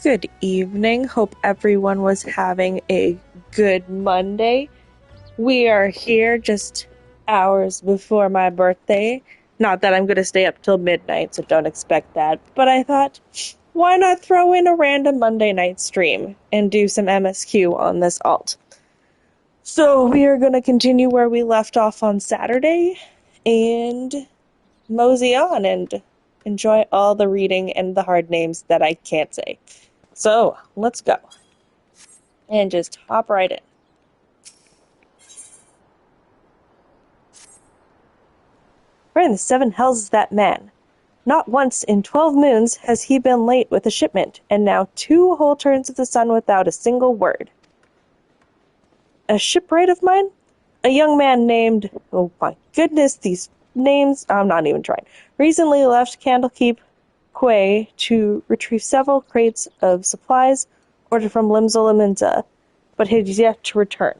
Good evening. Hope everyone was having a good Monday. We are here just hours before my birthday. Not that I'm going to stay up till midnight, so don't expect that. But I thought, why not throw in a random Monday night stream and do some MSQ on this alt? So we are going to continue where we left off on Saturday and mosey on and enjoy all the reading and the hard names that I can't say. So, let's go. And just hop right in. Where in the seven hells is that man? Not once in 12 moons has he been late with a shipment, and now 2 whole turns of the sun without a single word. A shipwright of mine? A young man named... Oh my goodness, these names... I'm not even trying. Recently left Candlekeep Quay to retrieve several crates of supplies ordered from Limsa, but he has yet to return.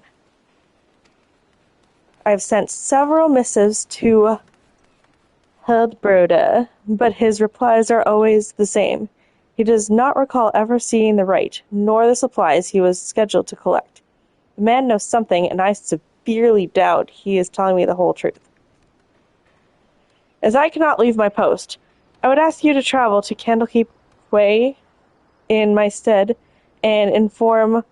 I have sent several missives to Hildbroda, but his replies are always the same. He does not recall ever seeing the right, nor the supplies he was scheduled to collect. The man knows something, and I severely doubt he is telling me the whole truth. As I cannot leave my post, I would ask you to travel to Candlekeep Quay in my stead and inform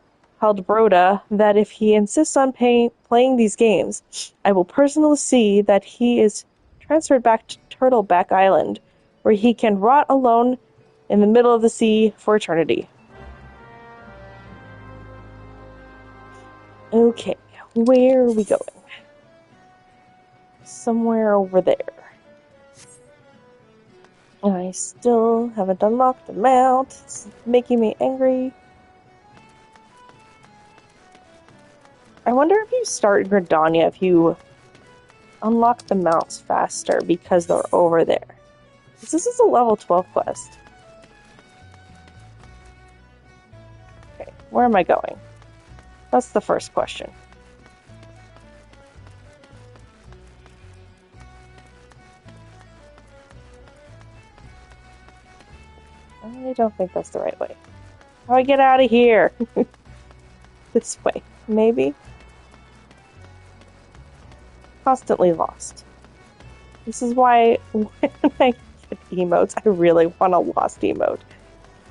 Hildbroda that if he insists on playing these games, I will personally see that he is transferred back to Turtleback Island, where he can rot alone in the middle of the sea for eternity. Okay, where are we going? Somewhere over there. I still haven't unlocked the mount. It's making me angry. I wonder if you start Gridania, if you unlock the mounts faster because they're over there. This is a level 12 quest. Okay, where am I going? That's the first question. I don't think that's the right way. How do I get out of here? This way, maybe? Constantly lost. This is why when I get emotes, I really want a lost emote.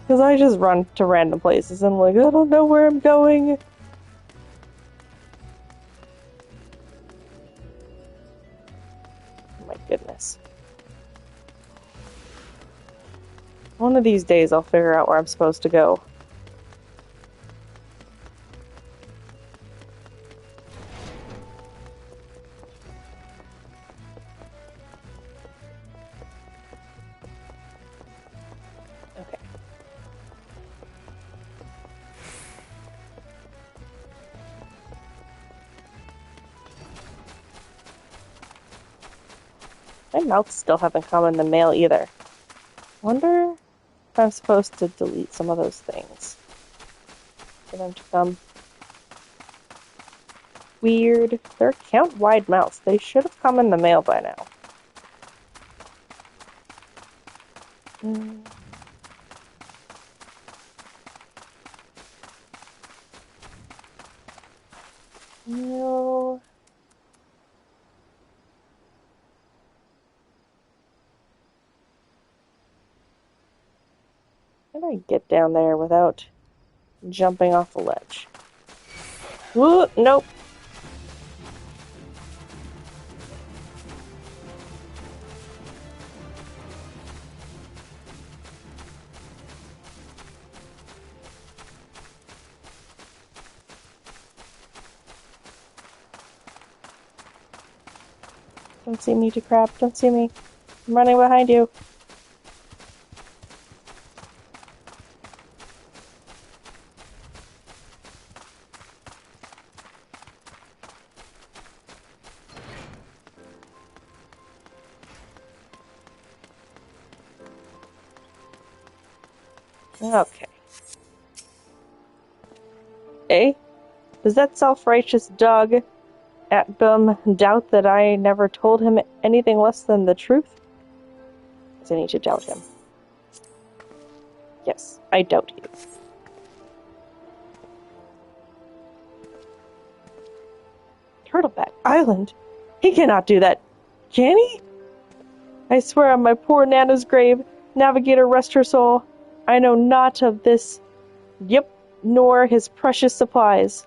Because I just run to random places and I'm like, I don't know where I'm going. Oh my goodness. One of these days I'll figure out where I'm supposed to go. Okay. My mouths still haven't come in the mail either. Wonder if I'm supposed to delete some of those things for them to come. Weird. They're account-wide mounts. They should have come in the mail by now. No. How do I get down there without jumping off the ledge? Woo! Nope. Don't see me, you crap. Don't see me. I'm running behind you. Okay. Eh? Does that self-righteous dog Atbum doubt that I never told him anything less than the truth? I need to doubt him. Yes, I doubt you. Turtleback Island? He cannot do that, can he? I swear on my poor Nana's grave, Navigator rest her soul, I know not of this, nor his precious supplies.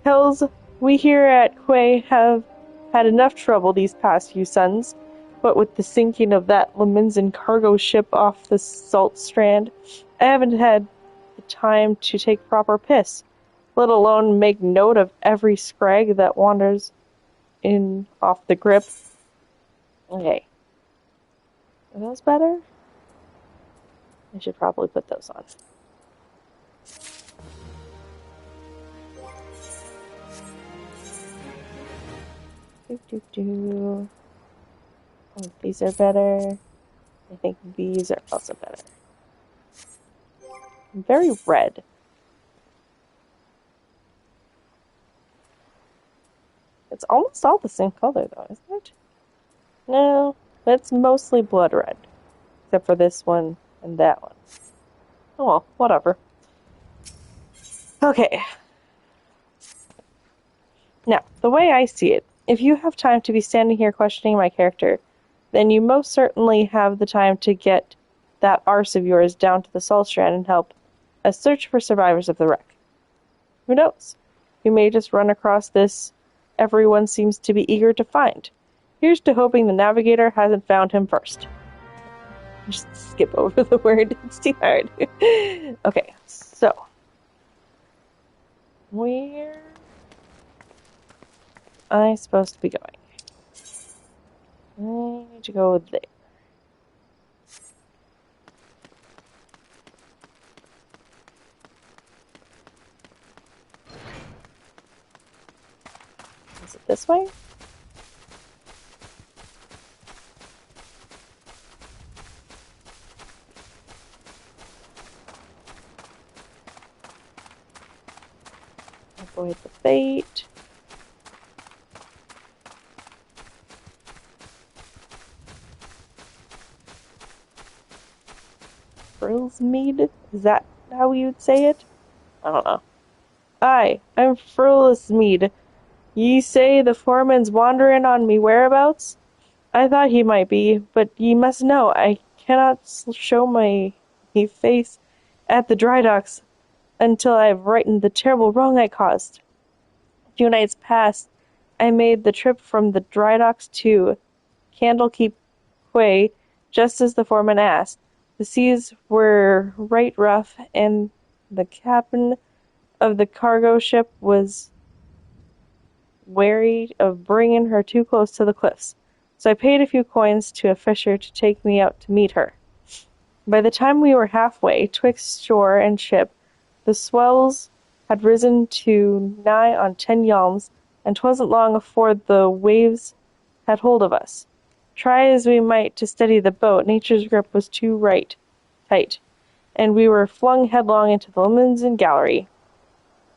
Hells, we here at Quay have had enough trouble these past few suns, but with the sinking of that Leminson cargo ship off the Salt Strand, I haven't had the time to take proper piss, let alone make note of every scrag that wanders in off the grip. Okay. Are those better? I should probably put those on. Oh, these are better. I think these are also better. Very red. It's almost all the same color, though, isn't it? No, it's mostly blood red. Except for this one and that one. Oh well, whatever. Okay. Now, the way I see it, if you have time to be standing here questioning my character, then you most certainly have the time to get that arse of yours down to the Salt Strand and help us search for survivors of the wreck. Who knows? We may just run across this everyone seems to be eager to find. Here's to hoping the Navigator hasn't found him first. Just skip over the word, it's too hard. Okay, so. Where am I supposed to be going? I need to go there. Is it this way? Avoid the bait. Frillsmead? Is that how you'd say it? I don't know. Aye, I'm Frillsmead. Ye say the foreman's wandering on me whereabouts? I thought he might be, but ye must know I cannot show my face at the dry docks until I have righted the terrible wrong I caused. A few nights past, I made the trip from the dry docks to Candlekeep Quay, just as the foreman asked. The seas were right rough, and the captain of the cargo ship was wary of bringing her too close to the cliffs, so I paid a few coins to a fisher to take me out to meet her. By the time we were halfway, twixt shore and ship, the swells had risen to nigh on 10 yalms, and 'twasn't long afore the waves had hold of us. Try as we might to steady the boat, nature's grip was too tight, and we were flung headlong into the Leminson gallery.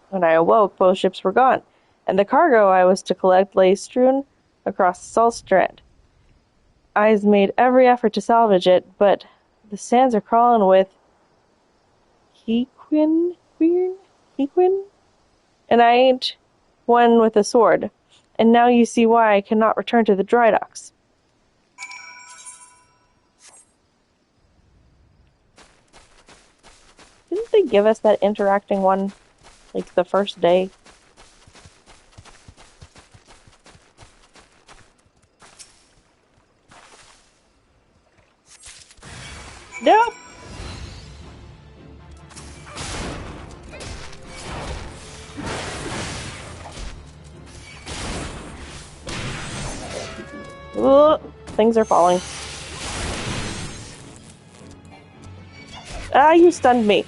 When I awoke, both ships were gone, and the cargo I was to collect lay strewn across the Salt Strand. I made every effort to salvage it, but the sands are crawling with Hequin, and I ain't one with a sword, and now you see why I cannot return to the dry docks. Didn't they give us that interacting one, like, the first day? Nope! Ugh, things are falling. Ah, you stunned me.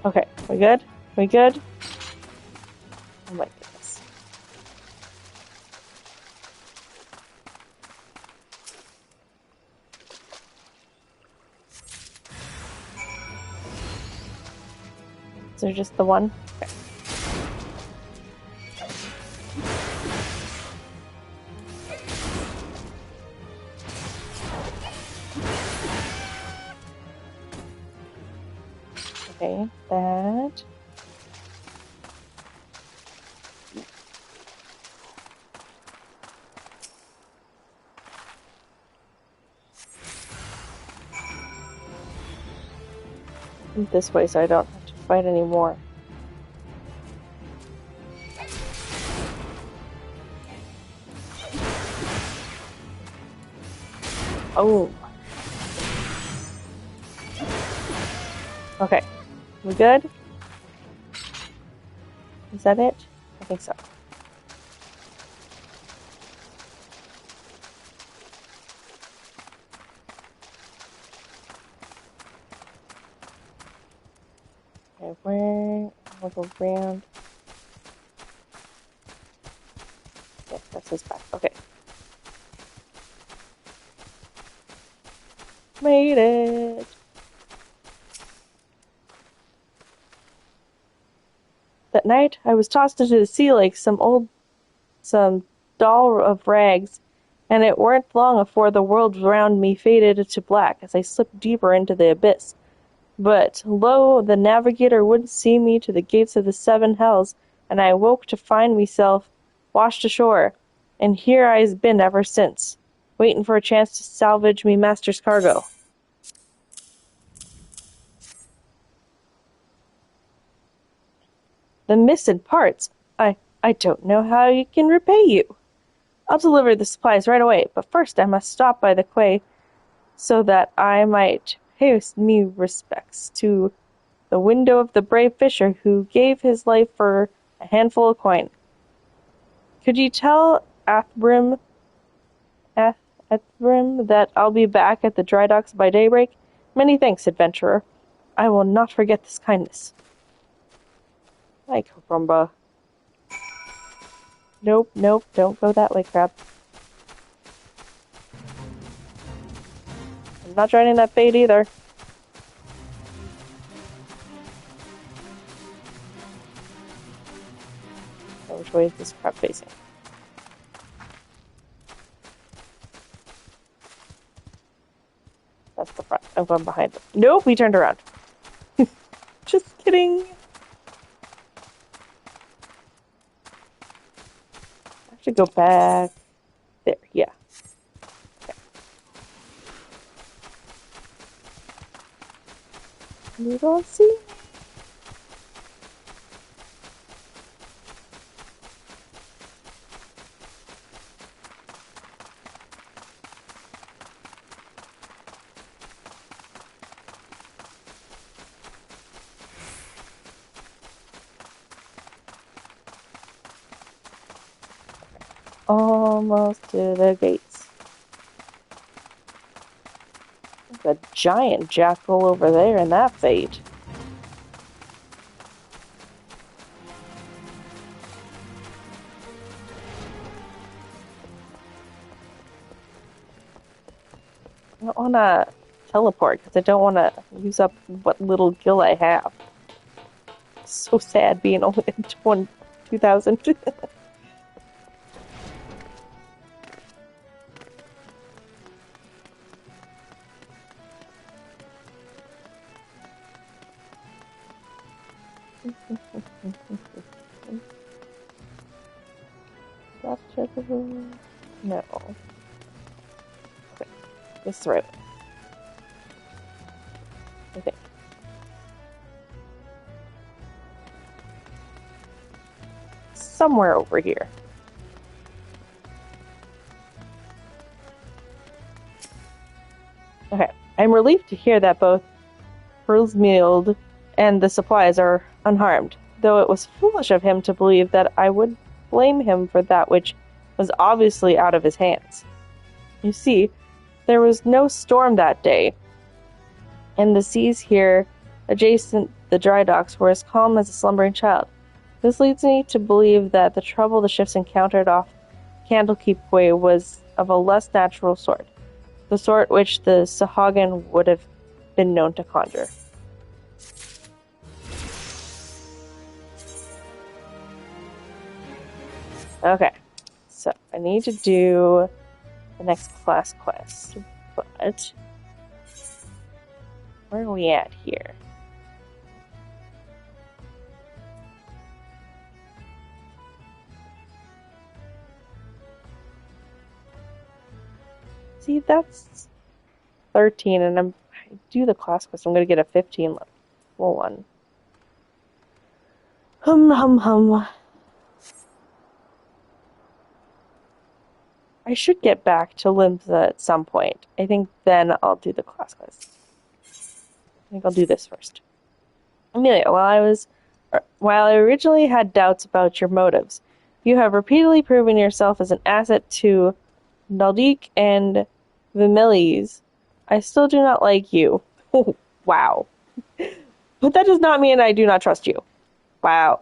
Okay, we good? We good? Oh my goodness. there just the one? Okay. Okay, that. This way so I don't have to fight anymore. Oh. Okay. We good? Is that it? I think so. Okay, we'll go around. Yeah, that's his back. Okay. Made it! That night, I was tossed into the sea like some doll of rags, and it weren't long afore the world round me faded to black as I slipped deeper into the abyss. But, lo, the navigator wouldn't see me to the gates of the seven hells, and I awoke to find myself washed ashore, and here I's been ever since, waiting for a chance to salvage me master's cargo. The missing parts? I don't know how you can repay you. I'll deliver the supplies right away, but first I must stop by the quay so that I might pay me respects to the window of the brave fisher who gave his life for a handful of coin. Could you tell Athbrim that I'll be back at the dry docks by daybreak? Many thanks, adventurer. I will not forget this kindness. Like Rumba. Nope, don't go that way, crab. I'm not joining that fate either. So which way is this crab facing? That's the front. I'm going behind it. Nope, we turned around. Just kidding. I have to go back. There, yeah. Okay. You don't see me. Almost to the gates. There's a giant jackal over there in that fate. I don't want to teleport because I don't want to use up what little gil I have. It's so sad being only at 2,000. No. Okay. This is the right way. I think. Somewhere over here. Okay. I'm relieved to hear that both Brusmild and the supplies are unharmed, though it was foolish of him to believe that I would blame him for that which was obviously out of his hands. You see, there was no storm that day, and the seas here adjacent the dry docks were as calm as a slumbering child. This leads me to believe that the trouble the ships encountered off Candlekeep Way was of a less natural sort, the sort which the Sahagin would have been known to conjure. Okay. So I need to do the next class quest. But where are we at here? See, that's 13, and I do the class quest. I'm gonna get a 15 level one. Hum. I should get back to Limsa at some point. I think then I'll do the class quest. I think I'll do this first. Amelia, while I originally had doubts about your motives, you have repeatedly proven yourself as an asset to Naldik and Vimiles. I still do not like you. Wow. But that does not mean I do not trust you. Wow.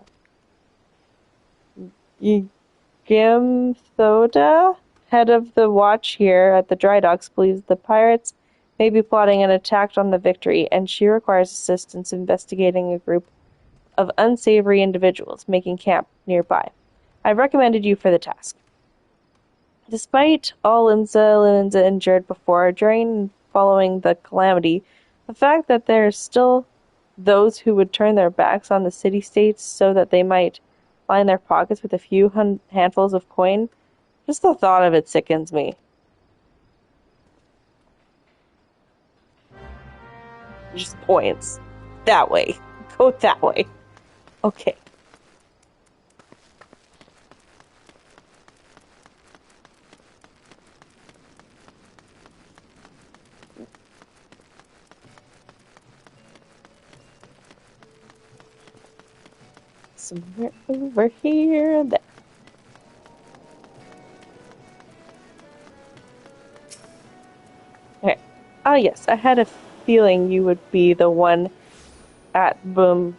Gimthoda, head of the watch here at the dry docks, believes the pirates may be plotting an attack on the Victory, and she requires assistance investigating a group of unsavory individuals making camp nearby. I've recommended you for the task. Despite all Linza endured before, during, and following the calamity, the fact that there's still those who would turn their backs on the city-states so that they might line their pockets with a few handfuls of coin, just the thought of it sickens me. Just points. That way. Go that way. Okay. Somewhere over here and there. Okay. Ah, yes, I had a feeling you would be the one Brim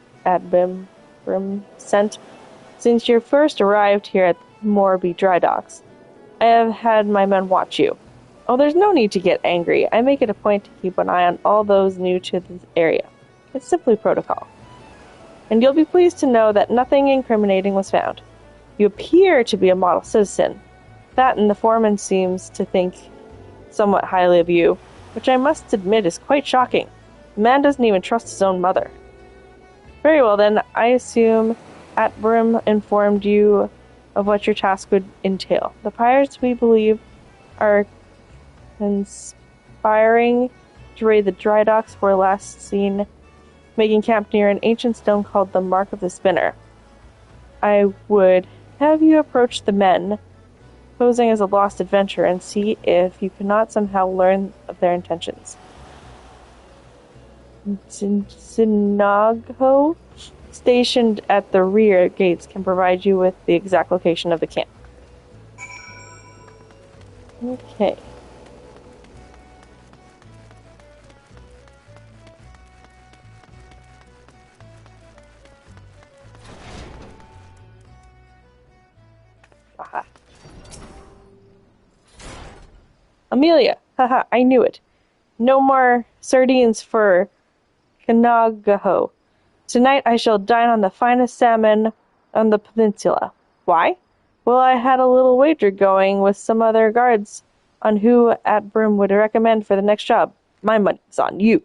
sent. Since you first arrived here at Morby Dry Docks, I have had my men watch you. Oh, there's no need to get angry. I make it a point to keep an eye on all those new to this area. It's simply protocol. And you'll be pleased to know that nothing incriminating was found. You appear to be a model citizen. That and the foreman seems to think somewhat highly of you, which I must admit is quite shocking. The man doesn't even trust his own mother. Very well then, I assume Atbrim informed you of what your task would entail. The pirates, we believe, are conspiring to raid the dry docks were last seen making camp near an ancient stone called the Mark of the Spinner. I would have you approach the men, posing as a lost adventurer, and see if you cannot somehow learn of their intentions. Sinagho, stationed at the rear gates, can provide you with the exact location of the camp. Okay. Aha. Amelia! Haha, I knew it. No more sardines for Kanagaho. Tonight I shall dine on the finest salmon on the peninsula. Why? Well, I had a little wager going with some other guards on who Atbrim would recommend for the next job. My money's on you.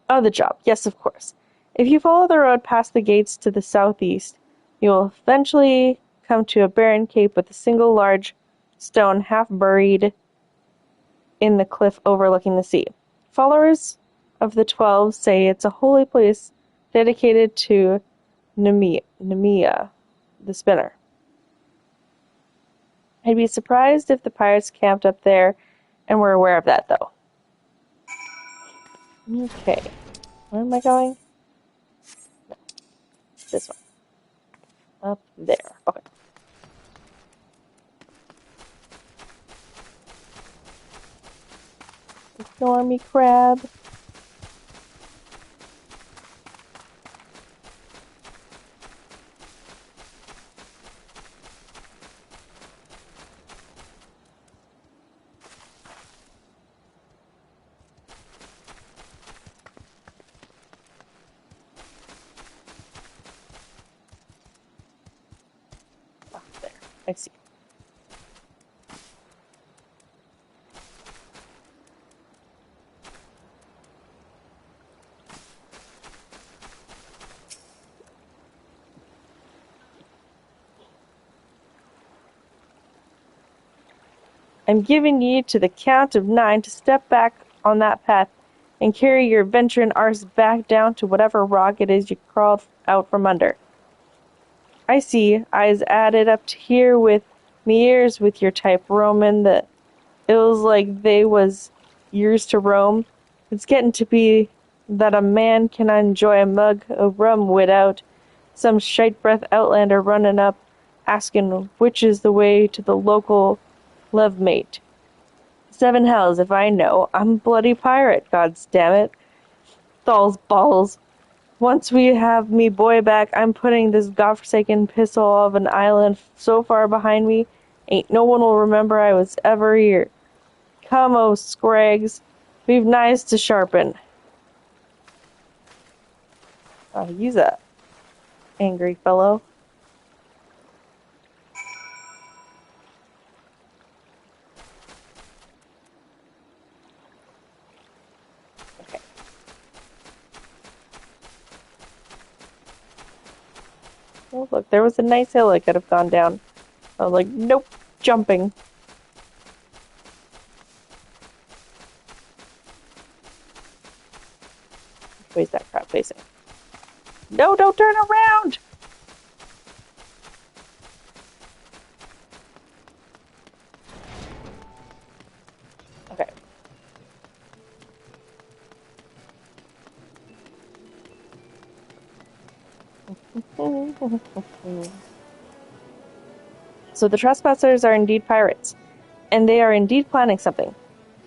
Oh, the job. Yes, of course. If you follow the road past the gates to the southeast, you will eventually come to a barren cape with a single large stone half buried in the cliff overlooking the sea. Followers of the 12 say it's a holy place dedicated to Nemea, the spinner. I'd be surprised if the pirates camped up there and were aware of that, though. Okay. Where am I going? No. This one. Up there. Okay. Ignore me, crab. Up there. I see. I'm giving you to the count of 9 to step back on that path and carry your adventuring arse back down to whatever rock it is you crawled out from under. I see, eyes added up to here with me ears with your type roaming that it was like they was years to roam. It's getting to be that a man can enjoy a mug of rum without some shite breath outlander running up asking which is the way to the local love mate. 7 hells if I know. I'm a bloody pirate, gods damn it. Thal's balls. Once we have me boy back, I'm putting this godforsaken pissle of an island so far behind me, ain't no one will remember I was ever here. Come, oh scrags, we've knives to sharpen. Use that, angry fellow. Okay. Oh, look, there was a nice hill I could have gone down. I was like, nope, jumping. Which way is that crowd facing? No, don't turn around! Okay. So the trespassers are indeed pirates, and they are indeed planning something.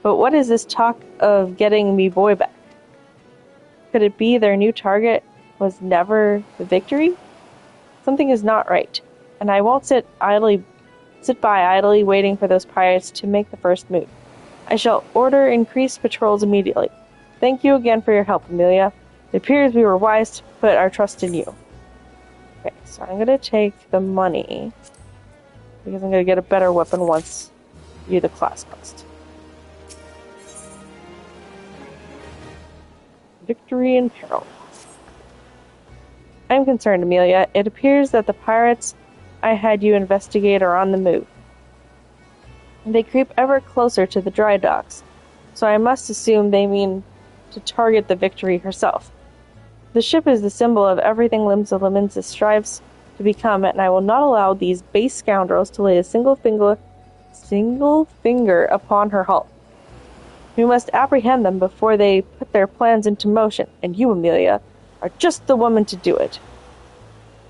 But what is this talk of getting me boy back? Could it be their new target was never the victory? Something is not right, and I won't sit by idly waiting for those pirates to make the first move. I shall order increased patrols immediately. Thank you again for your help, Amelia. It appears we were wise to put our trust in you. Okay, so I'm gonna take the money because I'm gonna get a better weapon once you do the class quest. Victory in peril. I'm concerned, Amelia. It appears that the pirates I had you investigate are on the move. They creep ever closer to the dry docks, so I must assume they mean to target the Victory herself. The ship is the symbol of everything Limsa Limensis strives to become, and I will not allow these base scoundrels to lay a single finger upon her hull. We must apprehend them before they put their plans into motion, and you, Amelia, are just the woman to do it.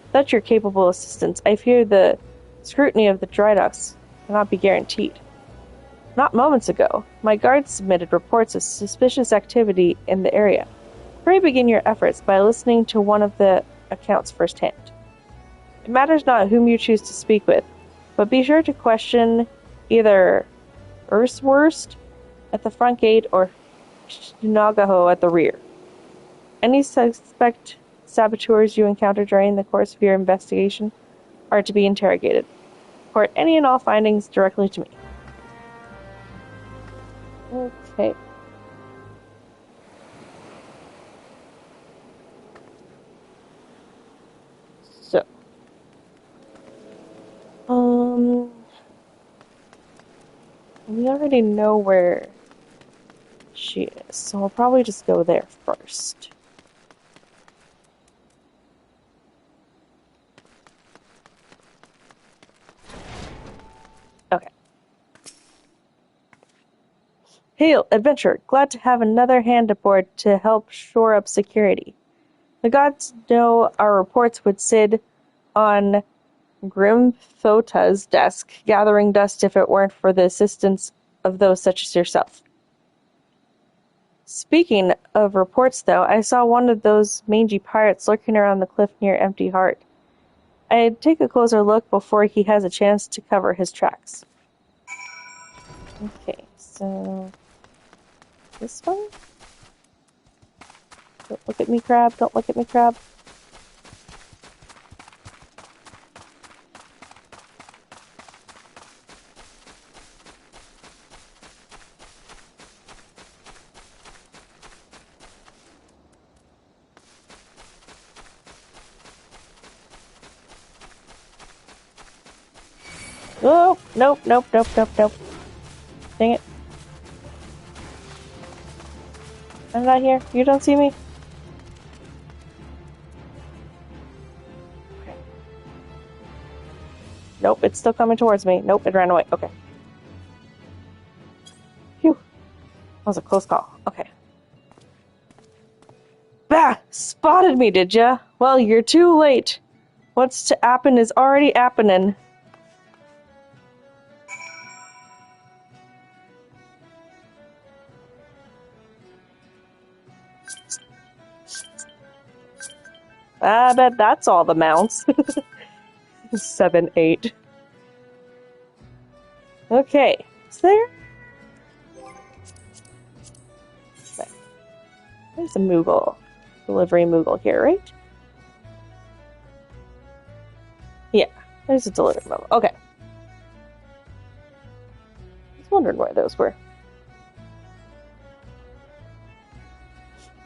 Without your capable assistance, I fear the scrutiny of the dry docks cannot be guaranteed. Not moments ago, my guards submitted reports of suspicious activity in the area. Pray begin your efforts by listening to one of the accounts firsthand. It matters not whom you choose to speak with, but be sure to question either Ursworst at the front gate or Shinagaho at the rear. Any suspect saboteurs you encounter during the course of your investigation are to be interrogated. Report any and all findings directly to me. Okay. So. We already know where she is, so I'll probably just go there first. Okay. Hail, adventurer! Glad to have another hand aboard to help shore up security. The gods know our reports would sit on Grimthota's desk, gathering dust if it weren't for the assistance of those such as yourself. Speaking of reports, though, I saw one of those mangy pirates lurking around the cliff near Empty Heart. I'd take a closer look before he has a chance to cover his tracks. Okay, so... this one? Don't look at me, crab. Don't look at me, crab. Oh, nope, nope, nope, nope, nope. Dang it. I'm not here. You don't see me? Okay. Nope, it's still coming towards me. Nope, it ran away. Okay. Phew. That was a close call. Okay. Bah! Spotted me, did ya? Well, you're too late. What's to happen is already happening. I bet that's all the mounts. 7, 8. Okay. Is there? There's a Moogle. Delivery Moogle here, right? Yeah, there's a delivery Moogle. Okay. I was wondering where those were.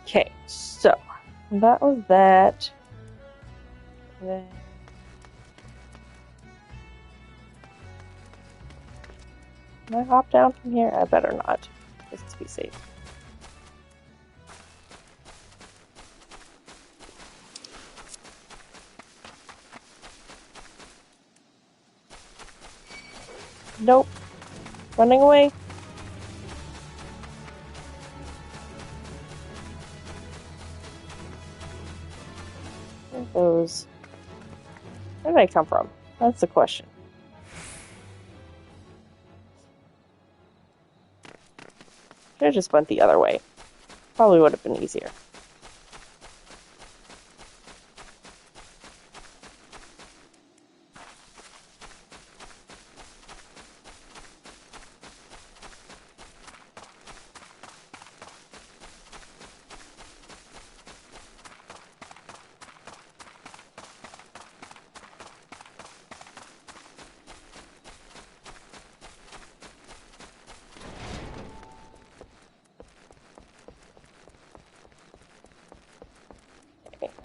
Okay, so that was that. Then can I hop down from here? I better not, just to be safe. Nope. Running away. Where are those? Where did I come from? That's the question. Should have just went the other way. Probably would have been easier.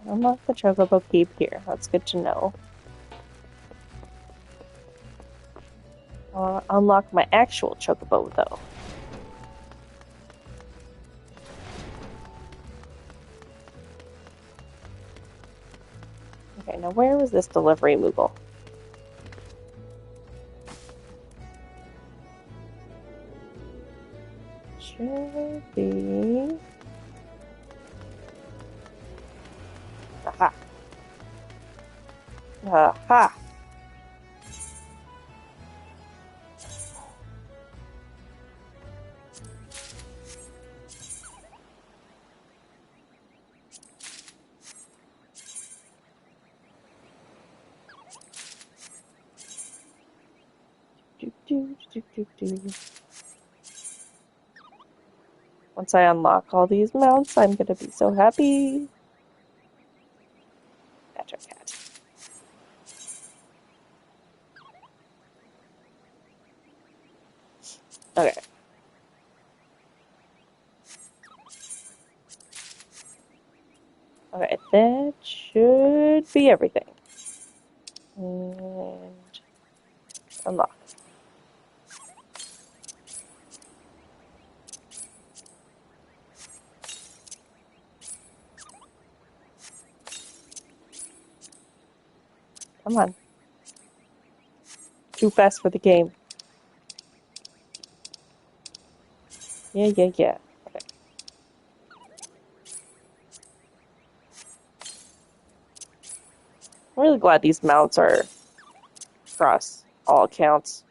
Unlock the Chocobo Keep here. That's good to know. Unlock my actual Chocobo, though. Okay, now where was this delivery Moogle? Should be... Aha! Aha! Once I unlock all these mounts, I'm gonna be so happy. That's our cat. Okay. Okay, that should be everything. And unlock. Come on. Too fast for the game. Yeah, yeah, yeah. Okay. I'm really glad these mounts are across all accounts.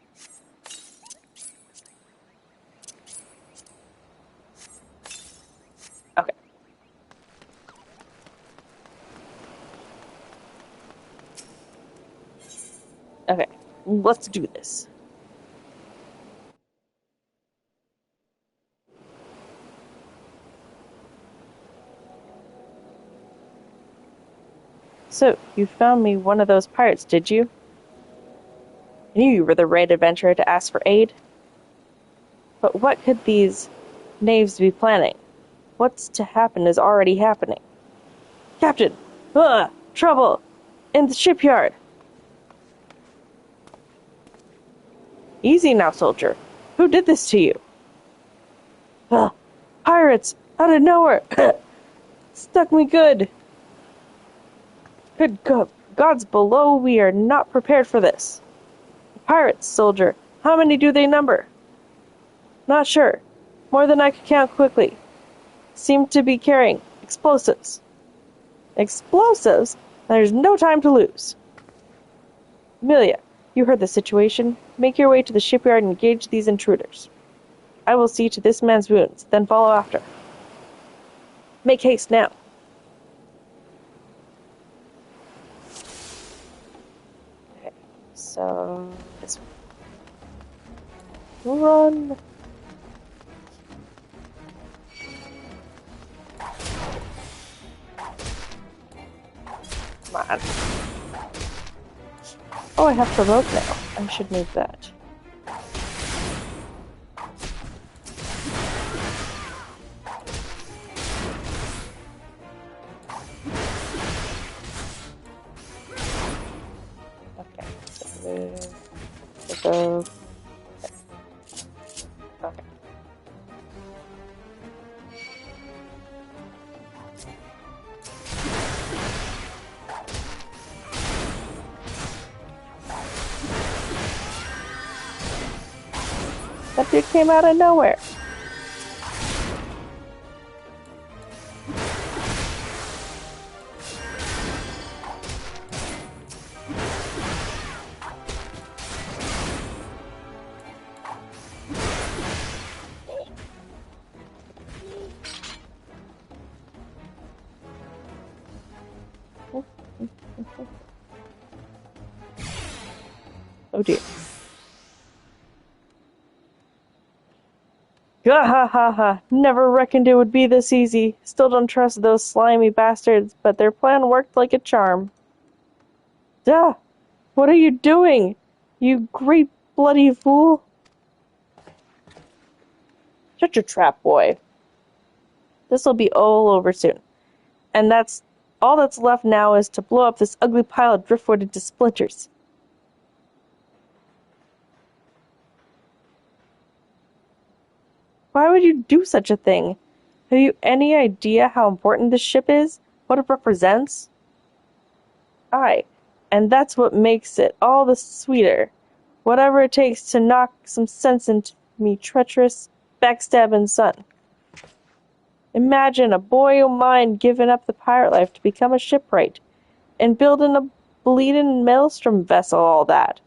Okay. Okay. Let's do this. So, you found me one of those pirates, did you? I knew you were the right adventurer to ask for aid. But what could these knaves be planning? What's to happen is already happening. Captain! Trouble! In the shipyard! Easy now, soldier. Who did this to you? Ugh, pirates! Out of nowhere! Stuck me good! Good gods below, we are not prepared for this. Pirates, soldier. How many do they number? Not sure. More than I could count quickly. Seem to be carrying explosives. Explosives? There's no time to lose. Amelia, you heard the situation. Make your way to the shipyard and engage these intruders. I will see to this man's wounds, then follow after. Make haste now. Okay, so this one. Run. Come on. Oh, I have provoke now. I should move that. Okay, so move. Provoke. Okay. That dude came out of nowhere. Oh dear. Ha ha ha ha. Never reckoned it would be this easy. Still don't trust those slimy bastards, but their plan worked like a charm. Duh! What are you doing? You great bloody fool! Shut your trap, boy. This'll be all over soon. And all that's left now is to blow up this ugly pile of driftwood into splinters. Why would you do such a thing? Have you any idea how important this ship is? What it represents? Aye, and that's what makes it all the sweeter. Whatever it takes to knock some sense into me treacherous, backstabbing son. Imagine a boy o' mine giving up the pirate life to become a shipwright, and building a bleeding maelstrom vessel, all that.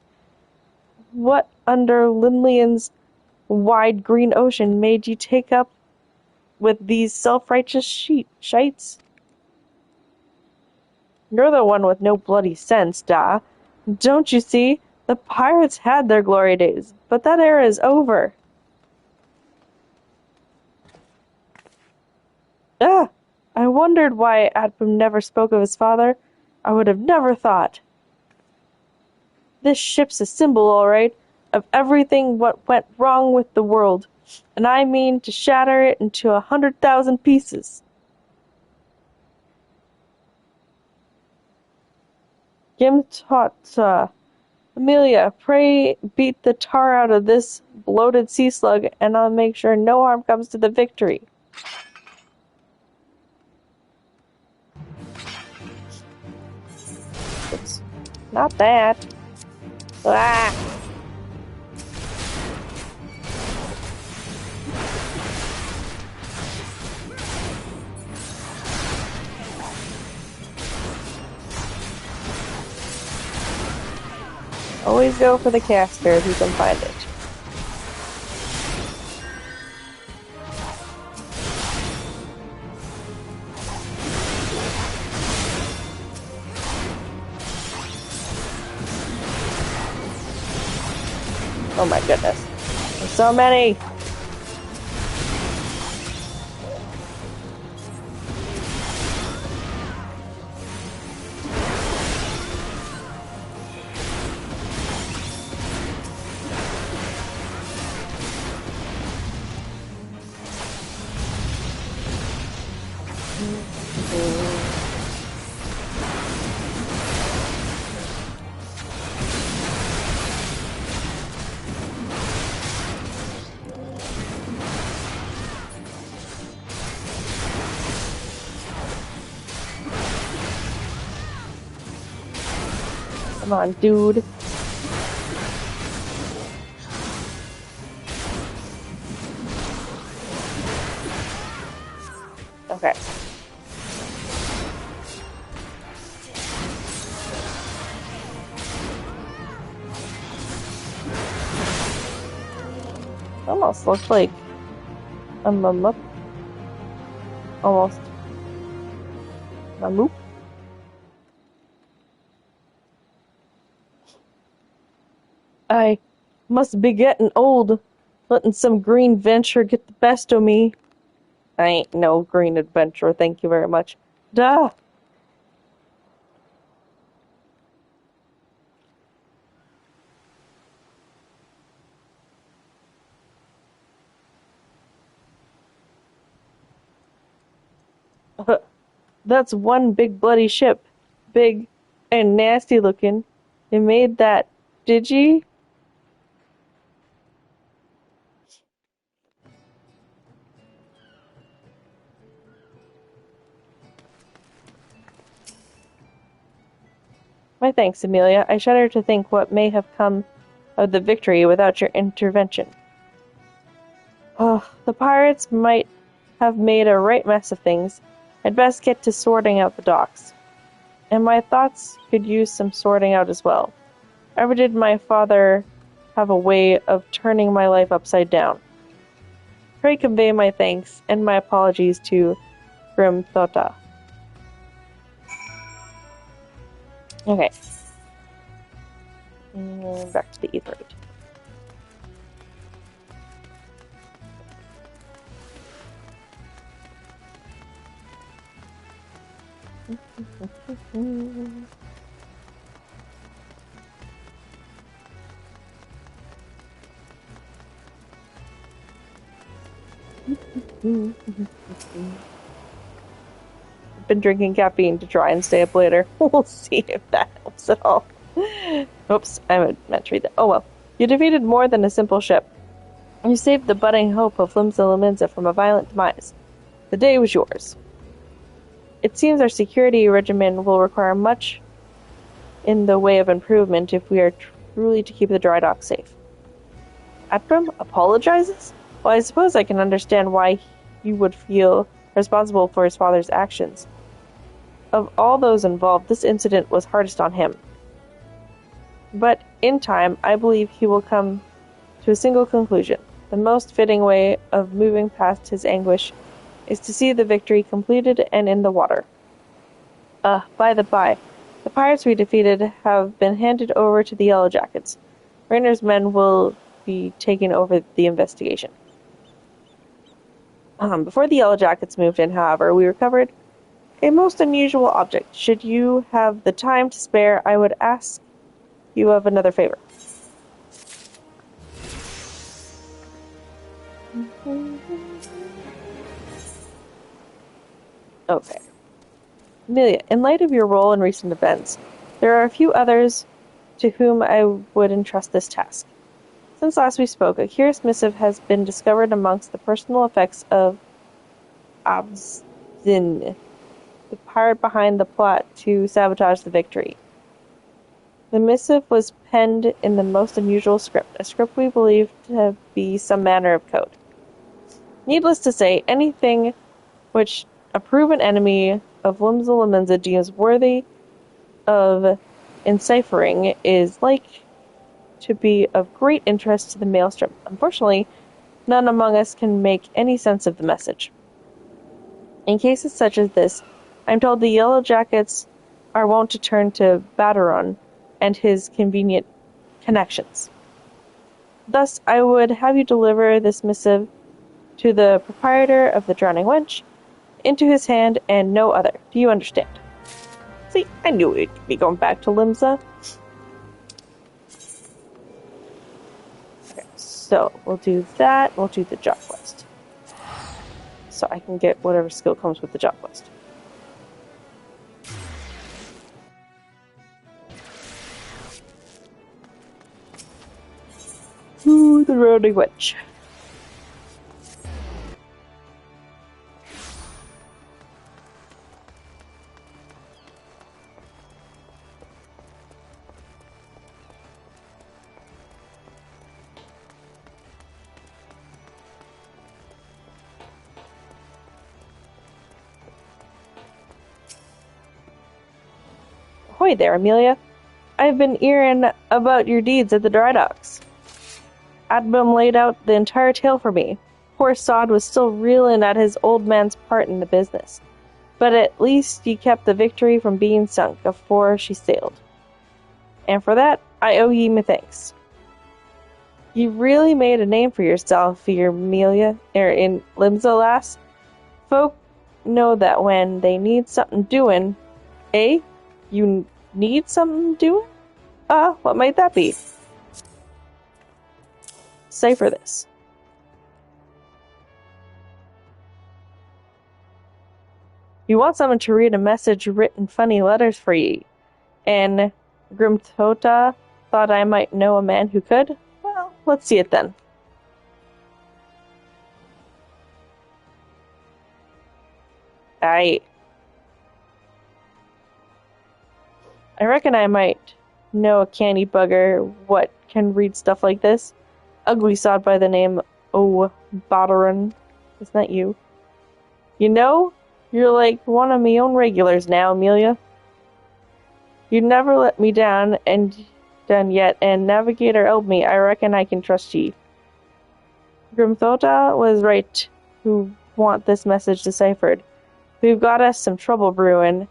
What under Limlian's wide green ocean made you take up with these self-righteous shites? You're the one with no bloody sense, Da. Don't you see? The pirates had their glory days, but that era is over. Ah! I wondered why Adprim never spoke of his father. I would have never thought. This ship's a symbol, all right, of everything what went wrong with the world, and I mean to shatter it into 100,000 pieces. Gimtot, Amelia, pray beat the tar out of this bloated sea slug, and I'll make sure no harm comes to the Victory. Oops. Not that. Ah! Always go for the caster if you can find it. Oh my goodness. There's so many! Come on, dude. Okay. Almost looks like a mamup. Almost. Mamoop. I must be getting old, letting some green venture get the best of me. I ain't no green adventurer, thank you very much. Duh! That's one big bloody ship. Big and nasty looking. You made that, did ye? My thanks, Amelia. I shudder to think what may have come of the victory without your intervention. Oh, the pirates might have made a right mess of things. I'd best get to sorting out the docks. And my thoughts could use some sorting out as well. Ever did my father have a way of turning my life upside down? Pray convey my thanks and my apologies to Grim Thota. Okay. And back to the Aetheroid. I've been drinking caffeine to try and stay up later. We'll see if that helps at all. Oops, I meant to read that. Oh well. You defeated more than a simple ship. You saved the budding hope of Limsa Laminza from a violent demise. The day was yours. It seems our security regimen will require much in the way of improvement if we are truly to keep the dry dock safe. Atram apologizes? Well, I suppose I can understand why he would feel responsible for his father's actions. Of all those involved, this incident was hardest on him. But in time, I believe he will come to a single conclusion. The most fitting way of moving past his anguish is to see the victory completed and in the water. By the by, the pirates we defeated have been handed over to the Yellow Jackets. Rainer's men will be taking over the investigation. Before the Yellow Jackets moved in, however, we recovered a most unusual object. Should you have the time to spare, I would ask you of another favor. Okay. Amelia, in light of your role in recent events, there are a few others to whom I would entrust this task. Since last we spoke, a curious missive has been discovered amongst the personal effects of Abzin, the pirate behind the plot to sabotage the victory. The missive was penned in the most unusual script, a script we believe to be some manner of code. Needless to say, anything which a proven enemy of Limsa Laminza deems worthy of enciphering is like to be of great interest to the Maelstrom. Unfortunately, none among us can make any sense of the message. In cases such as this, I'm told the Yellow Jackets are wont to turn to Bateron and his convenient connections. Thus, I would have you deliver this missive to the proprietor of the Drowning Wench, into his hand and no other. Do you understand? See, I knew we'd be going back to Limsa. Okay, so we'll do that. We'll do the job quest. So I can get whatever skill comes with the job quest. Ooh, the Drowning Wench. Ahoy there, Amelia. I've been hearing about your deeds at the dry docks. Adbum laid out the entire tale for me. Poor Sod was still reeling at his old man's part in the business. But at least ye kept the Victory from being sunk afore she sailed. And for that, I owe ye me thanks. You really made a name for yourself, Amelia, in Limsa, lass. Folk know that when they need something doing. Eh? You need something doing? What might that be? Cipher this. You want someone to read a message written funny letters for ye, and Grimthota thought I might know a man who could? Well, let's see it then. I reckon I might know a canny bugger what can read stuff like this. Ugly sod by the name O'Botteron. Isn't that you? You know, you're like one of me own regulars now, Amelia. You never let me down yet, and Navigator helped me. I reckon I can trust ye. Grimthota was right who want this message deciphered. We've got us some trouble brewing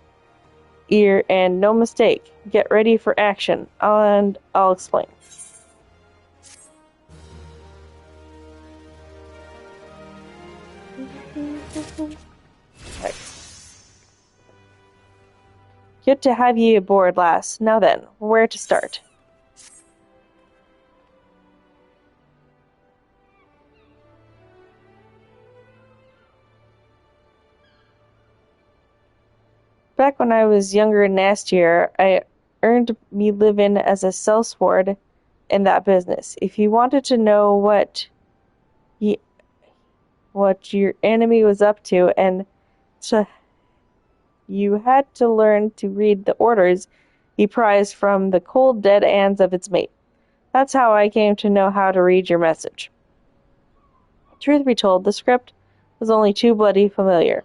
here, and no mistake. Get ready for action, and I'll explain. Right. Good to have ye aboard, lass. Now then, where to start? Back when I was younger and nastier, I earned me living as a sellsword in that business. If you wanted to know what your enemy was up to, and you had to learn to read the orders he prized from the cold dead hands of its mate. That's how I came to know how to read your message. Truth be told, the script was only too bloody familiar.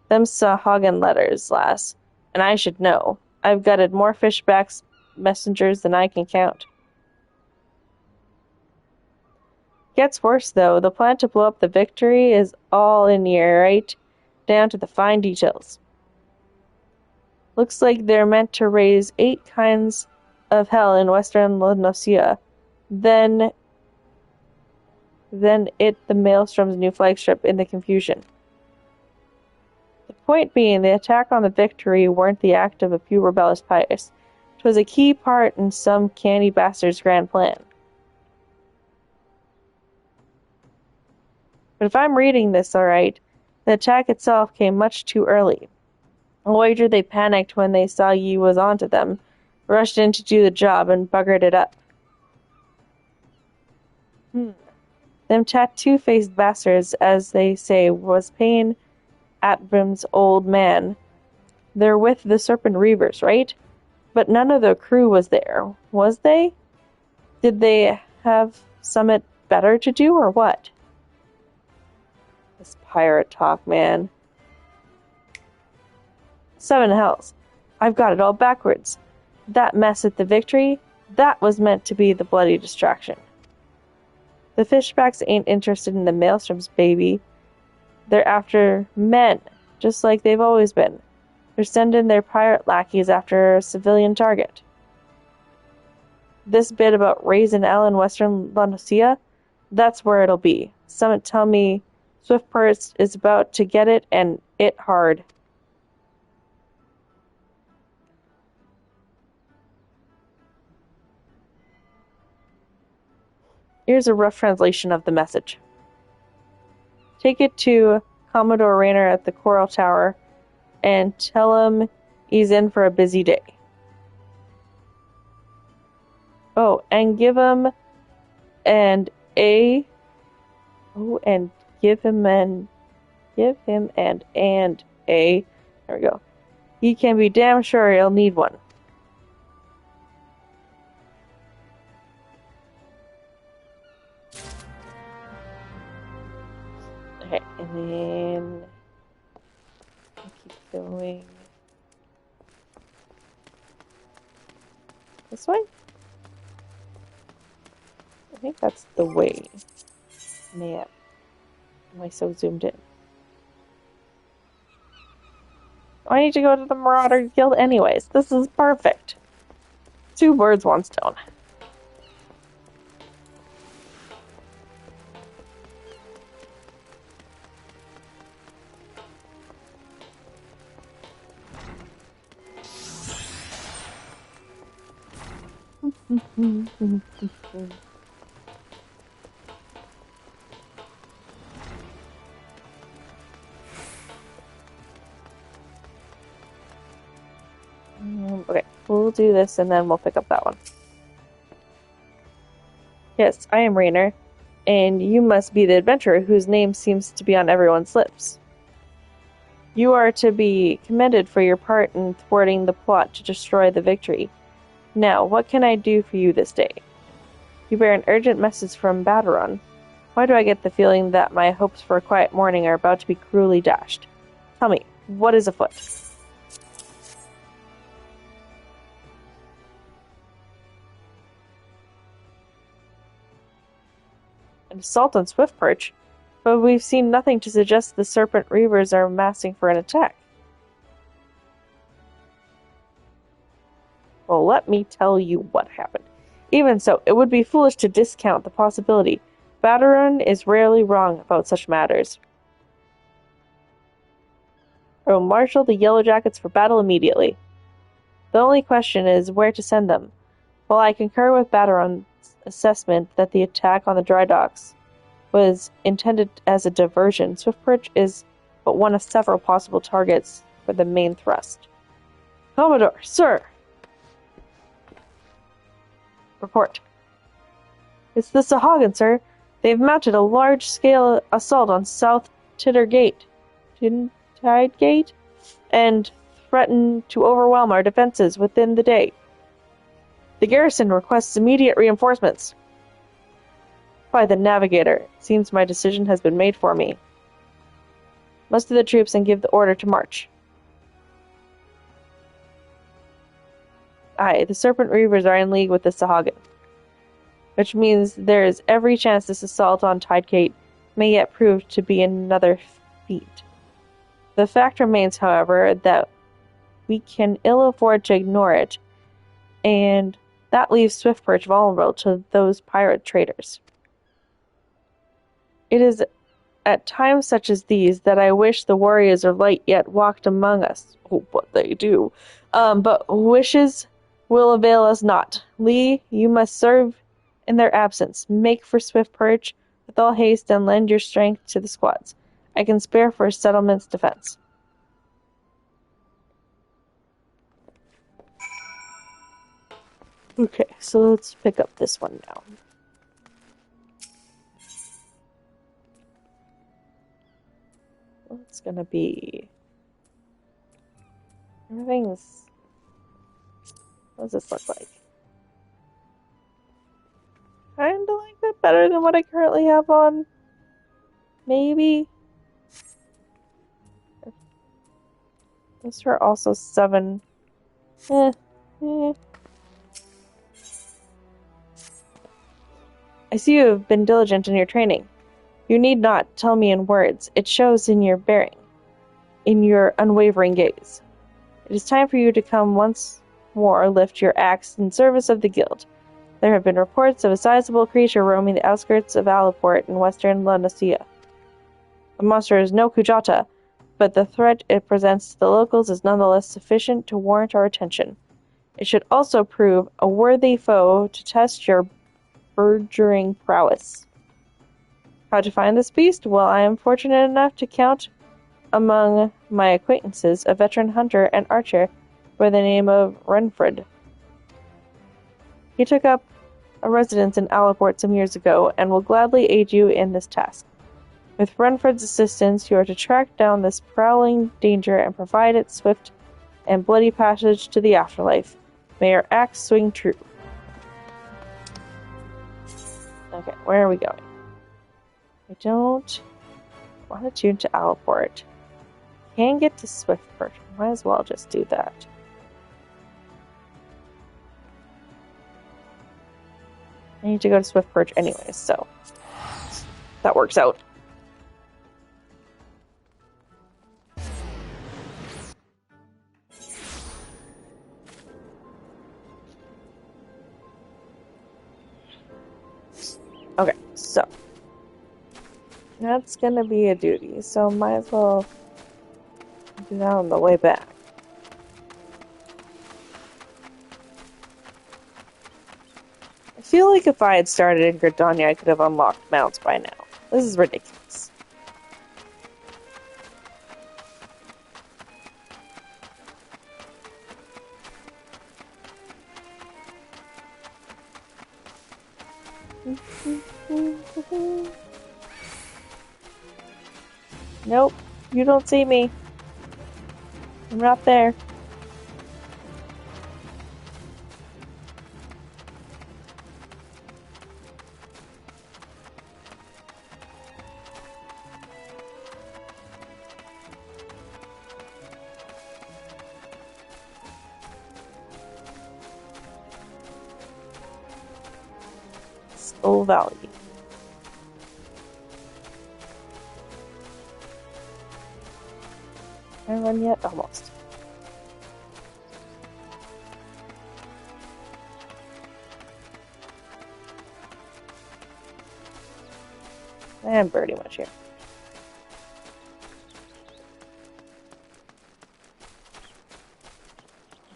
Them Sahagan letters, lass. And I should know. I've gutted more fishbacks messengers than I can count. Gets worse, though. The plan to blow up the Victory is all in here, right? Down to the fine details. Looks like they're meant to raise 8 kinds of hell in western Lenosia. Then it the Maelstrom's new flagship in the confusion. The point being, the attack on the Victory weren't the act of a few rebellious pirates. 'Twas a key part in some canny bastard's grand plan. But if I'm reading this alright, the attack itself came much too early. I'll wager they panicked when they saw ye was onto them, rushed in to do the job, and buggered it up. Them tattoo-faced bastards, as they say, was paying Atbrim's old man. They're with the Serpent Reavers, right? But none of the crew was there, was they? Did they have something better to do, or what? This pirate talk, man. 7 hells. I've got it all backwards. That mess at the Victory, that was meant to be the bloody distraction. The fishbacks ain't interested in the Maelstroms, baby. They're after men, just like they've always been. They're sending their pirate lackeys after a civilian target. This bit about raising L in western Lenosia, that's where it'll be. Someone tell me Swiftport is about to get it, and it hard. Here's a rough translation of the message. Take it to Commodore Rayner at the Coral Tower and tell him he's in for a busy day. Oh, and give him and a there we go. He can be damn sure he'll need one. Okay, and then keep going. This way? I think that's the way. Man, am I so zoomed in? I need to go to the Marauder Guild anyways. This is perfect. 2 birds, 1 stone. Okay, we'll do this and then we'll pick up that one. Yes, I am Rainer, and you must be the adventurer whose name seems to be on everyone's lips. You are to be commended for your part in thwarting the plot to destroy the victory. Now, what can I do for you this day? You bear an urgent message from Baderon. Why do I get the feeling that my hopes for a quiet morning are about to be cruelly dashed? Tell me, what is afoot? An assault on Swiftperch? But we've seen nothing to suggest the Serpent Reavers are massing for an attack. Well, let me tell you what happened. Even so, it would be foolish to discount the possibility. Baderon is rarely wrong about such matters. I will marshal the Yellow Jackets for battle immediately. The only question is where to send them. While I concur with Baderon's assessment that the attack on the dry docks was intended as a diversion, Swiftperch is but one of several possible targets for the main thrust. Commodore, sir! Report. It's the Sahagin, sir. They've mounted a large-scale assault on South Tide Gate, and threaten to overwhelm our defenses within the day. The garrison requests immediate reinforcements. By the Navigator, it seems my decision has been made for me. Muster the troops and give the order to march. Aye, the Serpent Reavers are in league with the Sahagin, which means there is every chance this assault on Tidegate may yet prove to be another feat. The fact remains, however, that we can ill afford to ignore it, and that leaves Swiftperch vulnerable to those pirate traders. It is at times such as these that I wish the warriors of light yet walked among us. Oh, but they do. But wishes will avail us not. Lee, you must serve in their absence. Make for Swiftperch with all haste and lend your strength to the squads. I can spare for a settlement's defense. Okay, so let's pick up this one now. It's gonna be... Everything's... What does this look like? Kinda like that, better than what I currently have on. Maybe. Those are also 7. I see you have been diligent in your training. You need not tell me in words. It shows in your bearing, in your unwavering gaze. It is time for you to come once more lift your axe in service of the guild. There have been reports of a sizable creature roaming the outskirts of Alaport in western La Nacia. The monster is no Kujata, but the threat it presents to the locals is nonetheless sufficient to warrant our attention. It should also prove a worthy foe to test your burgeoning prowess. How to find this beast? Well, I am fortunate enough to count among my acquaintances a veteran hunter and archer by the name of Renfred. He took up a residence in Alaport some years ago and will gladly aid you in this task. With Renfred's assistance, you are to track down this prowling danger and provide it swift and bloody passage to the afterlife. May your axe swing true. Okay, where are we going? I don't want to tune to Alaport. Can get to Swiftperch. Might as well just do that. I need to go to Swift Perch anyways, so that works out. Okay, so that's gonna be a duty, so might as well do that on the way back. I feel like if I had started in Gridania, I could have unlocked mounts by now. This is ridiculous. Nope, you don't see me. I'm not there. Skull Valley. Can I run yet? Almost. I'm pretty much here.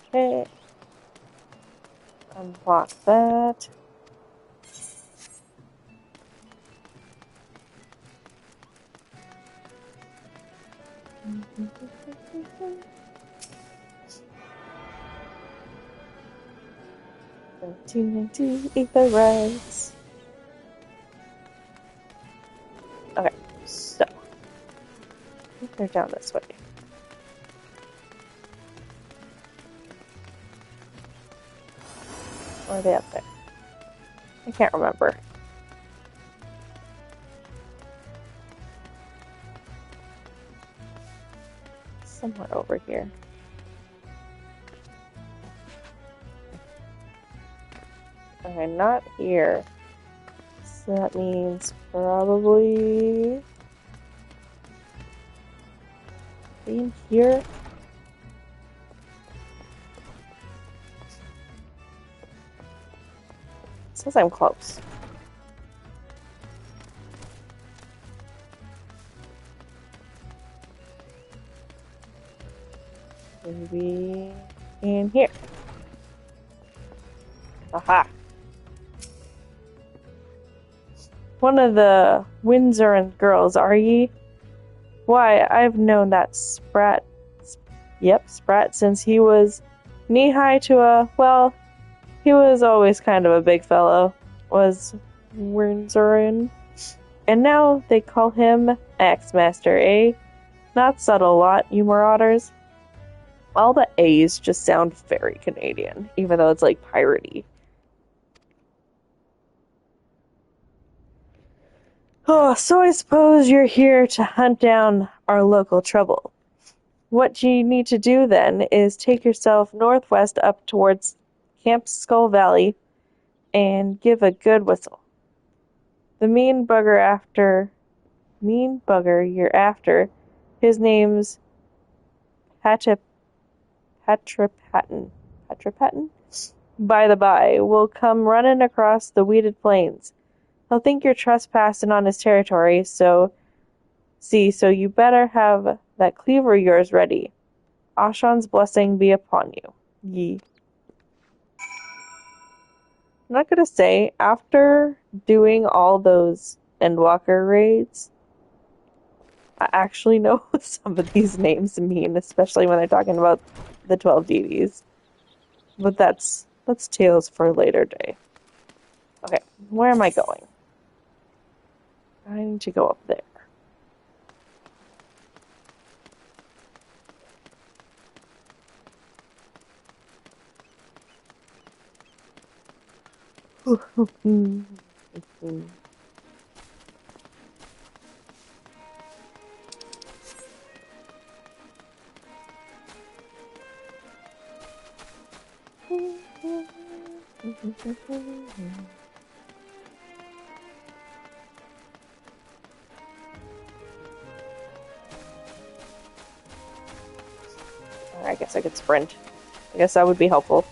Okay. Unlock that. Into ether rights. Okay, so I think they're down this way. Or are they up there? I can't remember. Somewhere over here. Okay, not here. So that means probably in here. It says I'm close. Maybe in here. Aha. One of the Windsor girls, are ye? Why, I've known that Sprat. Yep, Sprat, since he was knee-high to a, well, he was always kind of a big fellow, was Windsorin. And now they call him Axemaster, eh? Not subtle lot, you marauders. All the A's just sound very Canadian, even though it's like piratey. Oh, so I suppose you're here to hunt down our local trouble. What you need to do then is take yourself northwest up towards Camp Skull Valley and give a good whistle. The mean bugger you're after, his name's Patripatin. By the by, will come running across the weeded plains. He'll think you're trespassing on his territory, so you better have that cleaver of yours ready. Ashan's blessing be upon you. Ye. I'm not gonna say, after doing all those Endwalker raids, I actually know what some of these names mean, especially when they're talking about the 12 deities. But that's tales for a later day. Okay, where am I going? I need to go up there. I guess I could sprint. I guess that would be helpful.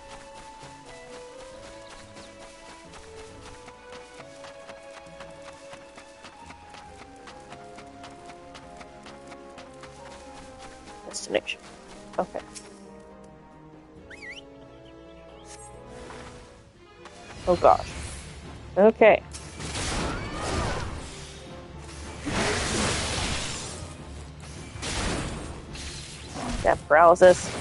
Destination. Okay. Oh gosh. Okay. Death paralysis.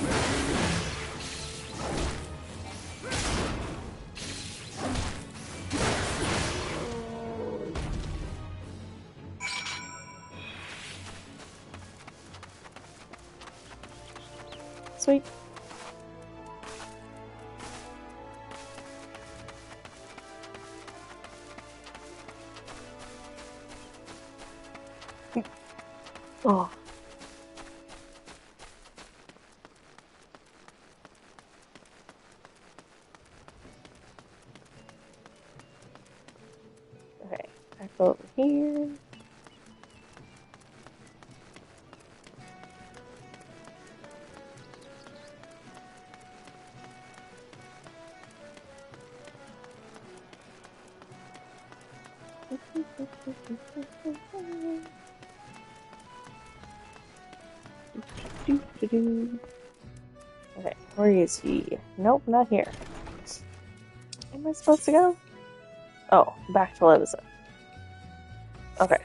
Sweet. Oh. Okay, back over here. Okay, where is he? Nope, not here. Where am I supposed to go? Oh, back to Levison. Okay.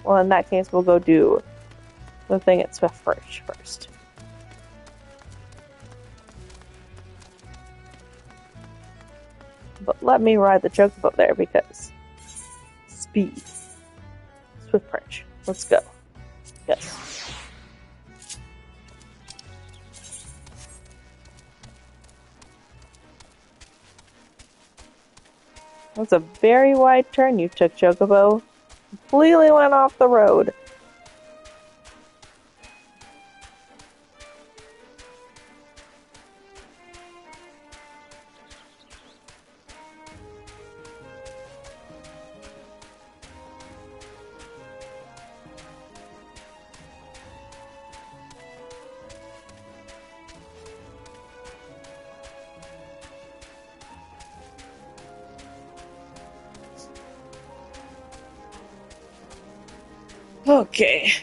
Well, in that case, we'll go do the thing at Swift Perch first. But let me ride the chocobo there because speed. Swift Perch. Let's go. Yes. That's a very wide turn you took, Chocobo. Completely went off the road. Okay.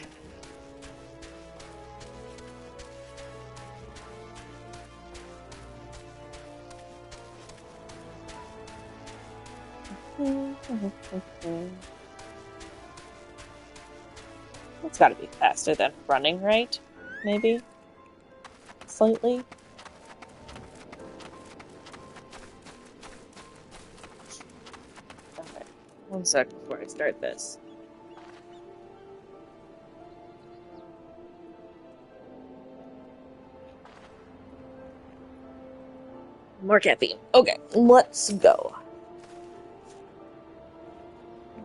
It's gotta be faster than running, right? Maybe? Slightly? Okay. 1 sec before I start this. More caffeine. Okay, let's go.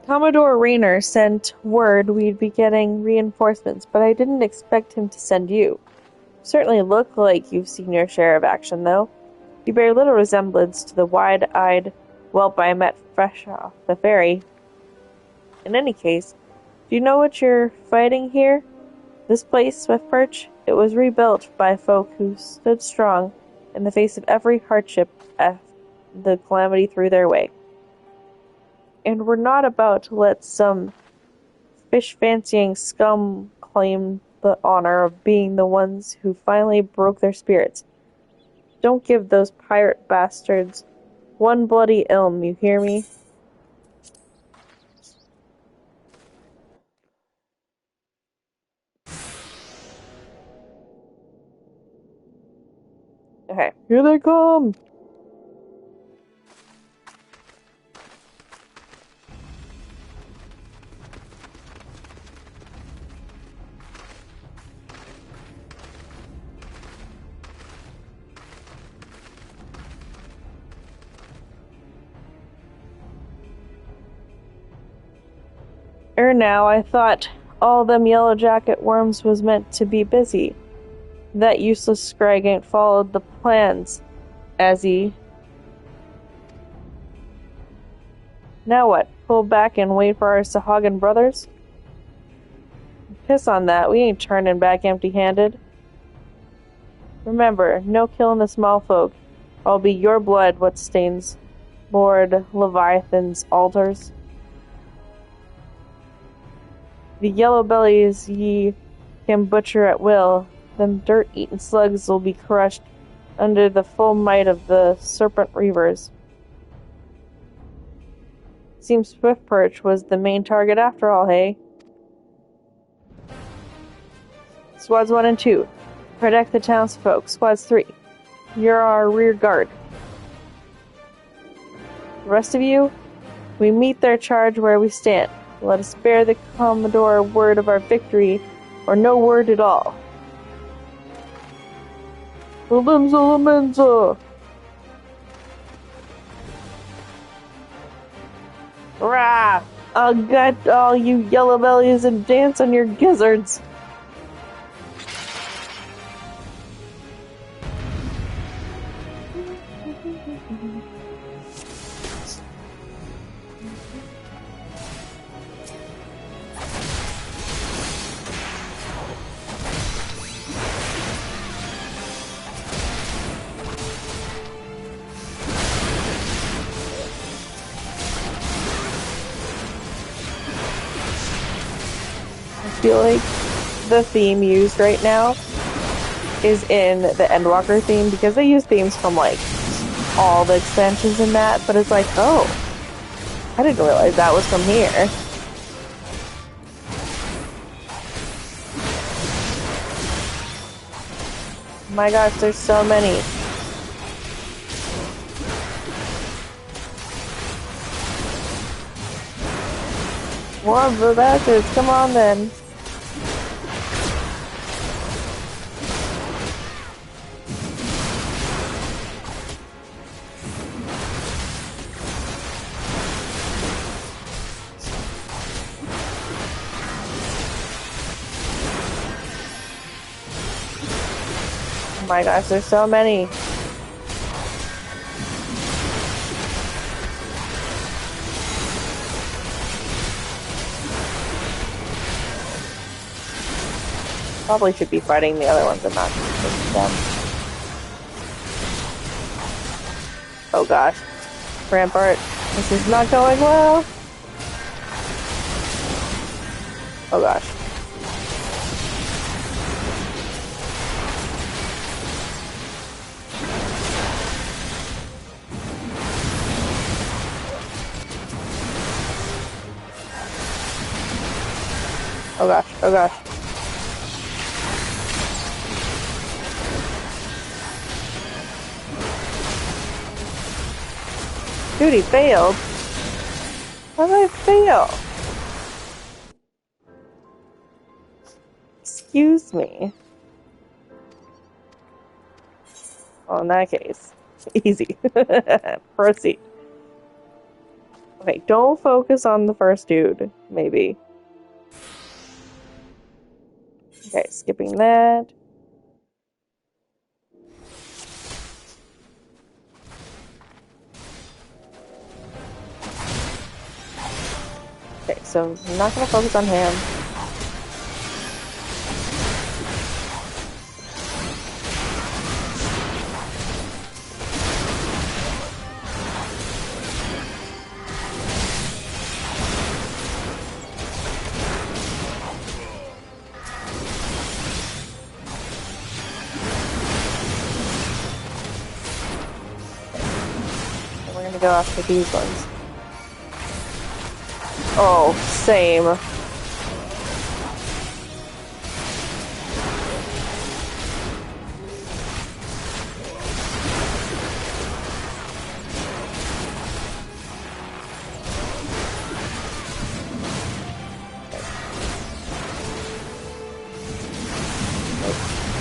Commodore Raynor sent word we'd be getting reinforcements, but I didn't expect him to send you. Certainly look like you've seen your share of action, though. You bear little resemblance to the wide-eyed whelp I met fresh off the ferry. In any case, do you know what you're fighting here? This place, Swift Perch, it was rebuilt by folk who stood strong in the face of every hardship as the calamity threw their way. And we're not about to let some fish-fancying scum claim the honor of being the ones who finally broke their spirits. Don't give those pirate bastards one bloody ilm, you hear me? Okay, here they come! Now, I thought all them yellow jacket worms was meant to be busy. That useless scrag ain't followed the plans, as he. Now what? Pull back and wait for our Sahagan brothers? Piss on that, we ain't turning back empty-handed. Remember, no killing the small folk. I'll be your blood what stains Lord Leviathan's altars. The yellow bellies ye can butcher at will, then dirt-eaten slugs will be crushed under the full might of the serpent reavers. Seems Swiftperch was the main target after all, hey? Squads 1 and 2, protect the townsfolk. Squads 3, you're our rear guard. The rest of you, we meet their charge where we stand. Let us bear the Commodore word of our victory, or no word at all. Menza! Rah! I'll gut all you yellow bellies and dance on your gizzards. I feel like the theme used right now is in the Endwalker theme, because they use themes from like all the expansions in that, but it's like, oh, I didn't realize that was from here. My gosh, there's so many. More of the bastards, come on then. Oh my gosh, there's so many. Probably should be fighting the other ones and not just them. Oh gosh. Rampart, this is not going well. Oh gosh. Oh gosh, oh gosh. Dude, he failed. How did I fail? Excuse me. Oh, in that case, easy. Proceed. Okay, don't focus on the first dude, maybe. Okay, skipping that. Okay, so I'm not gonna focus on him. And we're gonna go after these ones. Oh, same.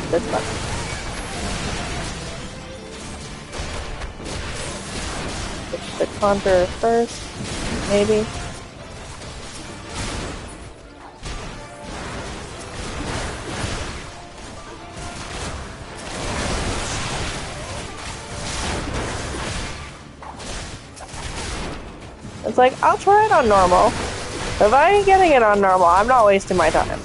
This one. The Conjurer first, maybe. It's like, I'll try it on normal. If I ain't getting it on normal, I'm not wasting my time.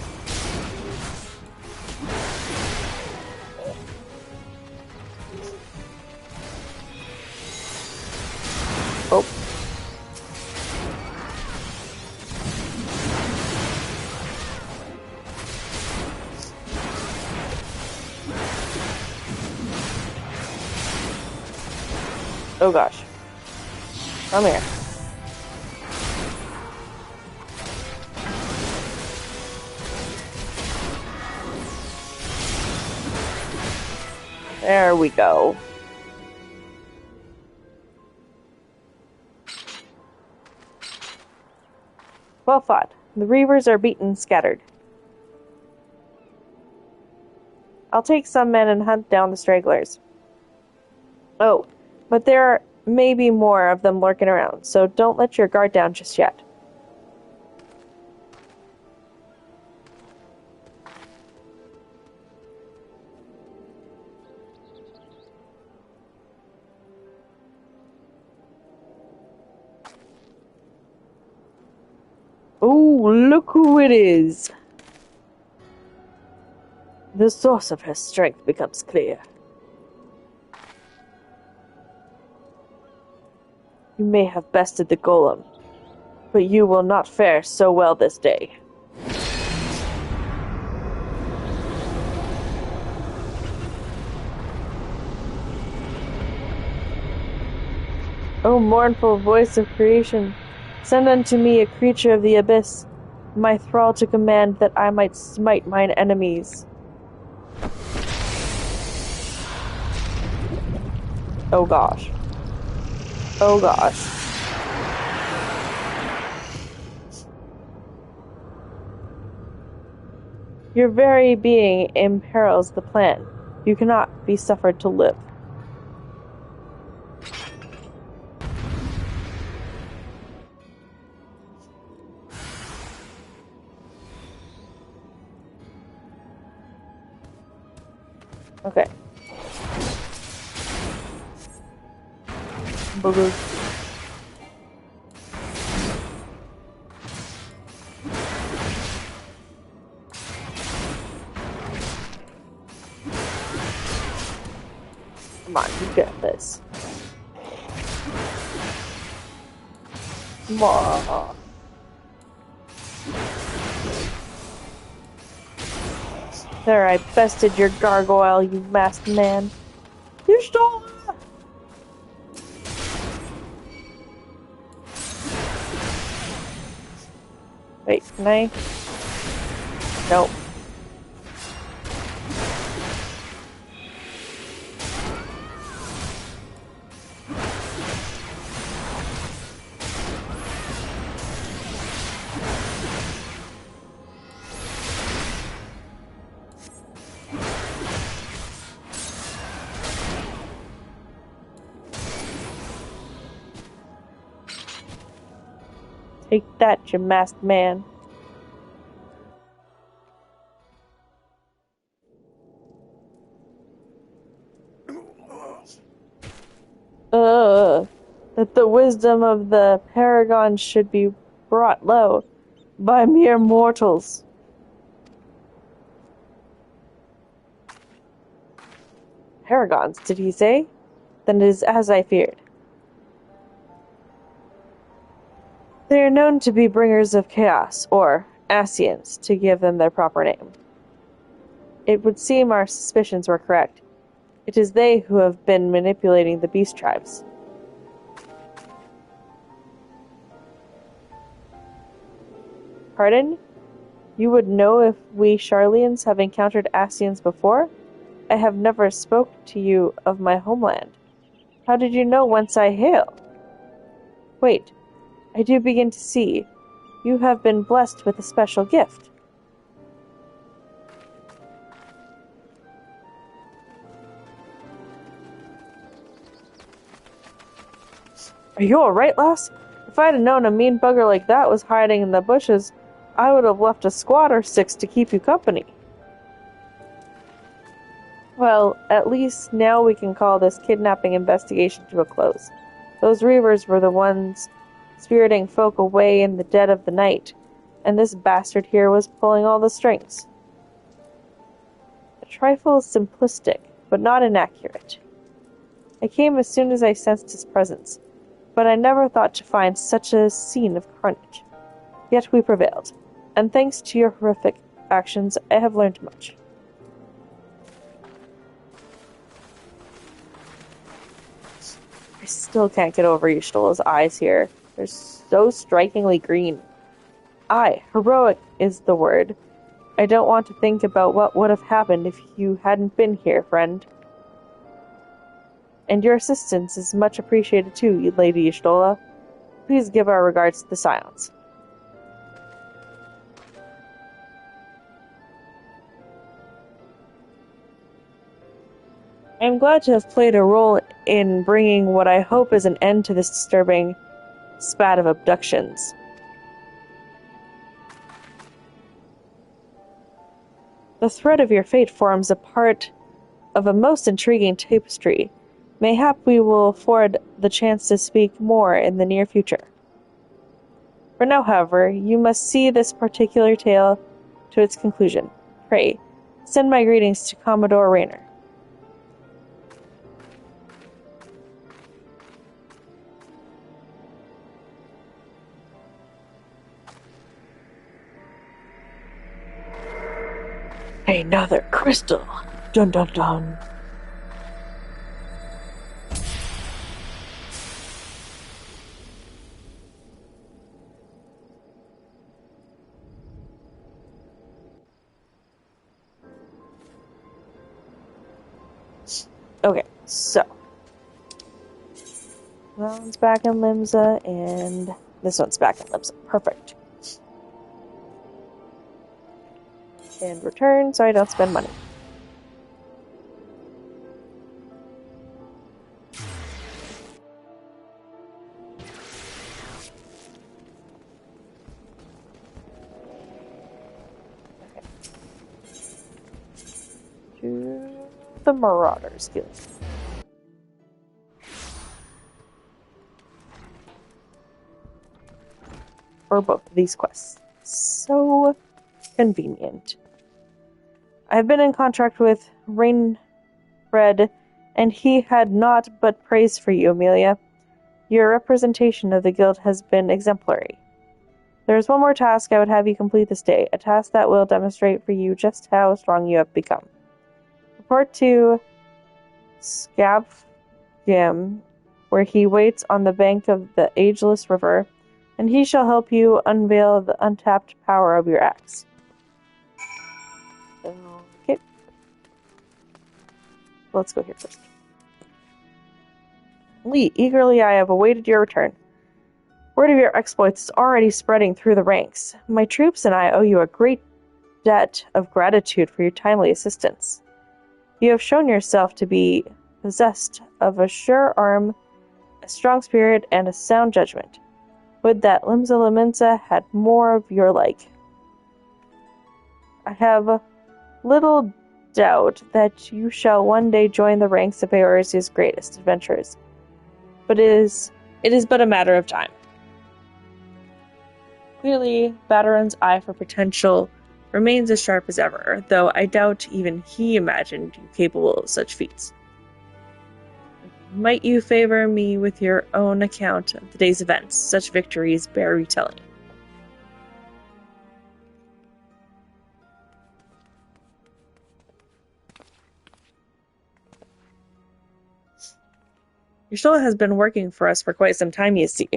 Oh gosh. Come here. There we go. Well fought. The Reavers are beaten and scattered. I'll take some men and hunt down the stragglers. Oh, but there may be more of them lurking around, so don't let your guard down just yet. Oh, look who it is! The source of her strength becomes clear. You may have bested the golem, but you will not fare so well this day. O mournful voice of creation, send unto me a creature of the abyss, my thrall to command that I might smite mine enemies. Oh gosh. Oh gosh. Your very being imperils the plan. You cannot be suffered to live. Okay. Boo-boo. Come on, you got this. Come on. There, I bested your gargoyle, you masked man. You stole her! Wait, can I? Nope. Take that, you masked man. That the wisdom of the paragons should be brought low by mere mortals. Paragons, did he say? Then it is as I feared. They are known to be bringers of chaos, or Ascians, to give them their proper name. It would seem our suspicions were correct. It is they who have been manipulating the beast tribes. Pardon? You would know if we Charlians have encountered Ascians before? I have never spoke to you of my homeland. How did you know whence I hail? Wait, I do begin to see. You have been blessed with a special gift. Are you alright, lass? If I'd have known a mean bugger like that was hiding in the bushes, I would have left a squad or 6 to keep you company. Well, at least now we can call this kidnapping investigation to a close. Those Reavers were the ones spiriting folk away in the dead of the night, and this bastard here was pulling all the strings. A trifle simplistic, but not inaccurate. I came as soon as I sensed his presence, but I never thought to find such a scene of carnage. Yet we prevailed, and thanks to your horrific actions, I have learned much. still can't get over Y'shtola's eyes here. They're so strikingly green. Aye, heroic is the word. I don't want to think about what would have happened if you hadn't been here, friend. And your assistance is much appreciated too, Lady Y'shtola. Please give our regards to the Scions. I am glad to have played a role in bringing what I hope is an end to this disturbing spat of abductions. The thread of your fate forms a part of a most intriguing tapestry. Mayhap we will afford the chance to speak more in the near future. For now, however, you must see this particular tale to its conclusion. Pray, send my greetings to Commodore Raynor. Another crystal. Dun dun dun. Okay, so that one's back in Limsa, and this one's back in Limsa. Perfect. And return so I don't spend money. To the Marauders Guild. For both of these quests. So convenient. I've been in contract with Rainfred, and he had naught but praise for you, Amelia. Your representation of the guild has been exemplary. There is one more task I would have you complete this day, a task that will demonstrate for you just how strong you have become. Report to Scabgim, where he waits on the bank of the ageless river, and he shall help you unveil the untapped power of your axe. Okay. Let's go here first. Lee, eagerly I have awaited your return. Word of your exploits is already spreading through the ranks. My troops and I owe you a great debt of gratitude for your timely assistance. You have shown yourself to be possessed of a sure arm, a strong spirit, and a sound judgment. Would that Limsa Lominsa had more of your like. I have little doubt that you shall one day join the ranks of Eorzea's greatest adventurers. But it is but a matter of time. Clearly, Bataran's eye for potential remains as sharp as ever, though I doubt even he imagined you capable of such feats. Might you favor me with your own account of the day's events? Such victories bear retelling. Y'shtola has been working for us for quite some time, you see.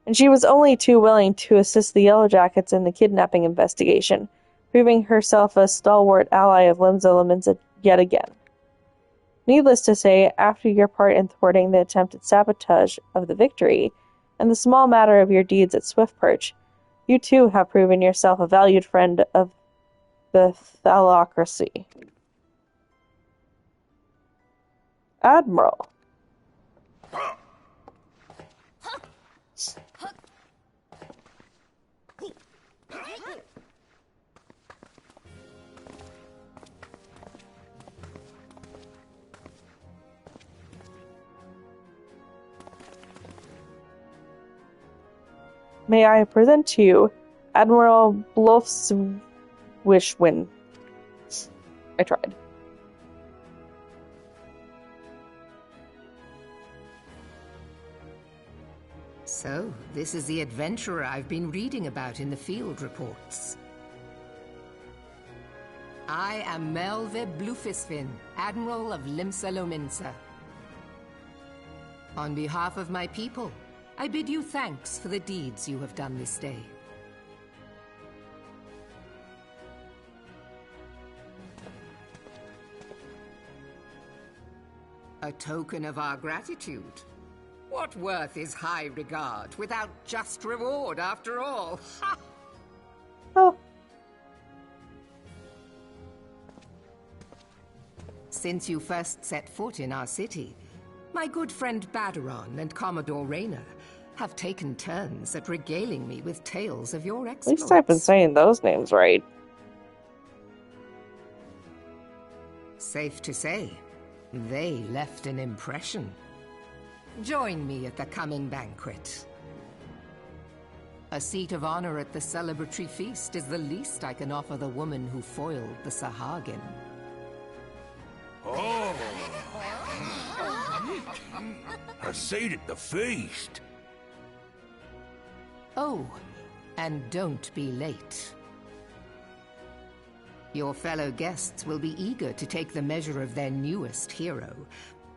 And she was only too willing to assist the Yellow Jackets in the kidnapping investigation, proving herself a stalwart ally of Limsa Lominsa yet again. Needless to say, after your part in thwarting the attempted sabotage of the victory, and the small matter of your deeds at Swiftperch, you too have proven yourself a valued friend of the Thalocracy. Admiral. May I present to you Admiral Blofswishwin. I tried. So, this is the adventurer I've been reading about in the field reports. I am Melve Blufisfin, Admiral of Limsa Lominsa. On behalf of my people, I bid you thanks for the deeds you have done this day. A token of our gratitude. What worth is high regard without just reward after all? Ha! Oh. Since you first set foot in our city, my good friend Baderon and Commodore Rayner have taken turns at regaling me with tales of your exploits. At least I've been saying those names right. Safe to say, they left an impression. Join me at the coming banquet. A seat of honor at the celebratory feast is the least I can offer the woman who foiled the Sahagin. Oh! A seat at the feast! Oh, and don't be late. Your fellow guests will be eager to take the measure of their newest hero,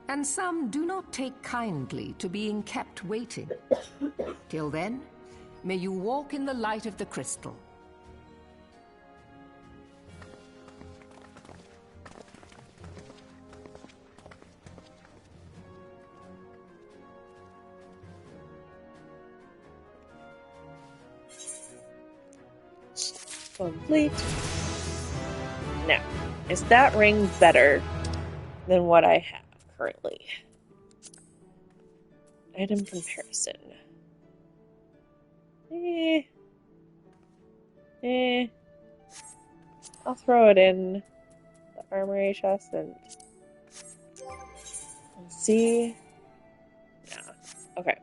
and some do not take kindly to being kept waiting. Till then, may you walk in the light of the crystal. Complete. Now, is that ring better than what I have currently? Item comparison. I'll throw it in the armory chest and see. Yeah. Okay.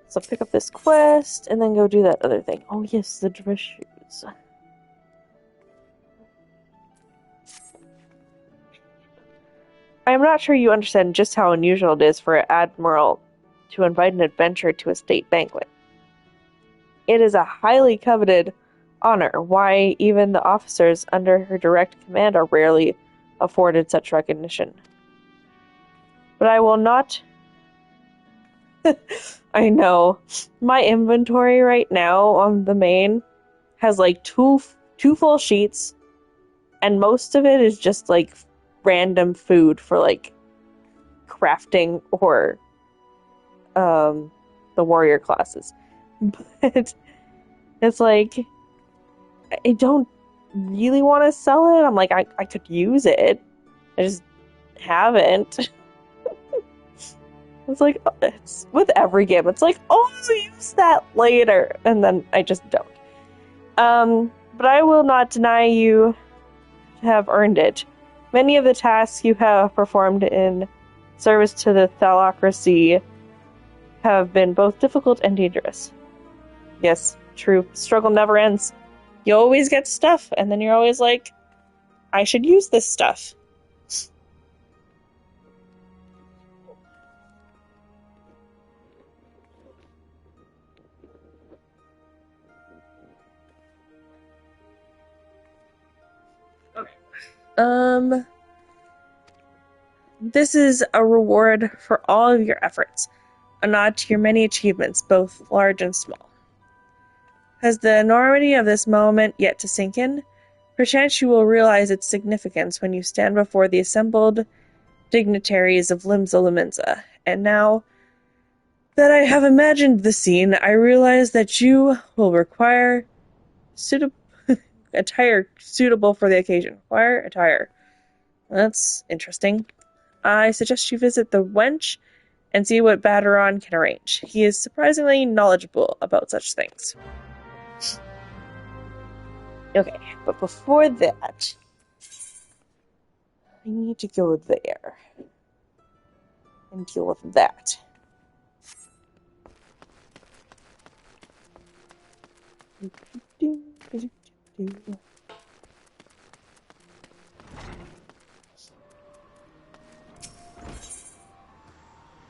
So pick up this quest and then go do that other thing. Oh yes, the dress shoes. I'm not sure you understand just how unusual it is for an admiral to invite an adventurer to a state banquet. It is a highly coveted honor, why even the officers under her direct command are rarely afforded such recognition. But I will not... I know. My inventory right now on the main has like two full sheets, and most of it is just like random food for like crafting or the warrior classes. But it's like I don't really want to sell it. I'm like I could use it. I just haven't. It's like, it's with every game. It's like, oh, I'll use that later. And then I just don't. But I will not deny you have earned it. Many of the tasks you have performed in service to the Thalocracy have been both difficult and dangerous. Yes, true. Struggle never ends. You always get stuff, and then you're always like, I should use this stuff. This is a reward for all of your efforts, a nod to your many achievements, both large and small. Has the enormity of this moment yet to sink in? Perchance you will realize its significance when you stand before the assembled dignitaries of Limsa Limenza. And now that I have imagined the scene, I realize that you will require attire suitable for the occasion. Require attire. That's interesting. I suggest you visit the wench and see what Baderon can arrange. He is surprisingly knowledgeable about such things. Okay, but before that, I need to go there and deal with that.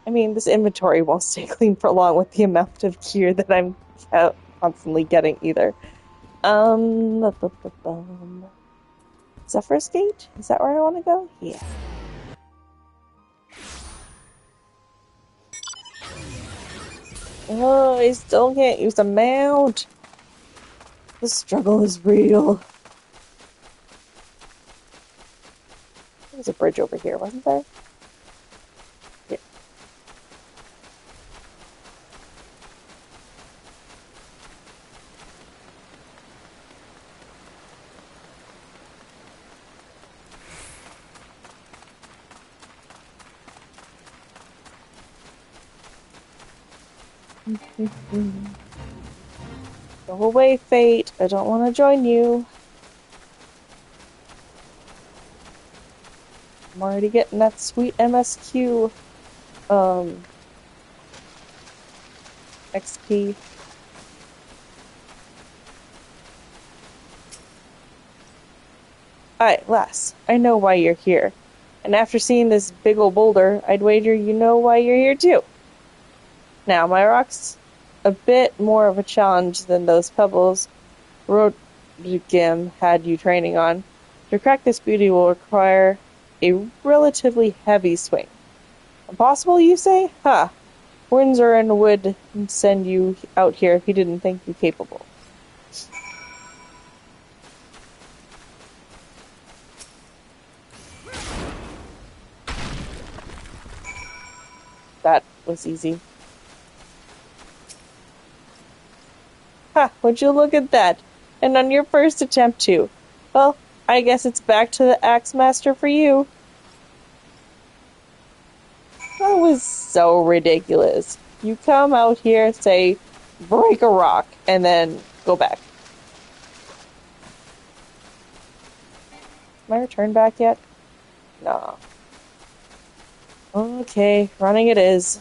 I mean, this inventory won't stay clean for long with the amount of gear that I'm constantly getting either. Zephyr's Gate? Is that where I want to go? Yeah. Oh, I still can't use a mount. The struggle is real. There's a bridge over here, wasn't there? Yeah. Go away, Fate. I don't want to join you. I'm already getting that sweet MSQ XP. Alright, lass. I know why you're here. And after seeing this big ol' boulder, I'd wager you know why you're here too. Now, my rock's a bit more of a challenge than those pebbles Rodgim had you training on. To crack this beauty will require a relatively heavy swing. Impossible, you say? Ha! Windsor would send you out here if he didn't think you capable. That was easy. Ha! Would you look at that? And on your first attempt, too. Well, I guess it's back to the Axe Master for you. That was so ridiculous. You come out here, say, break a rock, and then go back. My return back yet? No. Okay, running it is.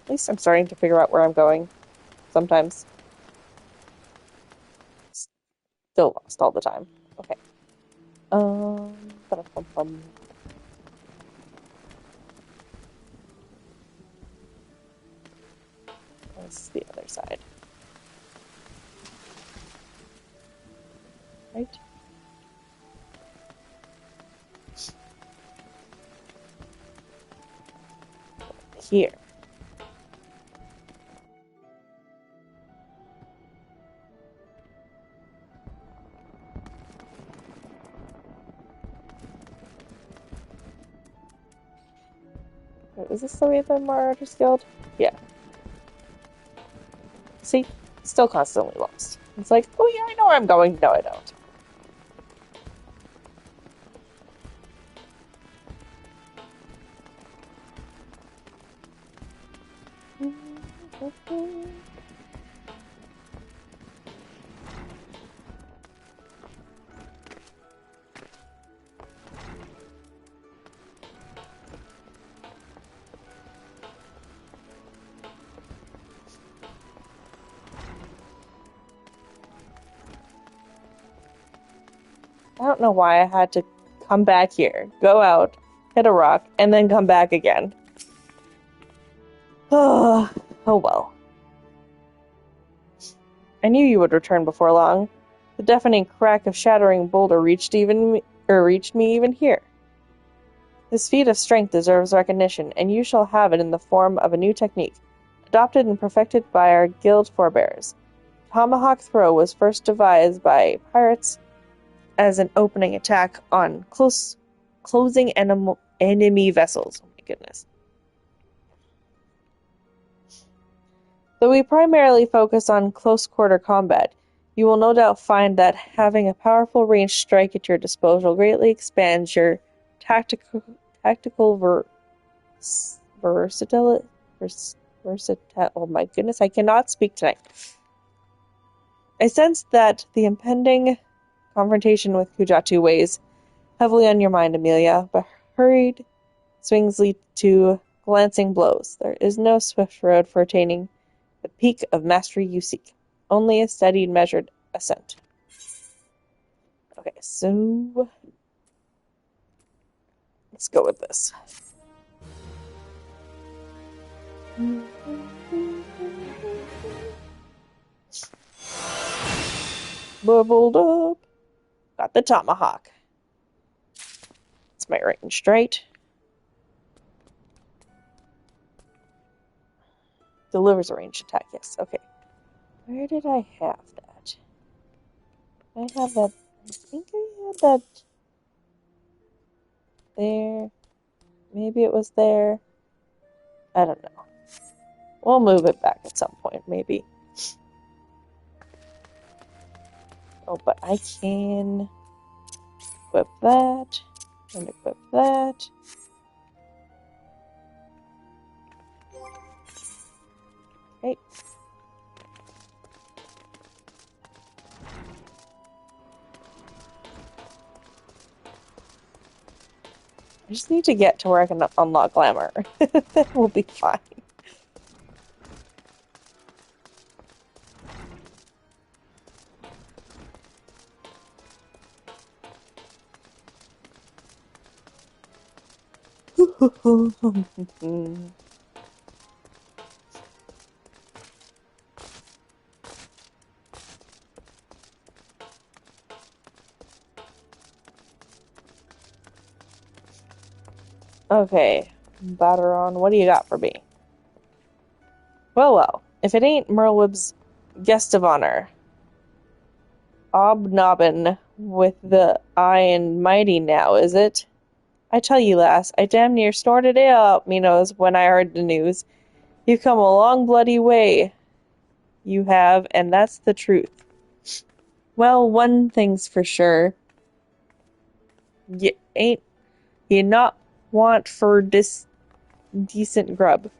At least I'm starting to figure out where I'm going. Sometimes. Still lost all the time. Okay. Ba-dum-bum-bum. This is the other side. Right? Here. Wait, is this the way the Marauders Guild? Yeah. See? Still constantly lost. It's like, oh yeah, I know where I'm going. No, I don't. I don't know why I had to come back here, go out, hit a rock, and then come back again. Oh well. I knew you would return before long. The deafening crack of shattering boulder reached me even here. This feat of strength deserves recognition, and you shall have it in the form of a new technique, adopted and perfected by our guild forebears. Tomahawk Throw was first devised by pirates as an opening attack on closing enemy vessels. Oh my goodness. Though we primarily focus on close-quarter combat, you will no doubt find that having a powerful ranged strike at your disposal greatly expands your tactical versatility. Oh my goodness, I cannot speak tonight. I sensed that the impending confrontation with Kujatu weighs heavily on your mind, Amelia, but hurried swings lead to glancing blows. There is no swift road for attaining The peak of mastery you seek. Only a steady, measured ascent. Okay, so let's go with this. Leveled up. Got the tomahawk. It's my ranged, right? Delivers a ranged attack, yes. Okay. Where did I have that? I have that. I think I had that there. Maybe it was there. I don't know. We'll move it back at some point, maybe. Oh, but I can equip that and equip that. Okay. I just need to get to where I can unlock glamour. Then we'll be fine. Okay, Batteron, what do you got for me? Well, if it ain't Merlib's guest of honor, Obnobbin with the Iron Mighty now, is it? I tell you, lass, I damn near snorted it up me nose when I heard the news. You've come a long bloody way, you have, and that's the truth. Well, one thing's for sure. You not want for decent grub.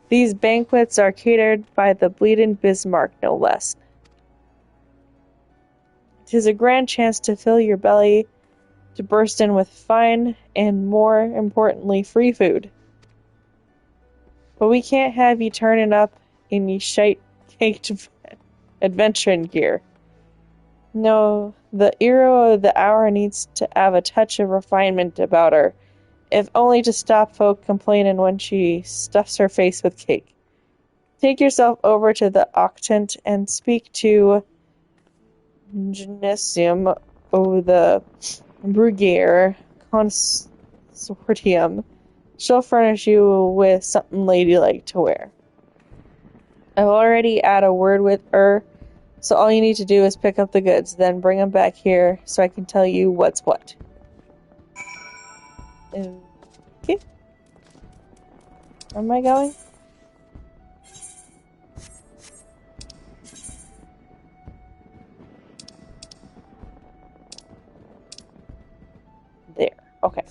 These banquets are catered by the bleeding Bismarck, no less. 'Tis a grand chance to fill your belly to burst in with fine and, more importantly, free food. But we can't have ye turning up in ye shite-caked adventuring gear. No, the hero of the hour needs to have a touch of refinement about her, if only to stop folk complaining when she stuffs her face with cake. Take yourself over to the Octant and speak to Genesium o' the Brugier Consortium. She'll furnish you with something ladylike to wear. I've already had a word with her, so all you need to do is pick up the goods, then bring them back here so I can tell you what's what. Okay. Where am I going? There. Okay.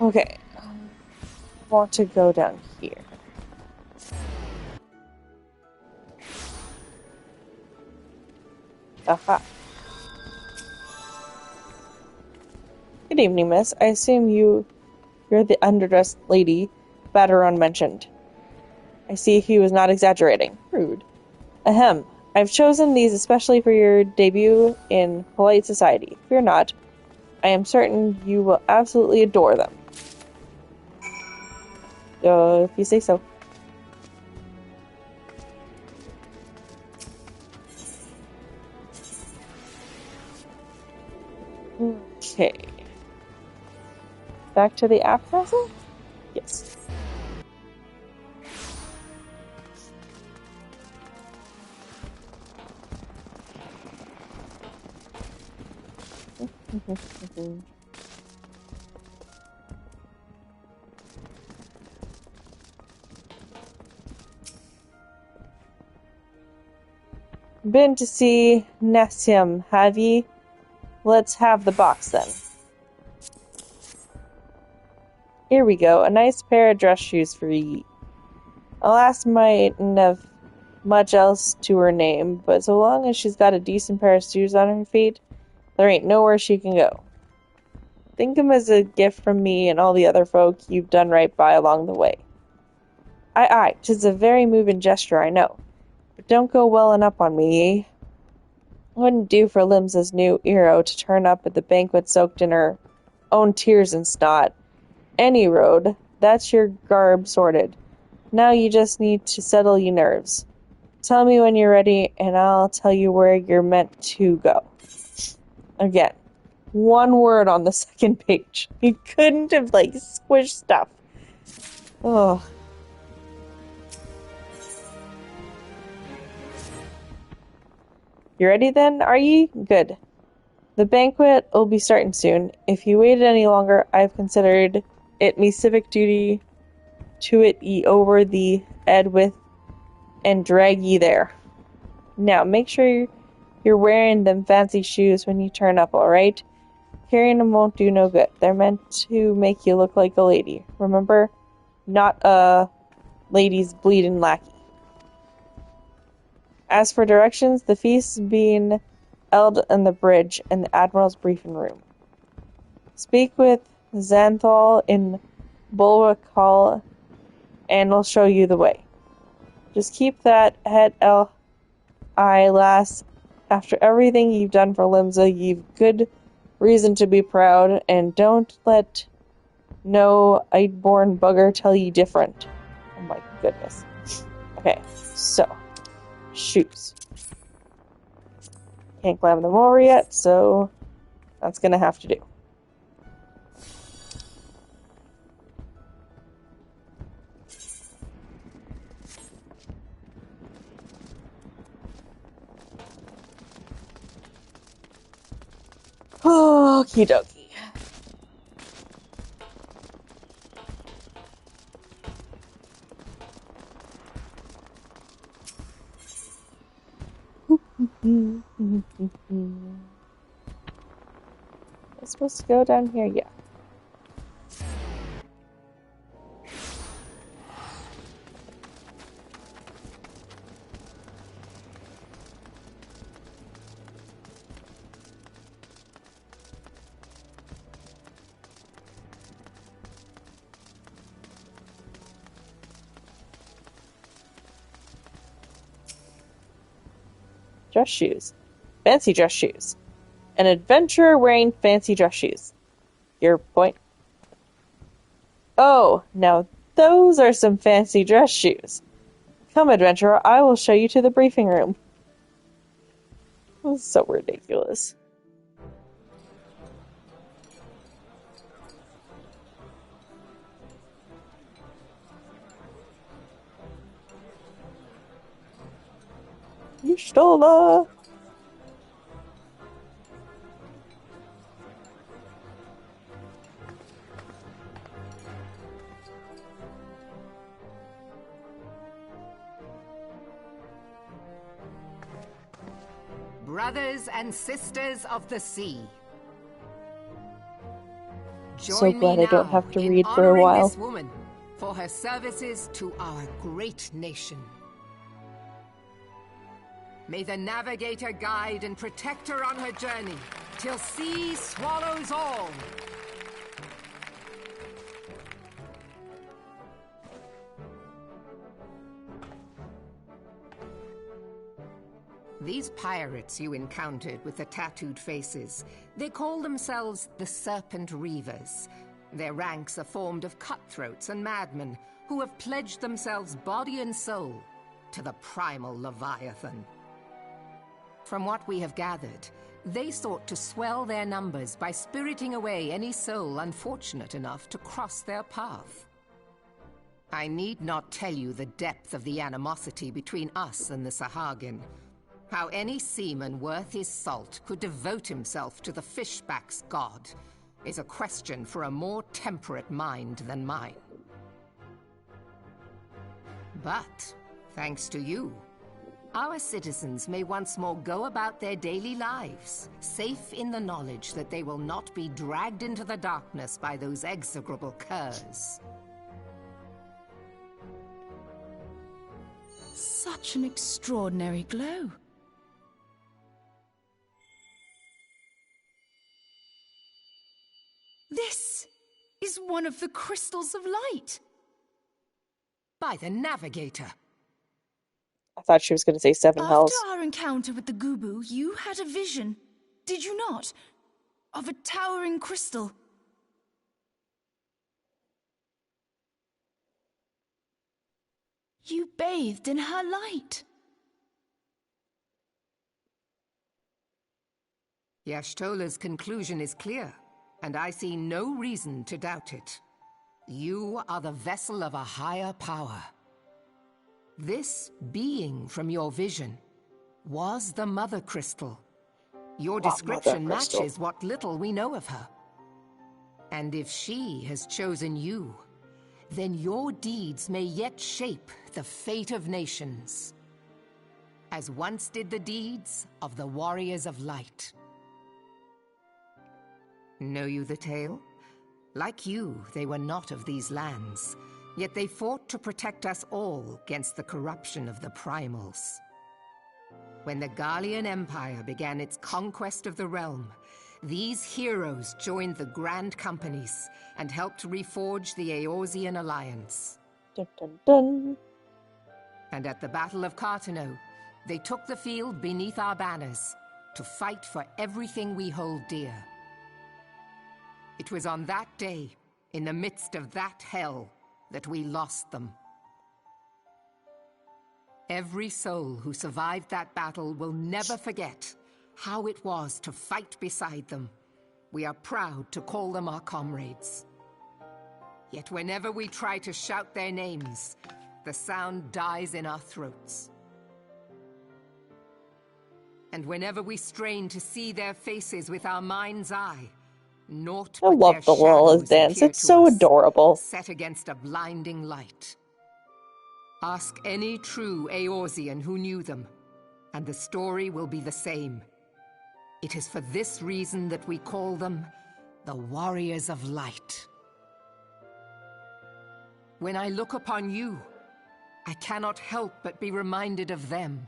Okay. I want to go down here. Aha. Good evening, miss. I assume you're the underdressed lady Batteron mentioned. I see he was not exaggerating. Rude. Ahem. I've chosen these especially for your debut in polite society. Fear not. I am certain you will absolutely adore them. If you say so. Okay. Back to the app castle? Yes. Been to see Nessium, have ye? Let's have the box then. Here we go, a nice pair of dress shoes for ye. Alas mightn't have much else to her name, but so long as she's got a decent pair of shoes on her feet, there ain't nowhere she can go. Think 'em as a gift from me and all the other folk you've done right by along the way. Aye, 'tis a very moving gesture, I know, but don't go welling up on me, eh? Wouldn't do for Limsa's new hero to turn up at the banquet soaked in her own tears and snot. Any road, that's your garb sorted. Now you just need to settle your nerves. Tell me when you're ready, and I'll tell you where you're meant to go. Again, one word on the second page. You couldn't have, squished stuff. Oh. You ready then, are ye? Good. The banquet will be starting soon. If you waited any longer, I've considered it me civic duty to it ye over the ed with and drag ye there. Now, make sure you're wearing them fancy shoes when you turn up, alright? Carrying them won't do no good. They're meant to make you look like a lady. Remember? Not a lady's bleeding lackey. As for directions, the feast is being held in the bridge and the Admiral's briefing room. Speak with Xanthal in Bulwark Hall and he'll show you the way. Just keep that head lass. After everything you've done for Limsa, you've good reason to be proud, and don't let no Eidborn bugger tell you different. Oh my goodness. Okay, so, shoes. Can't climb them over yet, so that's gonna have to do. Okie dokie. Am I supposed to go down here? Yeah. Dress shoes. Fancy dress shoes. An adventurer wearing fancy dress shoes. Your point? Oh, now those are some fancy dress shoes. Come, adventurer, I will show you to the briefing room. That's so ridiculous. You stole. Brothers and sisters of the sea. So glad I don't have to read for a while. This woman for her services to our great nation. May the navigator guide and protect her on her journey, till sea swallows all. These pirates you encountered with the tattooed faces, they call themselves the Serpent Reavers. Their ranks are formed of cutthroats and madmen who have pledged themselves body and soul to the primal Leviathan. From what we have gathered, they sought to swell their numbers by spiriting away any soul unfortunate enough to cross their path. I need not tell you the depth of the animosity between us and the Sahagin. How any seaman worth his salt could devote himself to the fishback's god is a question for a more temperate mind than mine. But, thanks to you, Our citizens may once more go about their daily lives, safe in the knowledge that they will not be dragged into the darkness by those execrable curs. Such an extraordinary glow. This is one of the crystals of light. By the Navigator. I thought she was going to say seven After hells. our encounter with the Gubu, you had a vision, did you not? Of a towering crystal. You bathed in her light. Y'shtola's conclusion is clear, and I see no reason to doubt it. You are the vessel of a higher power. This being from your vision was the Mother Crystal. Your description matches what little we know of her. And if she has chosen you, then your deeds may yet shape the fate of nations, as once did the deeds of the Warriors of Light. Know you the tale? Like you, they were not of these lands, yet they fought to protect us all against the corruption of the Primals. When the Garlean Empire began its conquest of the realm, these heroes joined the Grand Companies and helped reforge the Eorzean Alliance. Dun, dun, dun. And at the Battle of Cartano, they took the field beneath our banners to fight for everything we hold dear. It was on that day, in the midst of that hell, that we lost them. Every soul who survived that battle will never forget how it was to fight beside them. We are proud to call them our comrades. Yet whenever we try to shout their names, the sound dies in our throats. And whenever we strain to see their faces with our mind's eye, naught I but love their the Wallace shadows dance. appear It's to so us, adorable. set against a blinding light. Ask any true Eorzean who knew them, and the story will be the same. It is for this reason that we call them the Warriors of Light. When I look upon you, I cannot help but be reminded of them.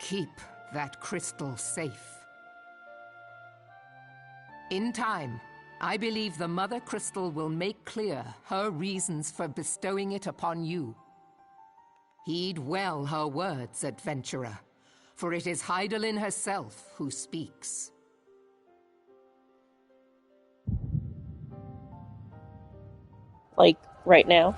Keep that crystal safe. In time, I believe the Mother Crystal will make clear her reasons for bestowing it upon you. Heed well her words, adventurer, for it is Hydaelyn herself who speaks. Like, right now.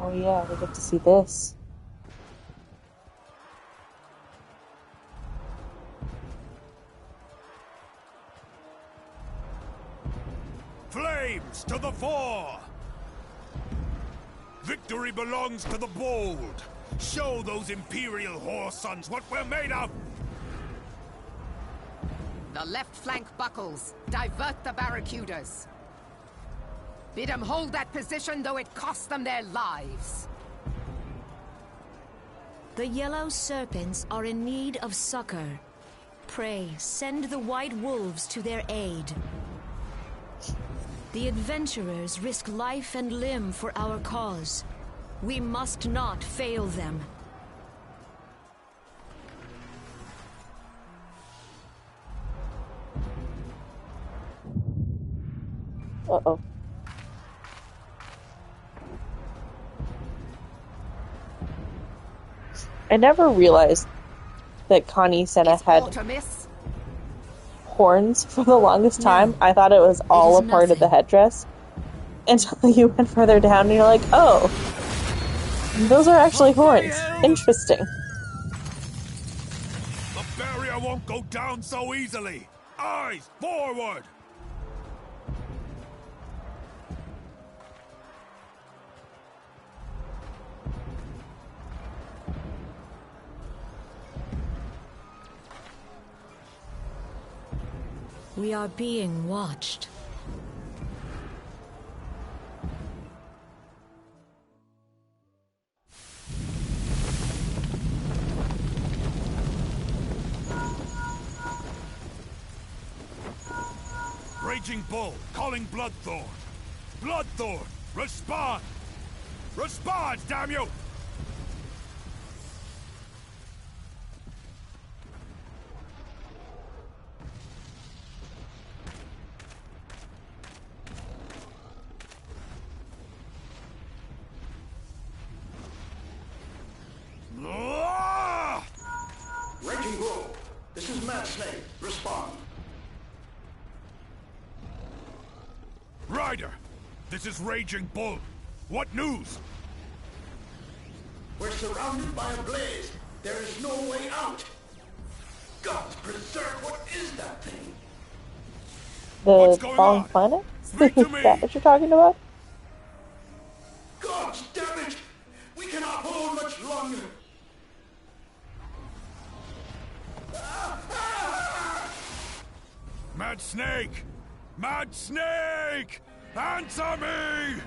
Oh yeah, we get to see this. Flames to the fore! Victory belongs to the bold! Show those Imperial whore sons what we're made of! The left flank buckles. Divert the barracudas. Bid them hold that position, though it cost them their lives. The yellow serpents are in need of succor. Pray, send the white wolves to their aid. The adventurers risk life and limb for our cause. We must not fail them. Uh-oh. I never realized that Connie Senna had horns for the longest time. I thought it was all a part of the headdress. Until you went further down and you're like, oh, those are actually horns. Interesting. The barrier won't go down so easily! Eyes forward! We are being watched. Raging Bull, calling Bloodthorn. Bloodthorn, respond! Respond, damn you! Raging Bull, this is Mad Snake. Respond. Ryder, this is Raging Bull. What news? We're surrounded by a blaze. There is no way out. Gods preserve, what is that thing? What's The going fallen on? planet? Speak to Is me! that what you're talking about? Gods damn it! We cannot hold much longer. Mad Snake! Mad Snake! Answer me!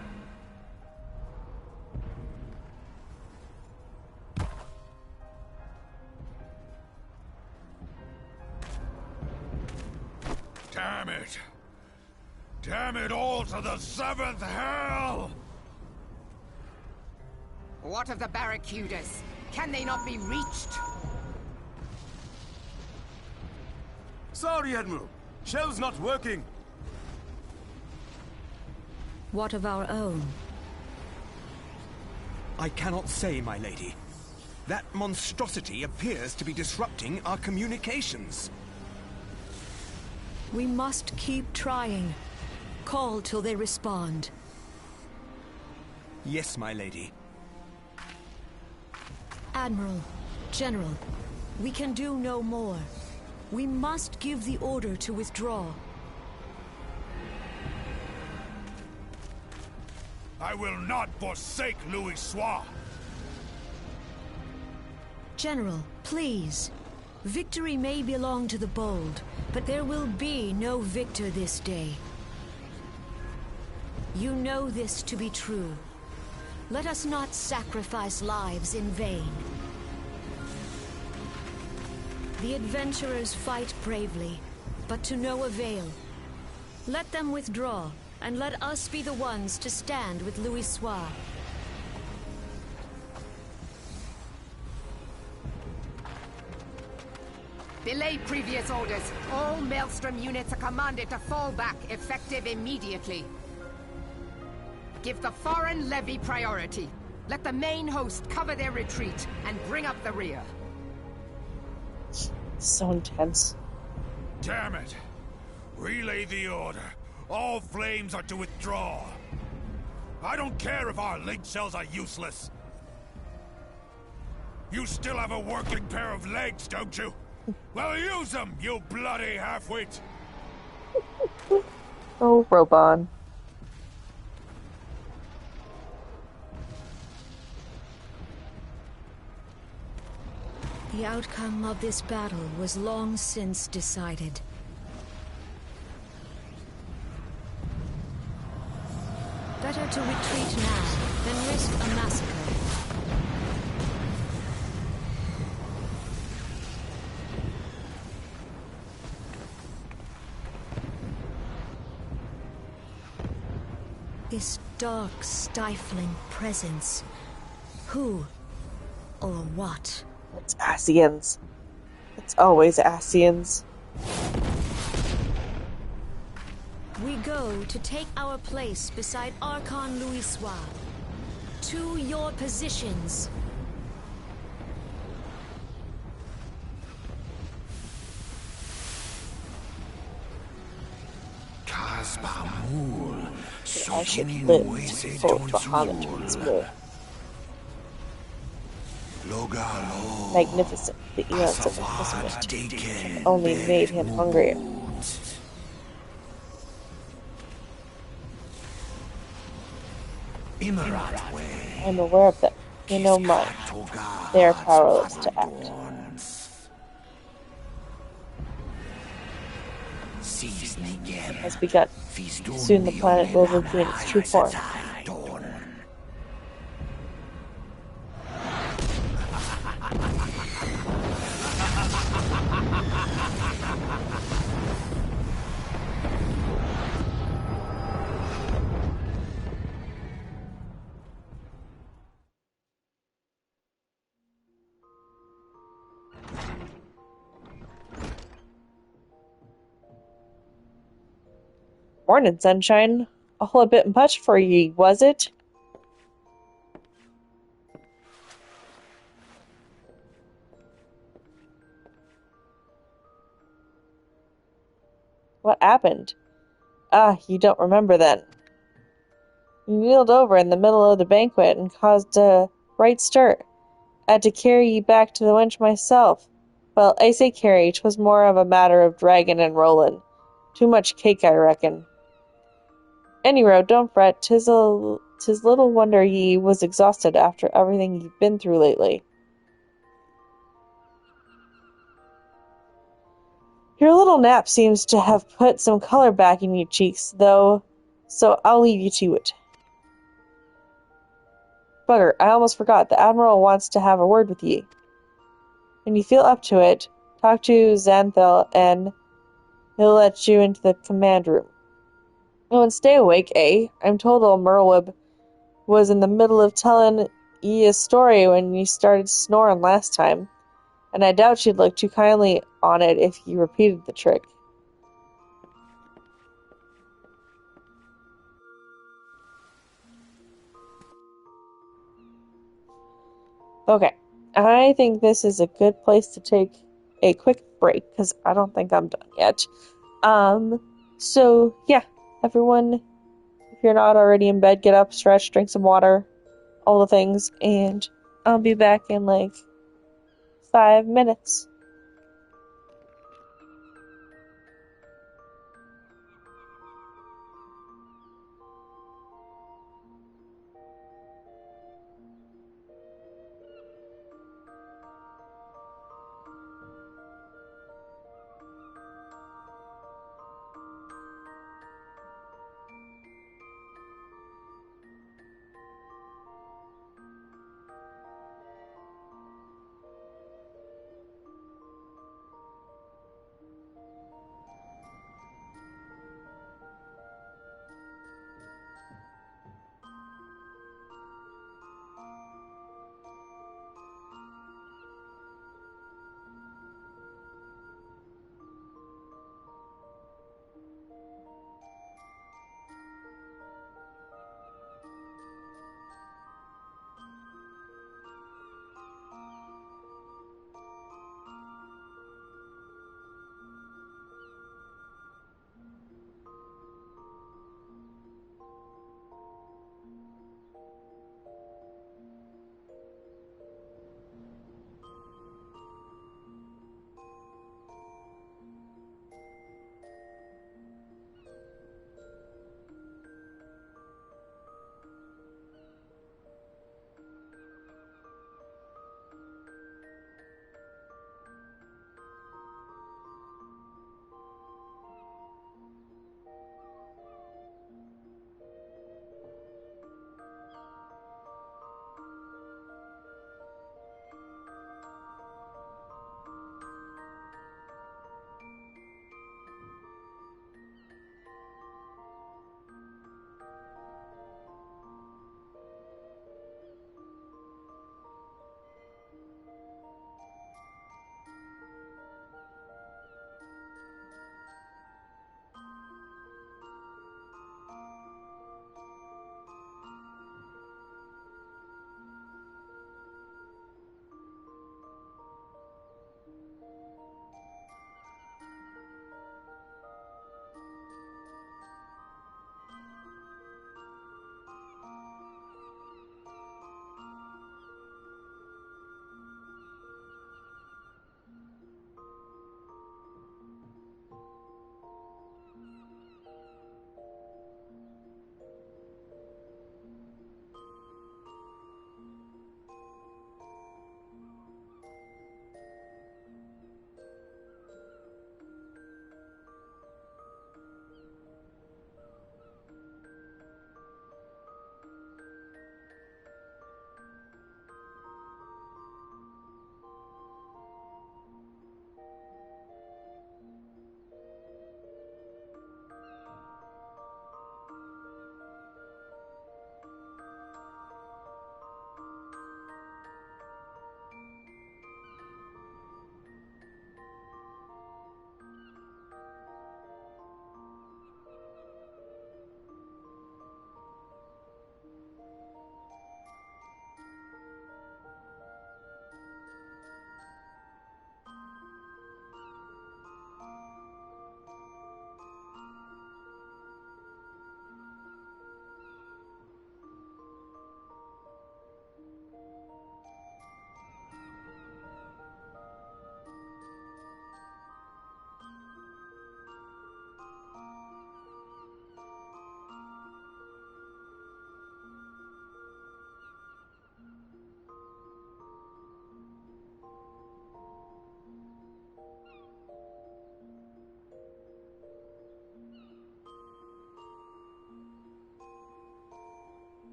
Damn it! Damn it all to the seventh hell! What of the barracudas? Can they not be reached? Sorry, Admiral. Shell's not working. What of our own? I cannot say, my lady. That monstrosity appears to be disrupting our communications. We must keep trying. Call till they respond. Yes, my lady. Admiral, General, we can do no more. We must give the order to withdraw. I will not forsake Louis Soir. General, please. Victory may belong to the bold, but there will be no victor this day. You know this to be true. Let us not sacrifice lives in vain. The adventurers fight bravely, but to no avail. Let them withdraw, and let us be the ones to stand with Louis Soir. Belay previous orders. All Maelstrom units are commanded to fall back, effective immediately. Give the foreign levy priority. Let the main host cover their retreat and bring up the rear. So intense. Damn it! Relay the order. All flames are to withdraw. I don't care if our link cells are useless. You still have a working pair of legs, don't you? Well, use them, you bloody half-wit! Oh, Robon. The outcome of this battle was long since decided. Better to retreat now than risk a massacre. This dark, stifling presence. Who or what? It's Asians. It's always Asians. We go to take our place beside Archon Louis Soir. To your positions. I should live to vote for Hanaton's more. Magnificent, the eons of imprisonment have only made him hungrier. I'm aware of them. They know mine. They are powerless to act. has begun. Soon the planet will regain its true form. Morning, sunshine. A whole bit much for ye, was it? What happened? Ah, you don't remember then. You kneeled over in the middle of the banquet and caused a right stir. I had to carry ye back to the wench myself. Well, I say carry, 'twas more of a matter of draggin' and rollin'. Too much cake, I reckon. Anyrow, don't fret, 'tis little wonder ye was exhausted after everything ye've been through lately. Your little nap seems to have put some color back in your cheeks, though, so I'll leave you to it. Bugger, I almost forgot, the Admiral wants to have a word with ye. When you feel up to it, talk to Xanthel and he'll let you into the command room. Oh, and stay awake, eh? I'm told old Merlweb was in the middle of telling ye a story when ye started snoring last time, and I doubt she'd look too kindly on it if ye repeated the trick. Okay, I think this is a good place to take a quick break, because I don't think I'm done yet. So, yeah, everyone, if you're not already in bed, get up, stretch, drink some water, all the things, and I'll be back in like 5 minutes.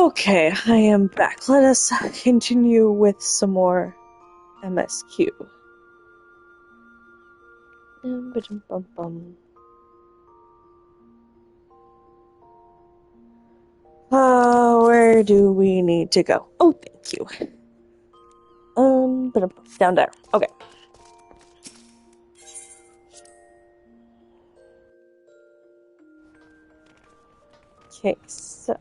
Okay, I am back. Let us continue with some more MSQ. Where do we need to go? Oh, thank you. Down there. Okay. Okay, so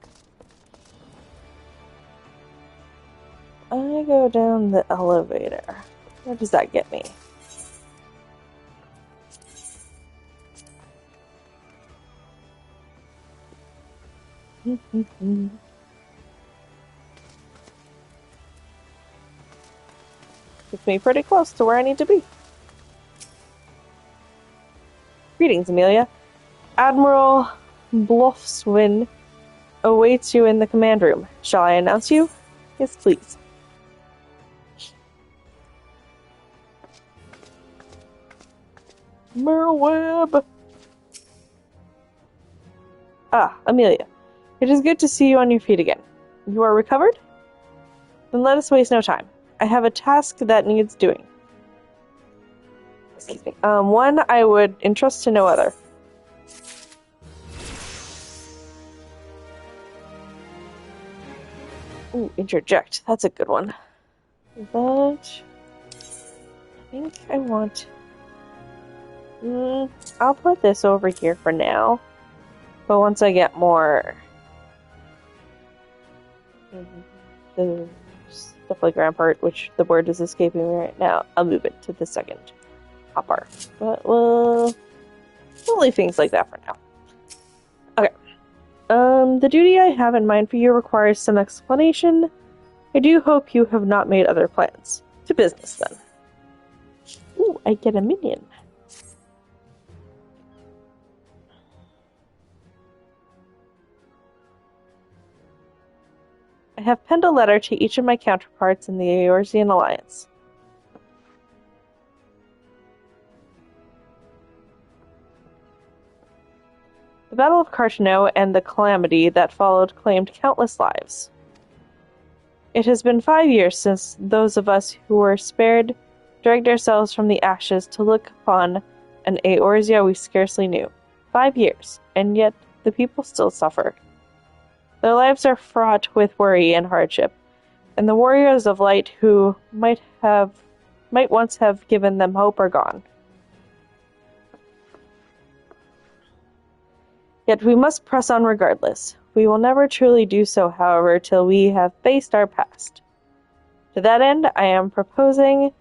I go down the elevator. Where does that get me? Gets me pretty close to where I need to be. Greetings, Amelia. Admiral Bluffswin awaits you in the command room. Shall I announce you? Yes, please. Merweb! Ah, Amelia. It is good to see you on your feet again. You are recovered? Then let us waste no time. I have a task that needs doing. Excuse me. One I would entrust to no other. Ooh, interject. That's a good one. But I think I want... I'll put this over here for now. But once I get more... the stuff like Rampart, which the word is escaping me right now, I'll move it to the second hopper. But we'll leave things like that for now. Okay. The duty I have in mind for you requires some explanation. I do hope you have not made other plans. To business, then. Ooh, I get a minion. I have penned a letter to each of my counterparts in the Eorzean Alliance. The Battle of Cartano and the calamity that followed claimed countless lives. It has been 5 years since those of us who were spared dragged ourselves from the ashes to look upon an Eorzea we scarcely knew. 5 years, and yet the people still suffer. Their lives are fraught with worry and hardship, and the warriors of light who might once have given them hope are gone. Yet we must press on regardless. We will never truly do so, however, till we have faced our past. To that end, I am proposing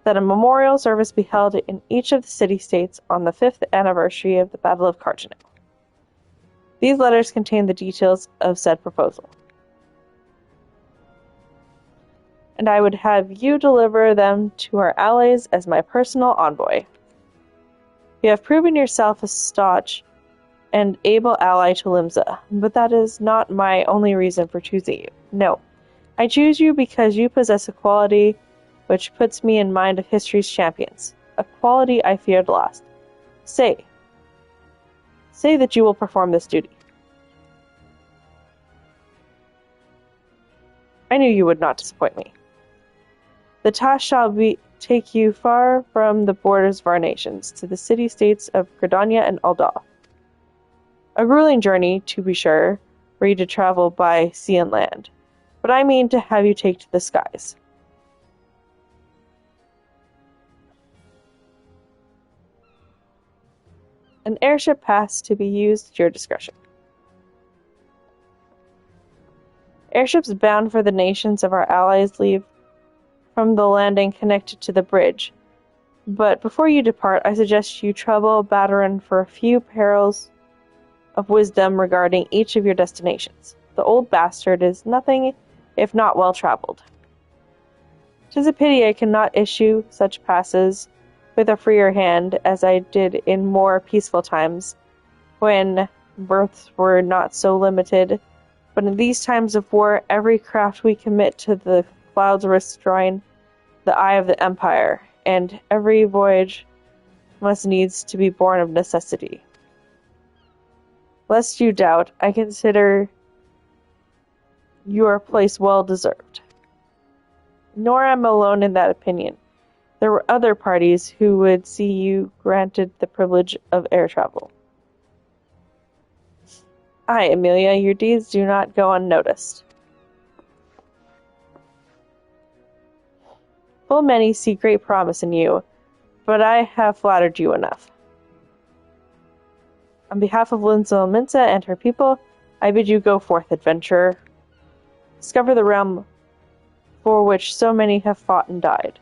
that a memorial service be held in each of the city-states on the 5th anniversary of the Battle of Cartano. These letters contain the details of said proposal. And I would have you deliver them to our allies as my personal envoy. You have proven yourself a staunch and able ally to Limsa, but that is not my only reason for choosing you. No, I choose you because you possess a quality which puts me in mind of history's champions, a quality I feared lost. Say that you will perform this duty. I knew you would not disappoint me. The task shall take you far from the borders of our nations, to the city-states of Gridania and Ul'dah. A grueling journey, to be sure, for you to travel by sea and land, but I mean to have you take to the skies. An airship pass to be used at your discretion. Airships bound for the nations of our allies leave from the landing connected to the bridge, but before you depart, I suggest you trouble Bataran for a few pearls of wisdom regarding each of your destinations. The old bastard is nothing if not well-traveled. 'Tis a pity I cannot issue such passes with a freer hand as I did in more peaceful times, when berths were not so limited, but in these times of war, every craft we commit to the clouds risks drawing the eye of the Empire, and every voyage must needs to be born of necessity. Lest you doubt, I consider your place well deserved. Nor am I alone in that opinion. There were other parties who would see you granted the privilege of air travel. Aye, Amelia, your deeds do not go unnoticed. Full many see great promise in you, but I have flattered you enough. On behalf of Linsel Minsa and her people, I bid you go forth, adventurer. Discover the realm for which so many have fought and died.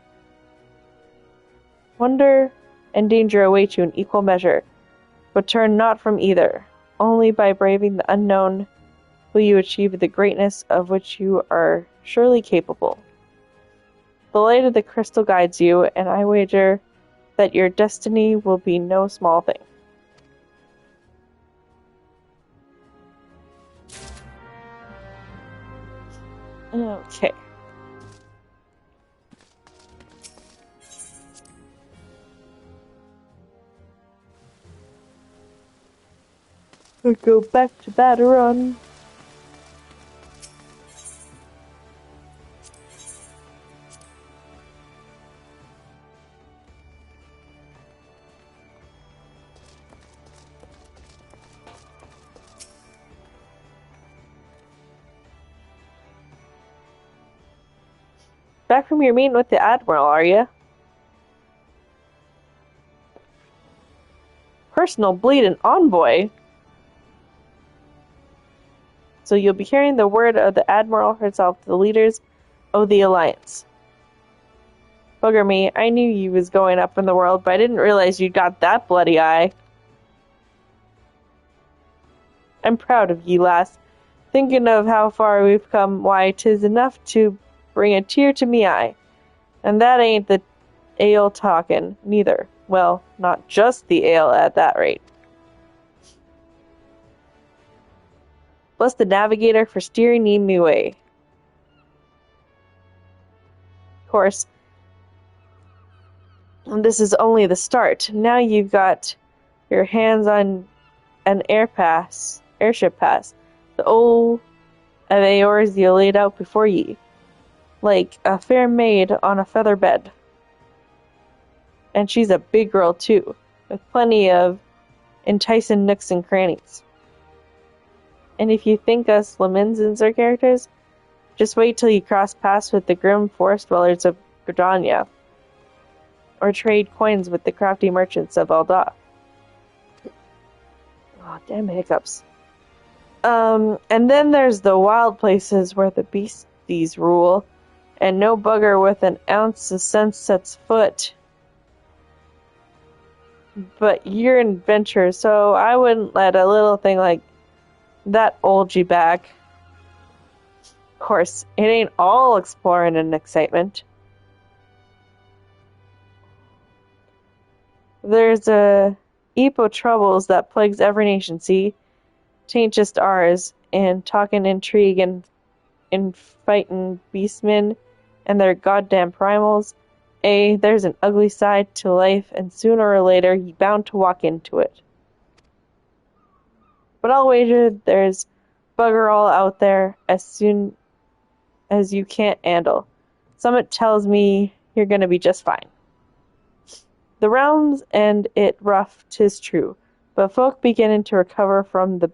Wonder and danger await you in equal measure, but turn not from either. Only by braving the unknown will you achieve the greatness of which you are surely capable. The light of the crystal guides you, and I wager that your destiny will be no small thing. Okay. We'll go back to Batarun. Back from your meeting with the Admiral, are you? Personal bleeding envoy? So you'll be hearing the word of the Admiral herself to the leaders of the Alliance. Bugger me, I knew you was going up in the world, but I didn't realize you'd got that bloody eye. I'm proud of ye, lass. Thinking of how far we've come, why, 'tis enough to bring a tear to me eye. And that ain't the ale talkin', neither. Well, not just the ale at that rate. Bless the navigator for steering ye me way. Of course, this is only the start. Now you've got your hands on an airship pass. The old of Eorzea laid out before ye, like a fair maid on a feather bed. And she's a big girl too, with plenty of enticing nooks and crannies. And if you think us Lemensons are characters, just wait till you cross paths with the grim forest dwellers of Gridania, or trade coins with the crafty merchants of Alda. Oh, damn hiccups. And then there's the wild places where the beasties rule, and no bugger with an ounce of sense sets foot. But you're an adventurer, so I wouldn't let a little thing like that hold you back. Of course, it ain't all exploring and excitement. There's a heap of troubles that plagues every nation, see? Tain't just ours, and talking intrigue and fighting beastmen and their goddamn primals. There's an ugly side to life, and sooner or later you're bound to walk into it. But I'll wager there's bugger all out there as soon as you can't handle. Summit tells me you're gonna be just fine. The realms and it rough, 'tis true, but folk beginning to recover from the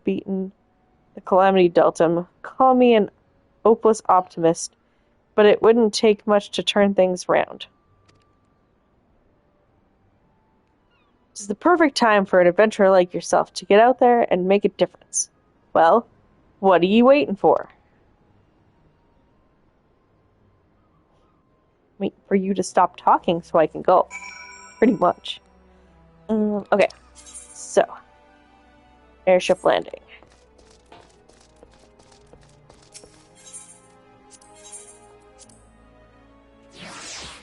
calamity dealt 'em. Call me an hopeless optimist, but it wouldn't take much to turn things round. It's the perfect time for an adventurer like yourself to get out there and make a difference. Well, what are you waiting for? Wait for you to stop talking so I can go. Pretty much. Okay, so airship landing.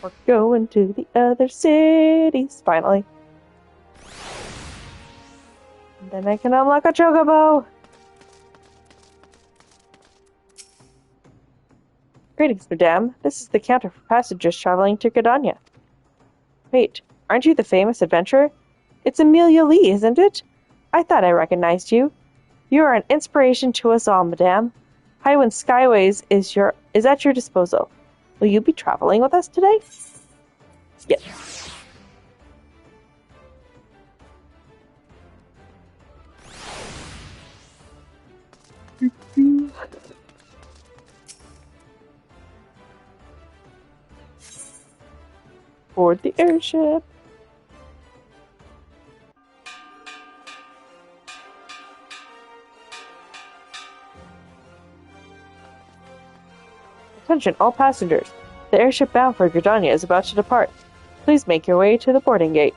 We're going to the other cities, finally. And then I can unlock a chocobo! Greetings, madame. This is the counter for passengers traveling to Gridania. Wait, aren't you the famous adventurer? It's Amelia Lee, isn't it? I thought I recognized you. You are an inspiration to us all, madame. Highwind Skyways is at your disposal. Will you be traveling with us today? Yes. Board the airship. Attention, all passengers. The airship bound for Gridania is about to depart. Please make your way to the boarding gate.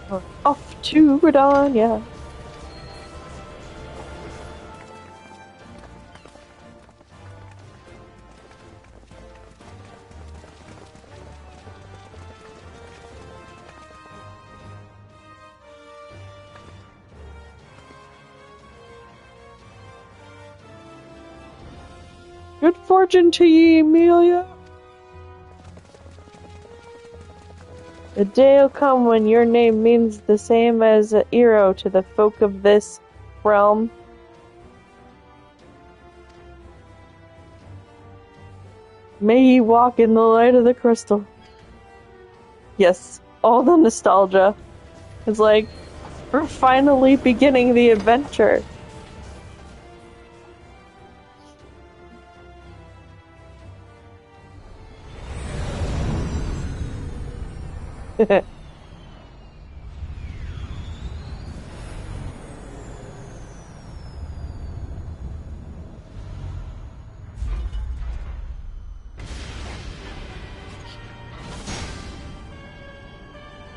We're off to Gridania. Good fortune to ye, Amelia. The day will come when your name means the same as a hero to the folk of this realm. May ye walk in the light of the crystal. Yes, all the nostalgia. It's like, we're finally beginning the adventure.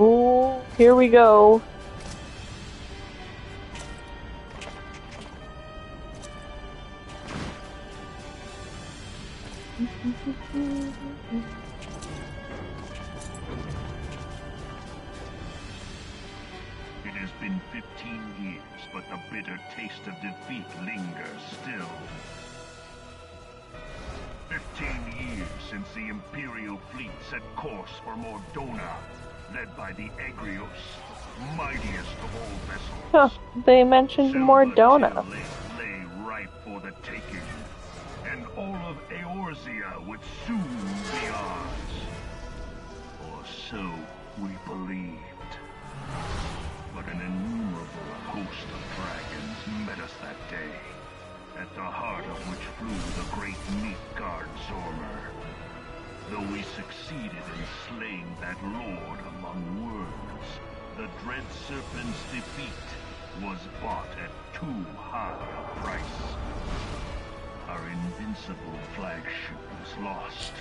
Ooh, here we go. It has been 15 years, but the bitter taste of defeat lingers still. 15 years since the Imperial fleet set course for Mordona, led by the Egrios, mightiest of all vessels. Huh, they mentioned Mordona. Lay ripe for the taking, and all of Eorzea would soon be ours. Or so we believed. But an innumerable host of dragons met us that day, at the heart of which flew the great Midgard Zormer. Though we succeeded in slaying that lord among worms, the dread serpent's defeat was bought at too high a price. Our invincible flagship was lost,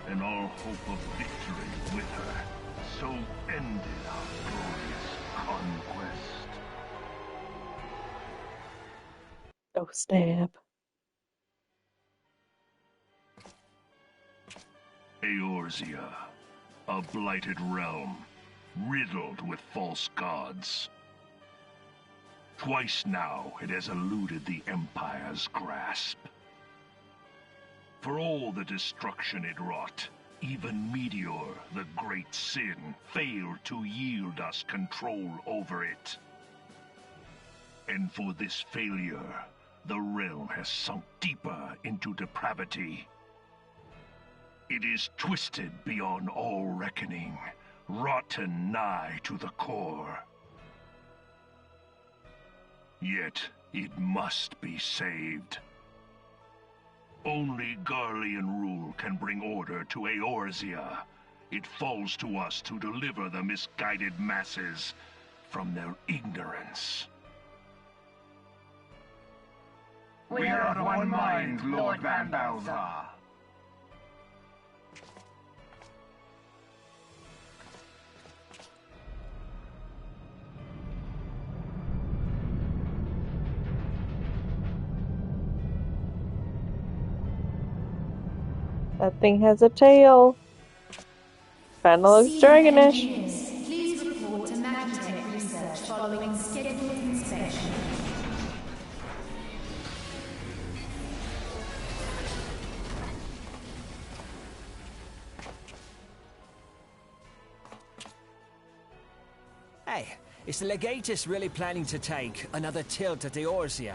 and all hope of victory with her. So ended our glorious conquest. Oh, snap. Eorzea, a blighted realm, riddled with false gods. Twice now it has eluded the Empire's grasp. For all the destruction it wrought, even Meteor, the great sin, failed to yield us control over it. And for this failure, the realm has sunk deeper into depravity. It is twisted beyond all reckoning, rotten nigh to the core. Yet it must be saved. Only Garlean rule can bring order to Eorzea. It falls to us to deliver the misguided masses from their ignorance. We are of one mind, Lord Van Balthar. That thing has a tail. Kinda looks dragonish. Please report to Magitech Research following scheduled inspection. Hey, is the Legatus really planning to take another tilt at the Eorzea?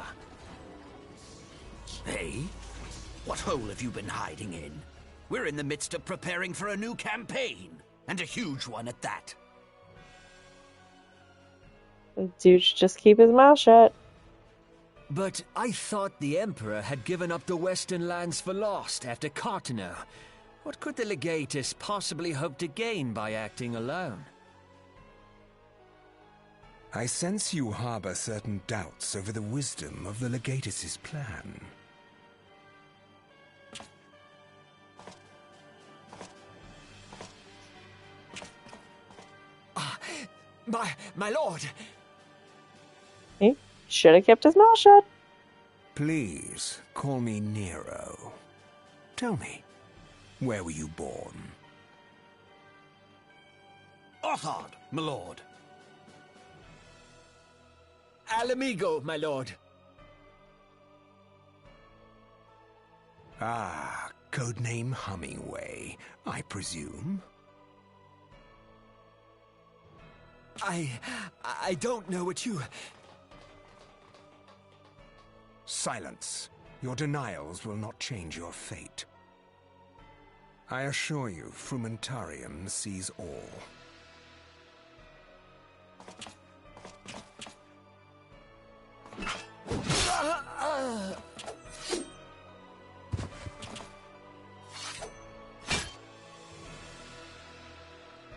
Hey? What hole have you been hiding in? We're in the midst of preparing for a new campaign, and a huge one at that. The dude should just keep his mouth shut. But I thought the Emperor had given up the Western lands for lost after Cartano. What could the Legatus possibly hope to gain by acting alone? I sense you harbor certain doubts over the wisdom of the Legatus's plan. My lord! He should have kept his mouth shut. Please, call me Nero. Tell me, where were you born? Othard, my lord. Alamigo, my lord. Ah, codename Hummingway, I presume. I don't know what you... Silence. Your denials will not change your fate. I assure you, Frumentarium sees all.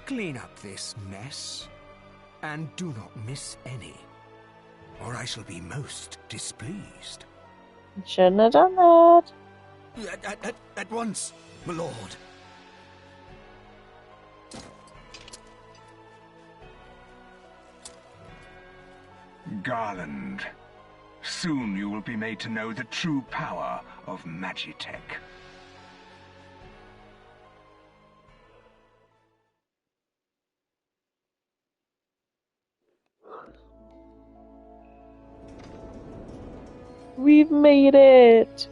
Clean up this mess, and do not miss any, or I shall be most displeased. Shouldn't have done that. At once, my lord. Garland, soon you will be made to know the true power of Magitech. We've made it!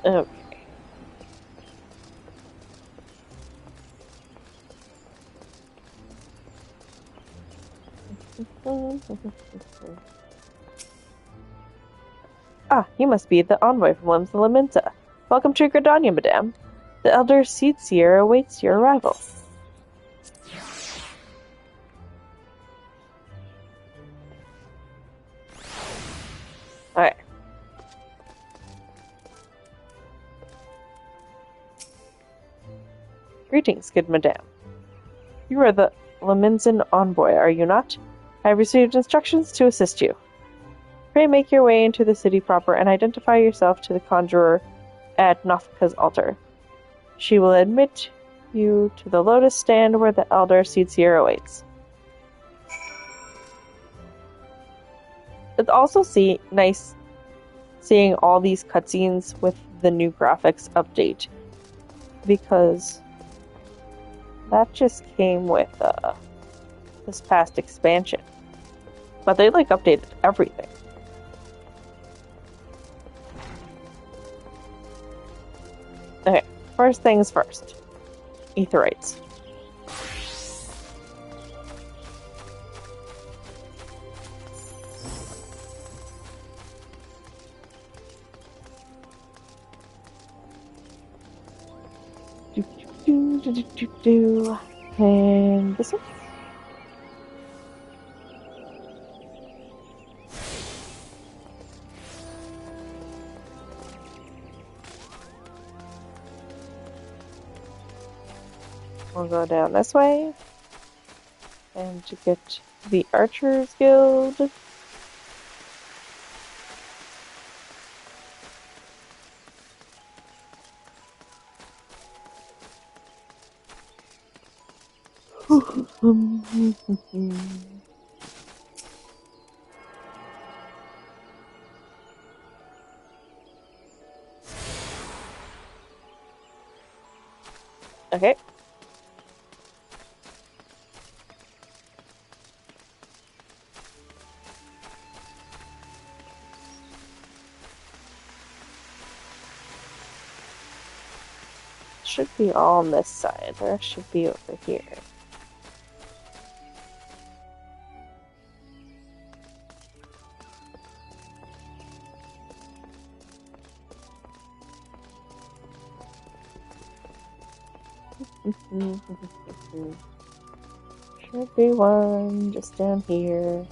Okay. Ah, you must be the envoy from Limbs of Laminta. Welcome to Gridania, madame. The Elder Seedseer awaits your arrival. Alright. Greetings, good madame. You are the Laminzan envoy, are you not? I have received instructions to assist you. Pray make your way into the city proper and identify yourself to the conjurer at Nafka's altar. She will admit you to the lotus stand where the elder Seedseer awaits. It's also nice seeing all these cutscenes with the new graphics update, because that just came with this past expansion. But they updated everything. Okay, first things first. Aetherytes. And this one. We'll go down this way. And to get the Archers Guild. Okay. Should be all on this side. The rest should be over here. Should be one just down here.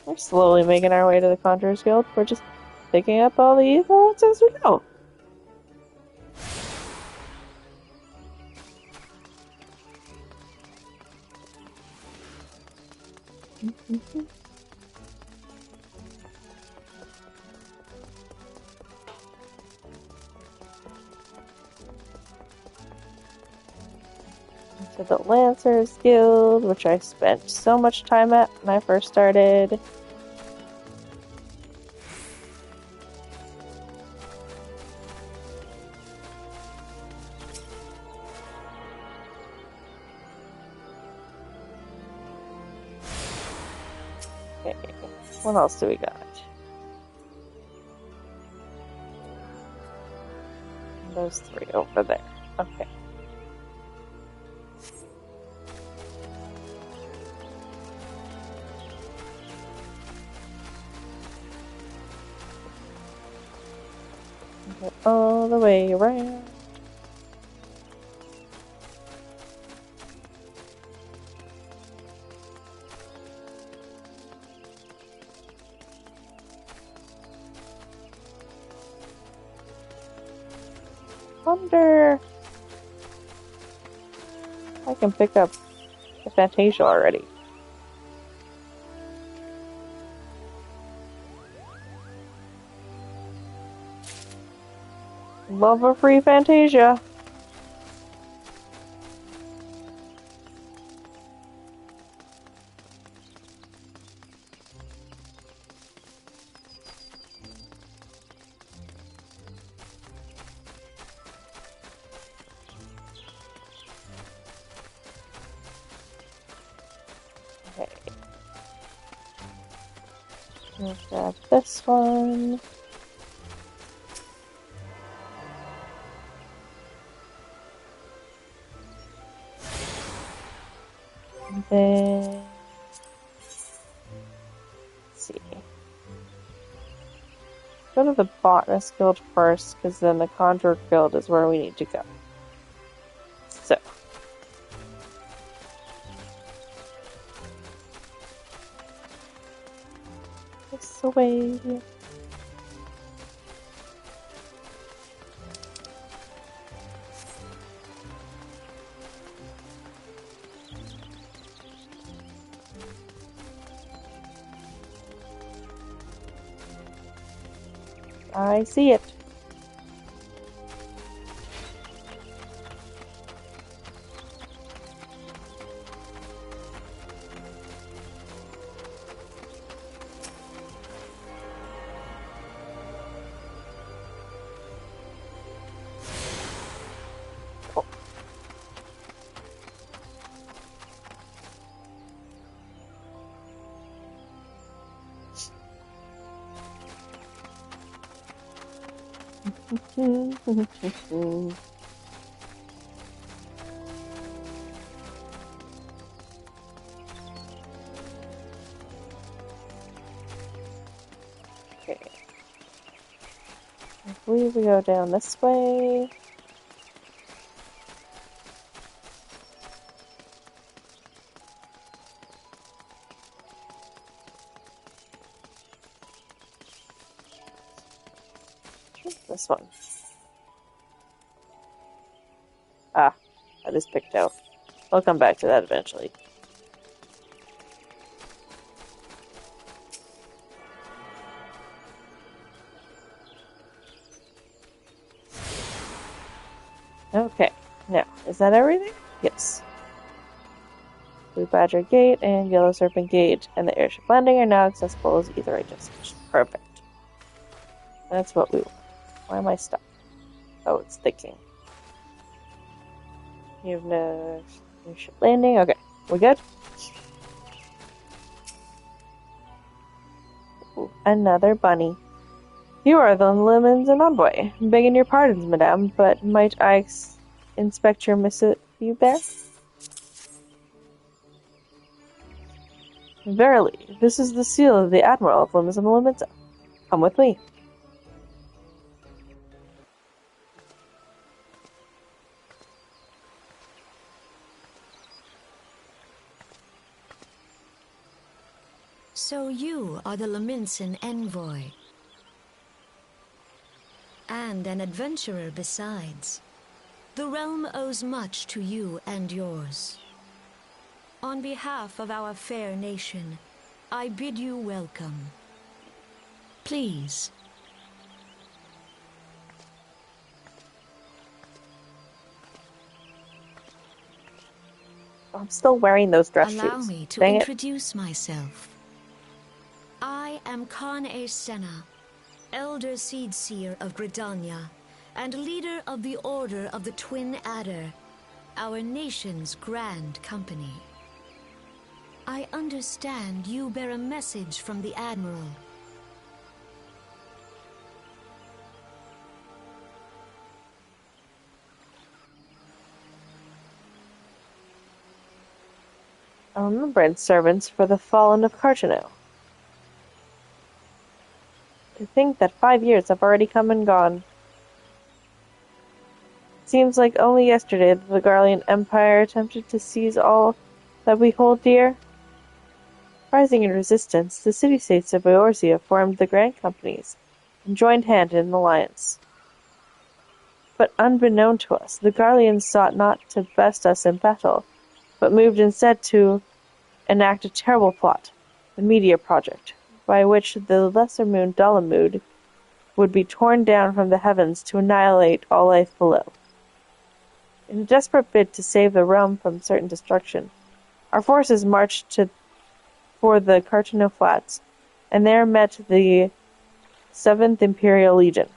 We're slowly making our way to the Conjurer's Guild. We're just picking up all the evils as we go. To the Lancers Guild, which I spent so much time at when I first started. Okay, what else do we got? Those three over there. Okay. Go all the way around. Wonder I can pick up the Fantasia already. Love a free Fantasia. Okay. Let's grab this one. And then let's see. Go to the Botanist Guild first, because then the Conjurer Guild is where we need to go. So. This away. I see it. Okay. I believe we go down this way. This one. Ah, that is picked out. I'll come back to that eventually. Okay, now, is that everything? Yes. Blue Badger Gate and Yellow Serpent Gate and the airship landing are now accessible as Aetheryte Justice. Perfect. That's what we want. Why am I stuck? Oh, it's thinking. You have no airship landing. Okay, we good? Ooh, another bunny. You are the Lemons and Envoy. Begging your pardons, madame, but might I inspect your missive there? Verily, this is the seal of the Admiral of Lemons and Lemons. Come with me. So you are the Leminson envoy. And an adventurer besides. The realm owes much to you and yours. On behalf of our fair nation, I bid you welcome. Please. I'm still wearing those dress shoes. Allow me to introduce myself. I am Khan-e Senna, Elder Seedseer of Gridania, and leader of the Order of the Twin Adder, our nation's grand company. I understand you bear a message from the Admiral. A remembrance servants for the fallen of Cartano. To think that 5 years have already come and gone. It seems like only yesterday that the Garlean Empire attempted to seize all that we hold dear. Rising in resistance, the city-states of Eorzea formed the Grand Companies and joined hand in an alliance. But unbeknown to us, the Garleans sought not to best us in battle, but moved instead to enact a terrible plot, the Meteor Project, by which the lesser moon Dalamud would be torn down from the heavens to annihilate all life below. In a desperate bid to save the realm from certain destruction, our forces marched for the Cartano Flats, and there met the 7th Imperial Legion.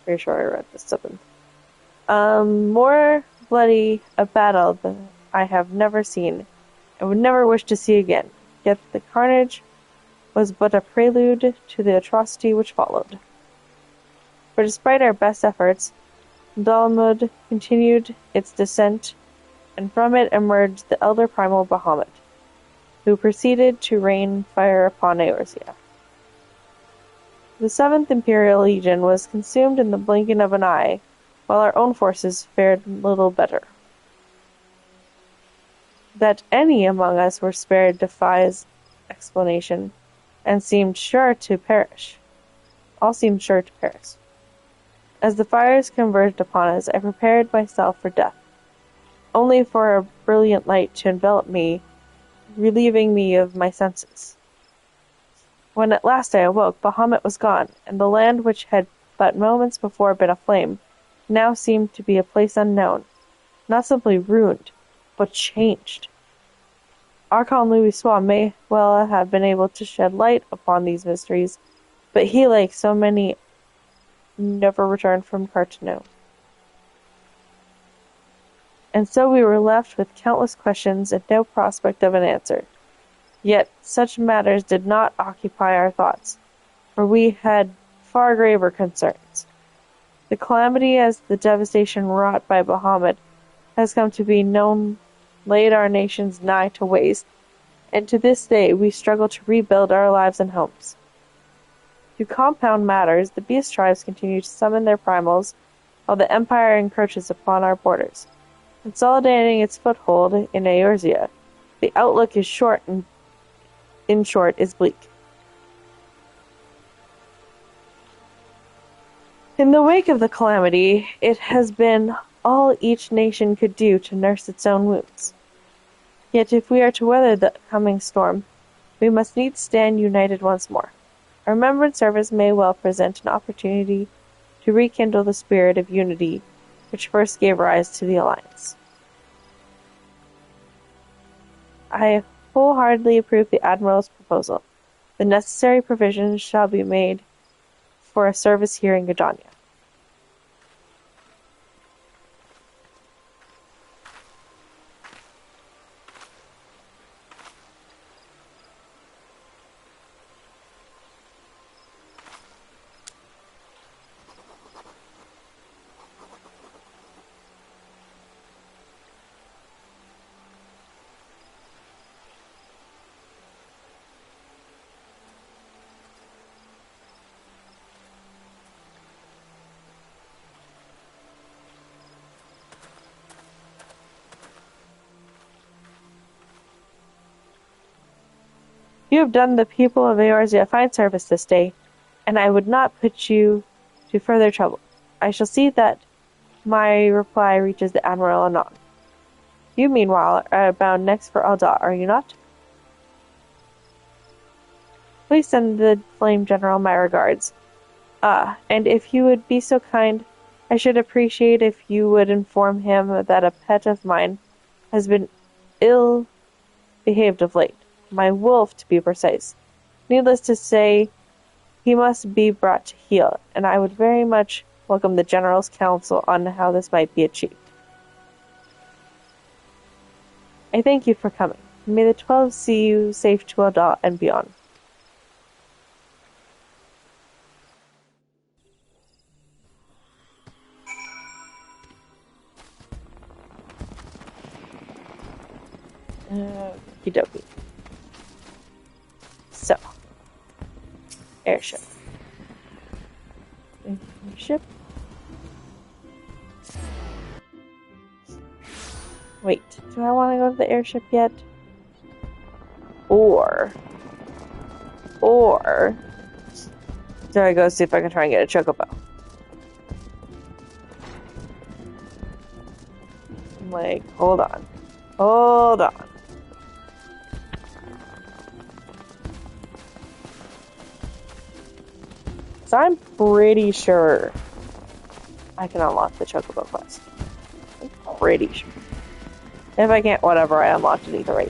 Pretty sure I read the 7th. More bloody a battle than I have never seen, and would never wish to see again. Yet the carnage was but a prelude to the atrocity which followed. For despite our best efforts, Dalamud continued its descent, and from it emerged the elder primal Bahamut, who proceeded to rain fire upon Eorzea. The 7th Imperial Legion was consumed in the blinking of an eye, while our own forces fared little better. That any among us were spared defies explanation, and seemed sure to perish. All seemed sure to perish. As the fires converged upon us, I prepared myself for death, only for a brilliant light to envelop me, relieving me of my senses. When at last I awoke, Bahamut was gone, and the land which had but moments before been aflame now seemed to be a place unknown, not simply ruined, but changed. Archon Louisoix may well have been able to shed light upon these mysteries, but he, like so many, never returned from Cartano. And so we were left with countless questions and no prospect of an answer. Yet such matters did not occupy our thoughts, for we had far graver concerns. The calamity as the devastation wrought by Bahamut has come to be known, laid our nations nigh to waste, and to this day we struggle to rebuild our lives and homes. To compound matters, the beast tribes continue to summon their primals, while the Empire encroaches upon our borders, consolidating its foothold in Eorzea. The outlook is short and, in short, is bleak. In the wake of the calamity, it has been all each nation could do to nurse its own wounds. Yet if we are to weather the coming storm, we must needs stand united once more. A remembrance service may well present an opportunity to to rekindle the spirit of unity which first gave rise to the Alliance. I wholeheartedly approve the Admiral's proposal. The necessary provisions shall be made for a service here in Gridania. You have done the people of Eorzea a fine service this day, and I would not put you to further trouble. I shall see that my reply reaches the Admiral anon. You, meanwhile, are bound next for Alda, are you not? Please send the Flame General my regards. And if you would be so kind, I should appreciate if you would inform him that a pet of mine has been ill-behaved of late. My wolf, to be precise. Needless to say, he must be brought to heel, and I would very much welcome the General's counsel on how this might be achieved. I thank you for coming. May the 12 see you safe to Alda and beyond. Okie dokie. So, airship. Airship. Wait, do I want to go to the airship yet? Or do I go see if I can try and get a chocobo? I'm like, hold on. So I'm pretty sure I can unlock the chocobo quest. I'm pretty sure. If I can't, whatever, I unlocked it either way.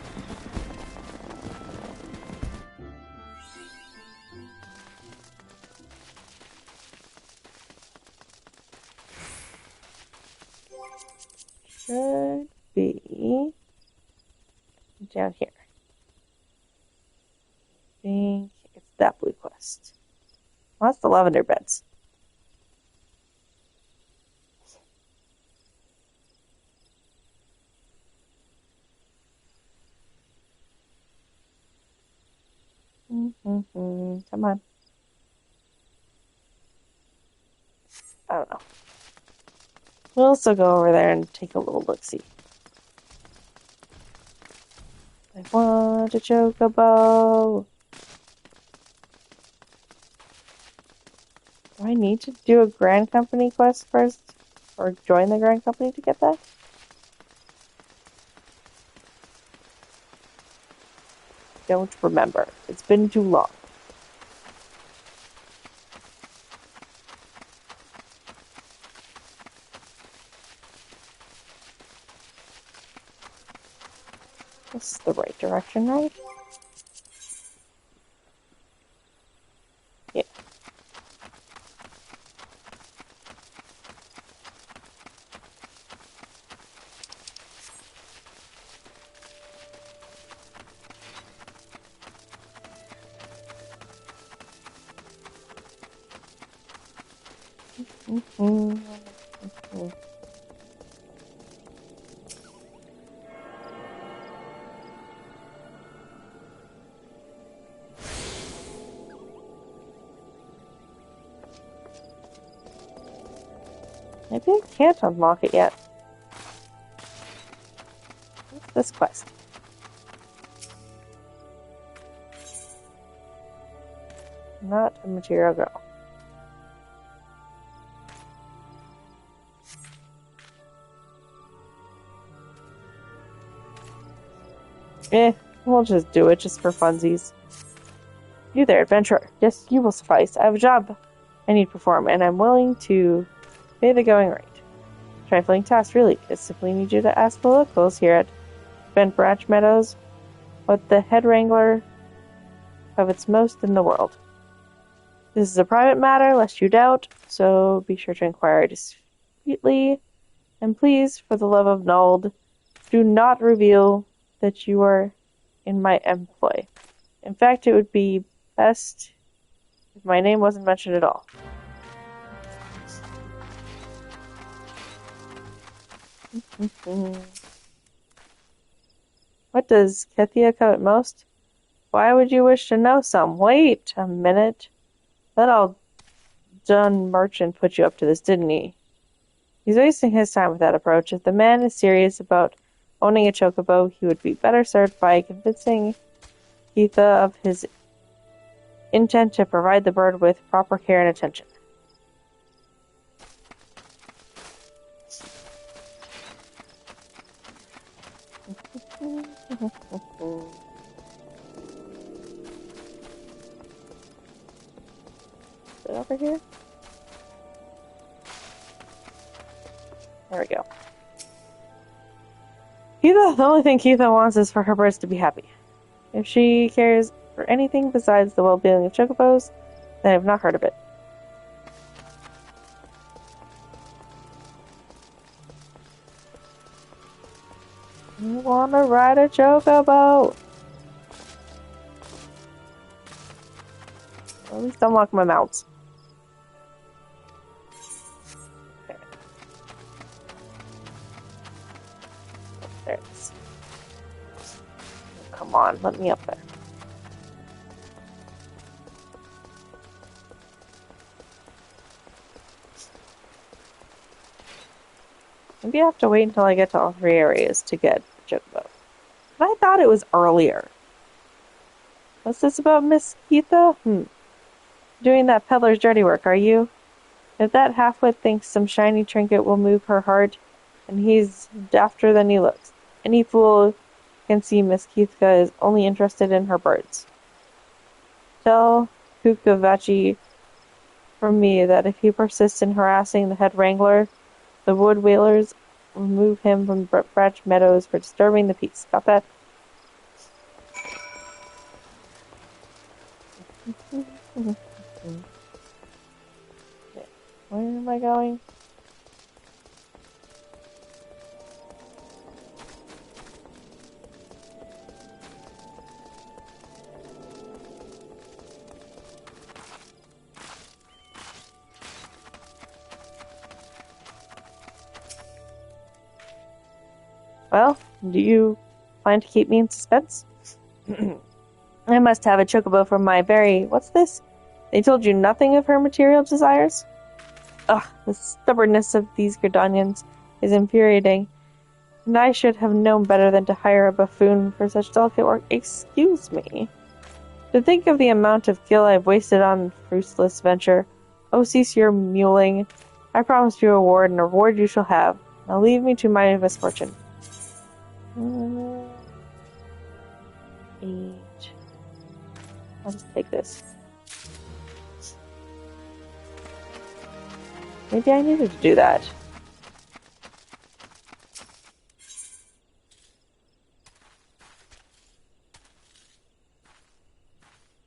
Should be down here. I think it's that blue quest. Well, that's the lavender beds. Come on. I don't know. We'll also go over there and take a little look-see. I want a chocobo. Do I need to do a Grand Company quest first? Or join the Grand Company to get that? Don't remember. It's been too long. This is the right direction, right? Yeah. Maybe I can't unlock it yet. What's this quest? Not a material girl. We'll just do it just for funsies. You there, adventurer. Yes, you will suffice. I have a job I need to perform, and I'm willing to pay the going rate. Trifling task, really. I simply need you to ask the locals here at Bent Branch Meadows what the head wrangler covets most in the world. This is a private matter, lest you doubt, so be sure to inquire discreetly. And please, for the love of Nuld, do not reveal that you are in my employ. In fact, it would be best if my name wasn't mentioned at all. What does Kethia covet most? Why would you wish to know some? Wait a minute. That old John merchant put you up to this, didn't he? He's wasting his time with that approach. If the man is serious about owning a chocobo, he would be better served by convincing Keitha of his intent to provide the bird with proper care and attention. Is it over here? There we go. Keitha, the only thing Keitha wants is for her birds to be happy. If she cares for anything besides the well-being of chocobos, then I've not heard of it. You wanna ride a chocobo? At least unlock my mounts. Okay. There it is. Come on, let me up there. Maybe I have to wait until I get to all three areas to get Chocobo. But I thought it was earlier. What's this about Miss Keitha? Doing that peddler's dirty work, are you? If that halfwit thinks some shiny trinket will move her heart, and he's dafter than he looks. Any fool can see Miss Keitha is only interested in her birds. Tell Kukavachi from me that if he persists in harassing the head wrangler, the wood whalers remove him from Branch Meadows for disturbing the peace. Got that? Where am I going? Well, do you plan to keep me in suspense? I must have a chocobo from my very... What's this? They told you nothing of her material desires? Ugh, the stubbornness of these Gridanians is infuriating, and I should have known better than to hire a buffoon for such delicate work. Excuse me. To think of the amount of gil I've wasted on fruitless venture. Oh, cease your mewling. I promised you a reward, and a reward you shall have. Now leave me to my misfortune. 8. I'll just take this. Maybe I needed to do that.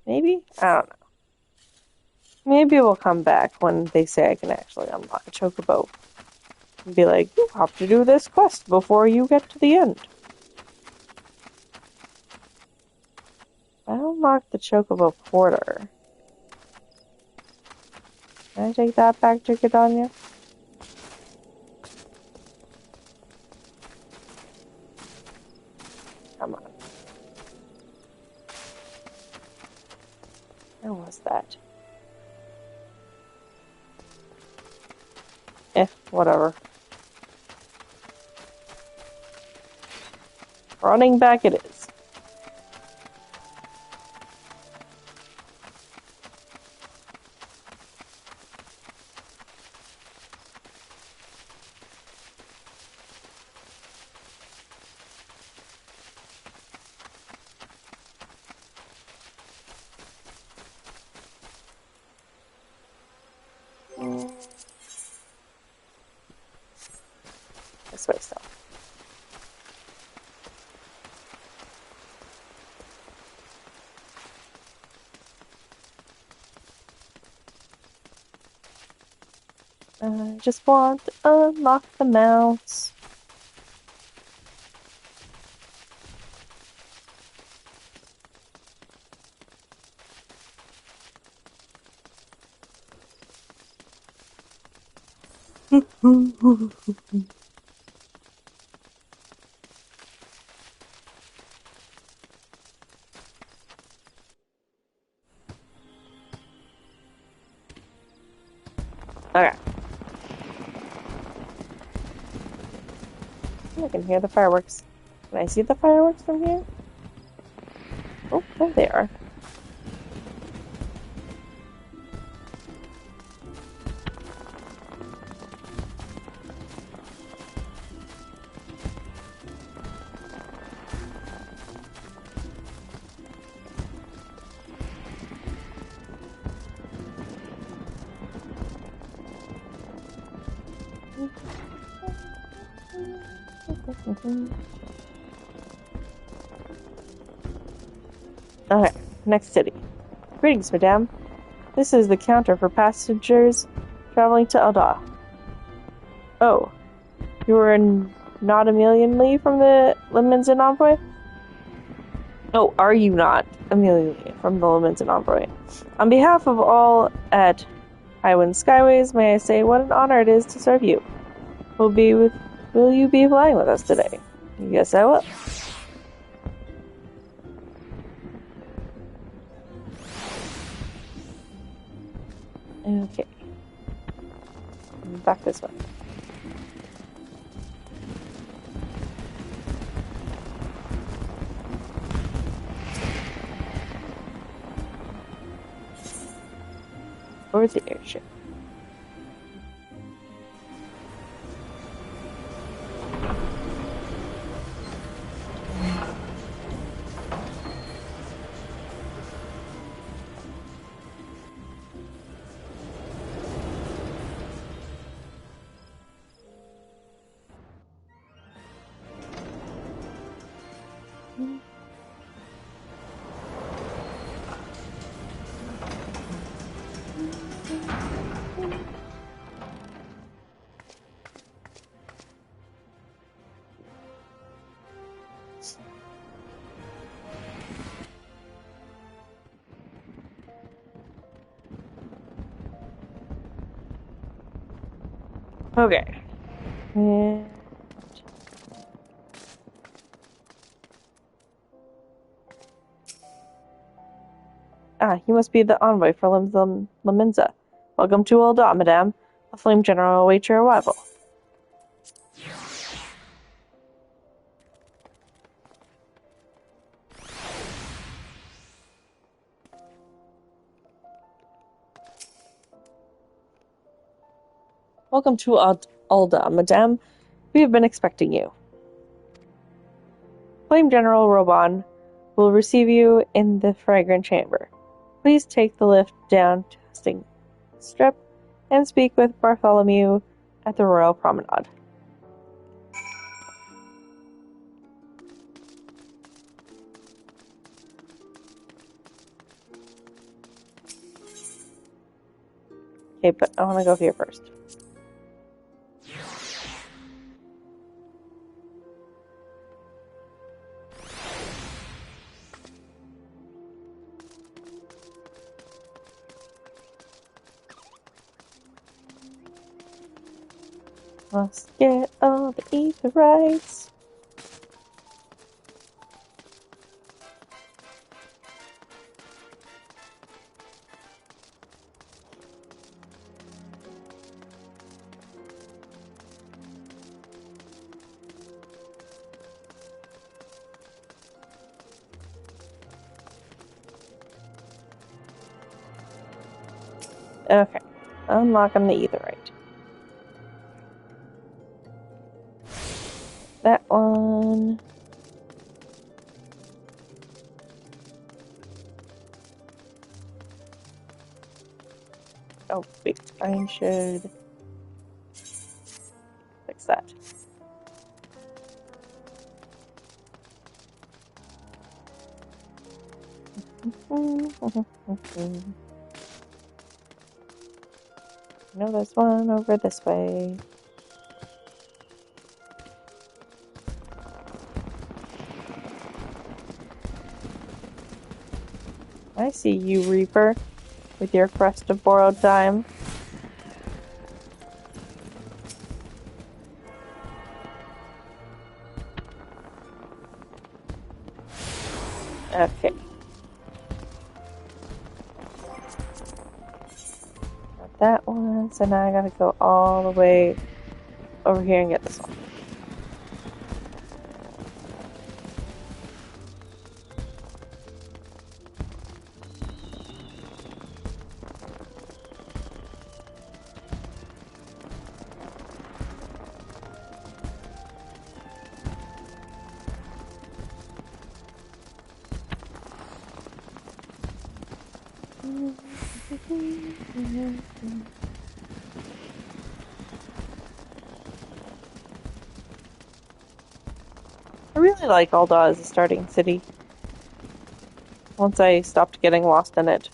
Maybe? I don't know. Maybe we'll come back when they say I can actually unlock a chocobo. And be like, you have to do this quest before you get to the end. I unlocked the chocobo porter. Can I take that back to Gridania? Come on. Where was that? Whatever. Running back it is. I just want to unlock the mounts. Okay. I can hear the fireworks. Can I see the fireworks from here? Oh, there they are. Okay, next city. Greetings, madame. This is the counter for passengers traveling to Elda. Oh, you were not Emilian Lee from the Limensden Envoy? Oh, are you not Emilian Lee from the Limensden Envoy? On behalf of all at Highwind Skyways, may I say what an honor it is to serve you. Will you be flying with us today? Yes, I will. Okay. Back this way. Or the airship. Okay. And you must be the envoy for Limenza. Welcome to Ul'dah, madame. A flame general awaits your arrival. Welcome to Ul'dah, madame. We have been expecting you. Flame General Roban will receive you in the fragrant chamber. Please take the lift down to Hastings Strip and speak with Bartholomew at the Royal Promenade. Okay, but I want to go here first. Let's get all the ether rights. Okay, unlocking the etherite. That one. Oh, wait, I should fix that. I know there's one over this way. I see you, Reaper, with your crest of borrowed time. Okay. Got that one, so now I gotta go all the way over here and get this one. I really like Alda as a starting city. Once I stopped getting lost in it.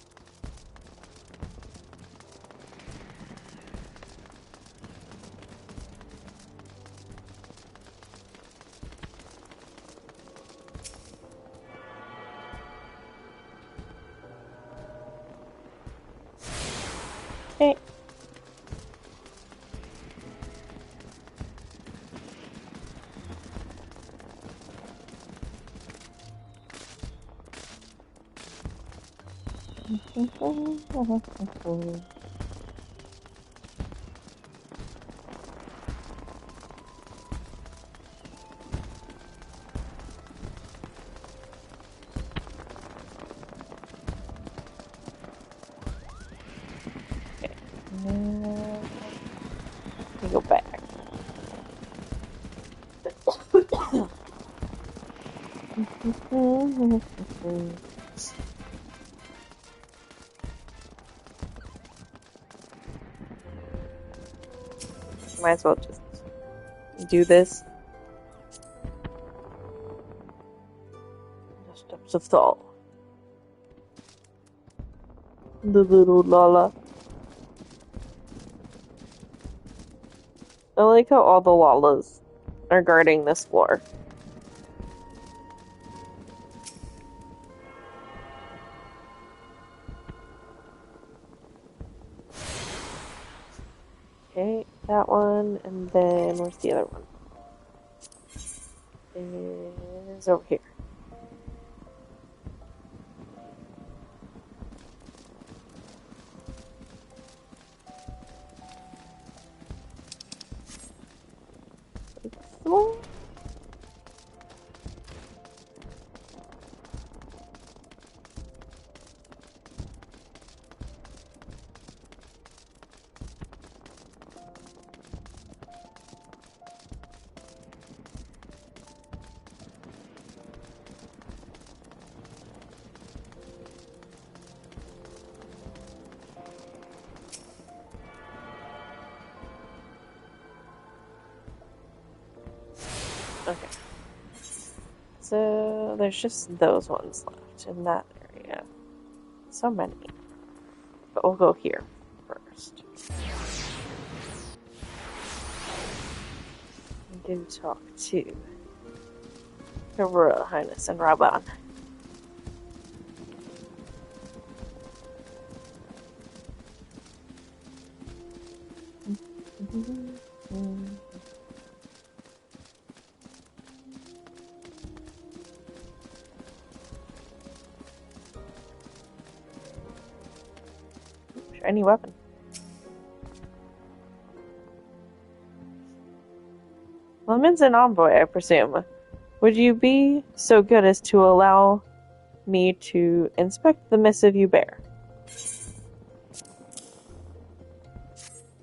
Okay. Let me go back. Might as well just do this. The steps of Thal. The little Lala. I like how all the Lalas are guarding this floor. Okay, that one, and then where's the other one? Is over here. Okay. So there's just those ones left in that area. So many. But we'll go here first. And do talk to Her Royal Highness and Raban. Any weapon. Lemon's an envoy, I presume. Would you be so good as to allow me to inspect the missive you bear?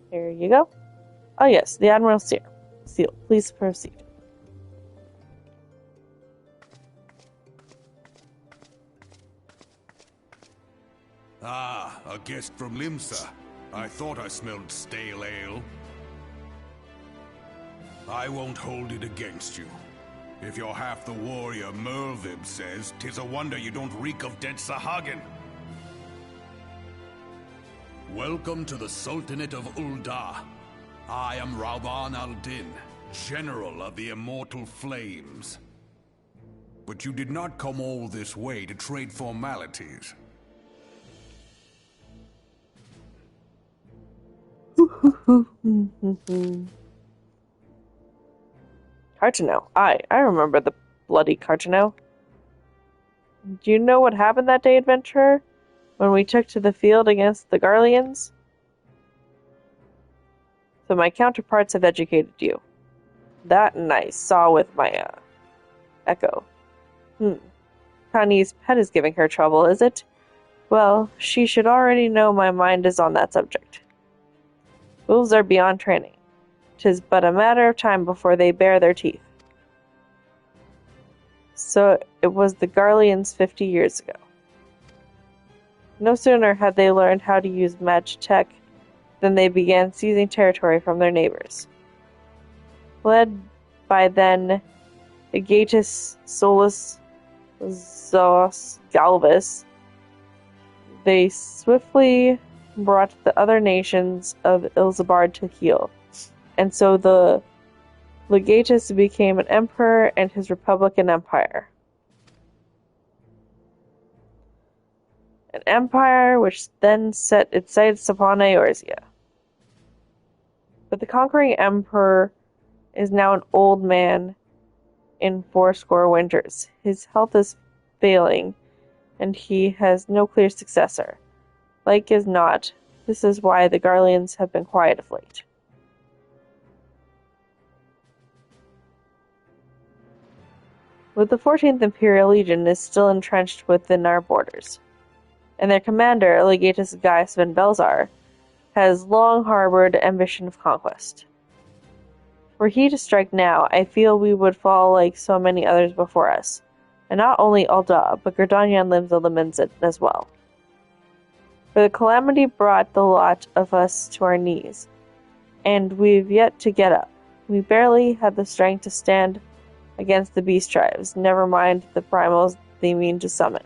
Here you go. Oh yes, the Admiral's seal. Please proceed. Ah, a guest from Limsa. I thought I smelled stale ale. I won't hold it against you. If you're half the warrior Merlvib says, 'tis a wonder you don't reek of dead Sahagin. Welcome to the Sultanate of Ul'dah. I am Rauban al-Din, General of the Immortal Flames. But you did not come all this way to trade formalities. Cartano. I remember the bloody Cartano. Do you know what happened that day, adventurer? When we took to the field against the Garleans? So my counterparts have educated you. That and I saw with my, echo. Connie's pet is giving her trouble, is it? Well, she should already know my mind is on that subject. Wolves are beyond training. 'Tis but a matter of time before they bare their teeth. So it was the Garleans 50 years ago. No sooner had they learned how to use Magitech than they began seizing territory from their neighbors. Led by then Agatus Solus Zos Galvus, they swiftly brought the other nations of Ilzabard to heel, and so the Legatus became an emperor and his republic an empire. An empire which then set its sights upon Eorzea. But the conquering emperor is now an old man in 80 winters. His health is failing, and he has no clear successor. Like as not, this is why the Garleans have been quiet of late. But the 14th Imperial Legion is still entrenched within our borders, and their commander, Legatus Gaius van Belzar, has long harbored ambition of conquest. Were he to strike now, I feel we would fall like so many others before us, and not only Ul'dah, but Gridania and Limsa Lominsa as well. For the calamity brought the lot of us to our knees, and we've yet to get up. We barely had the strength to stand against the beast tribes, never mind the primals they mean to summon.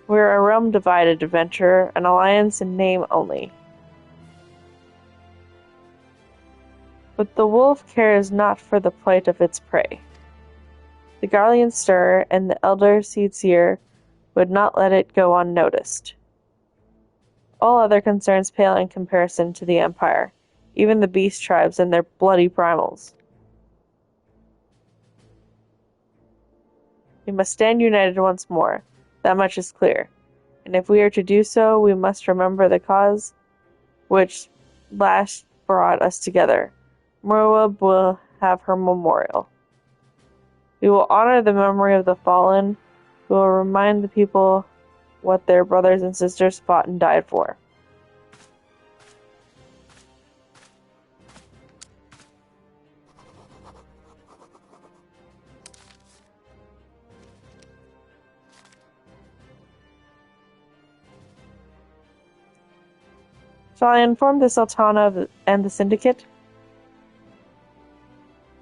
We're a realm divided, adventurer, an alliance in name only. But the wolf cares not for the plight of its prey. The Garlean stir, and the elder Seedseer would not let it go unnoticed. All other concerns pale in comparison to the Empire, even the beast tribes and their bloody primals. We must stand united once more, that much is clear, and if we are to do so, we must remember the cause which last brought us together. Merweb will have her memorial. We will honor the memory of the fallen. We will remind the people what their brothers and sisters fought and died for. Shall I inform the Sultana and the Syndicate?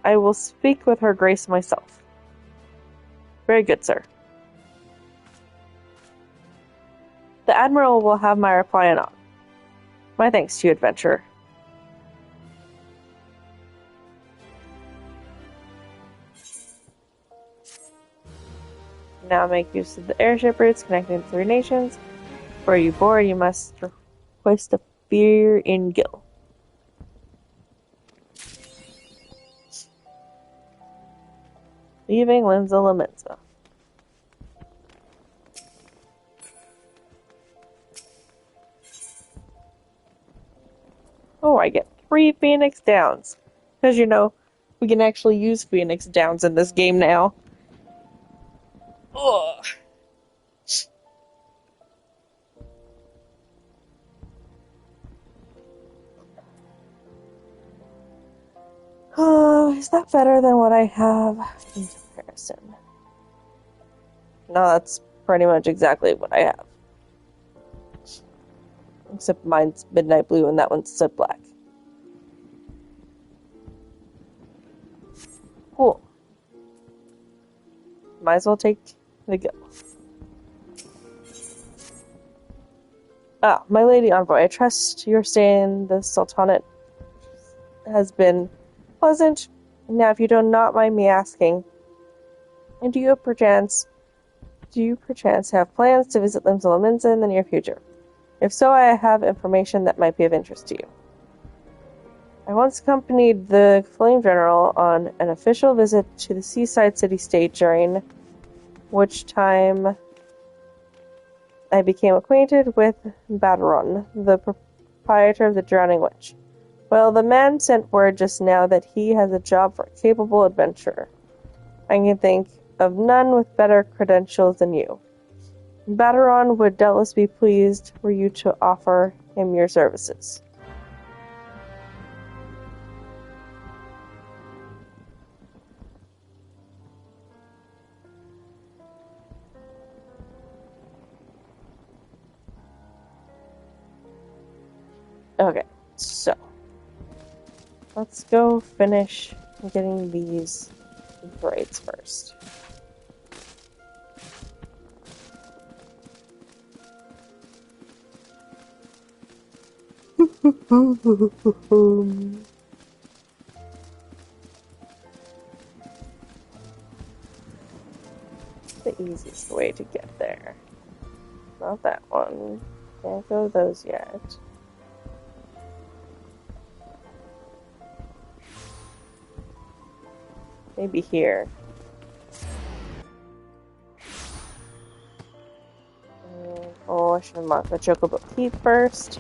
I will speak with her grace myself. Very good, sir. The Admiral will have my reply anon. My thanks to you, adventurer. Now make use of the airship routes connecting the 3 nations. Before you board, you must hoist a spear in Gil. Leaving Limsa Lominsa. Oh, I get 3 Phoenix Downs. Because, you know, we can actually use Phoenix Downs in this game now. Ugh. Is that better than what I have in comparison? No, that's pretty much exactly what I have. Except mine's midnight blue and that one's jet black. Cool. Might as well take the go. Ah, my lady envoy, I trust your stay in the Sultanate has been pleasant. Now, if you do not mind me asking, and do you perchance have plans to visit Limsa Lominsa in the near future? If so, I have information that might be of interest to you. I once accompanied the Flame General on an official visit to the seaside city-state, during which time I became acquainted with Badaron, the proprietor of the Drowning Witch. Well, the man sent word just now that he has a job for a capable adventurer. I can think of none with better credentials than you. Badaron would doubtless be pleased were you to offer him your services. Okay, so let's go finish getting these braids first. The easiest way to get there. Not that one. Can't go those yet. Maybe here. Oh, I should unlock the Chocobo Keep first.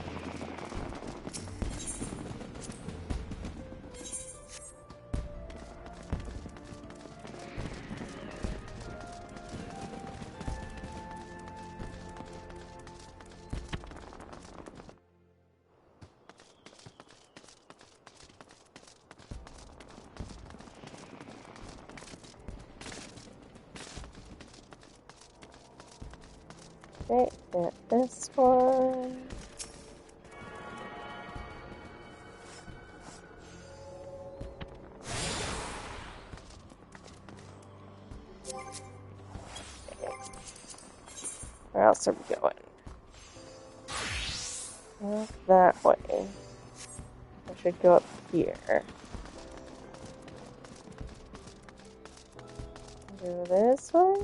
Okay, get this one. Where else are we going? Not that way. I should go up here. Go this way?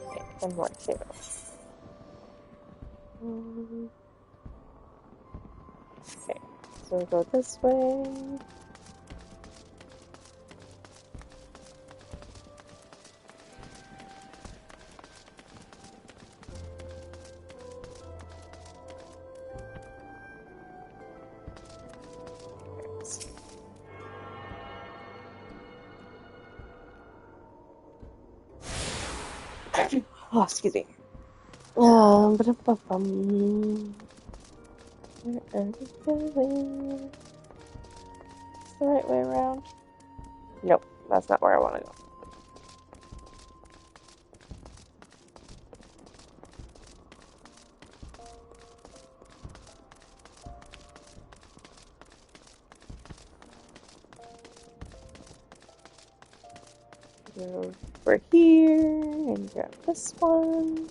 Okay, one more too. Okay, so we go this way. Oh, excuse me. Ba-dum-bum-bum. Where are we going? Is the right way around? Nope, that's not where I want to go. Go over here and grab this one.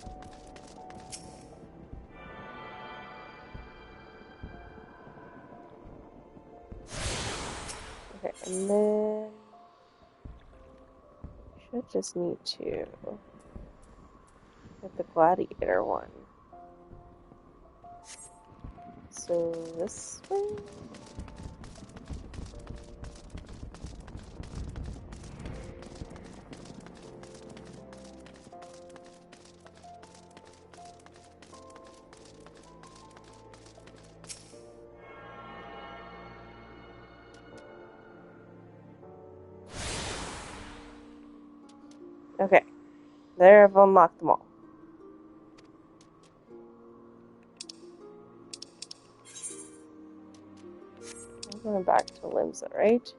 Okay, and then should just need to get the gladiator one. So this way? Okay, there I've unlocked them all. I'm going back to Limsa, right?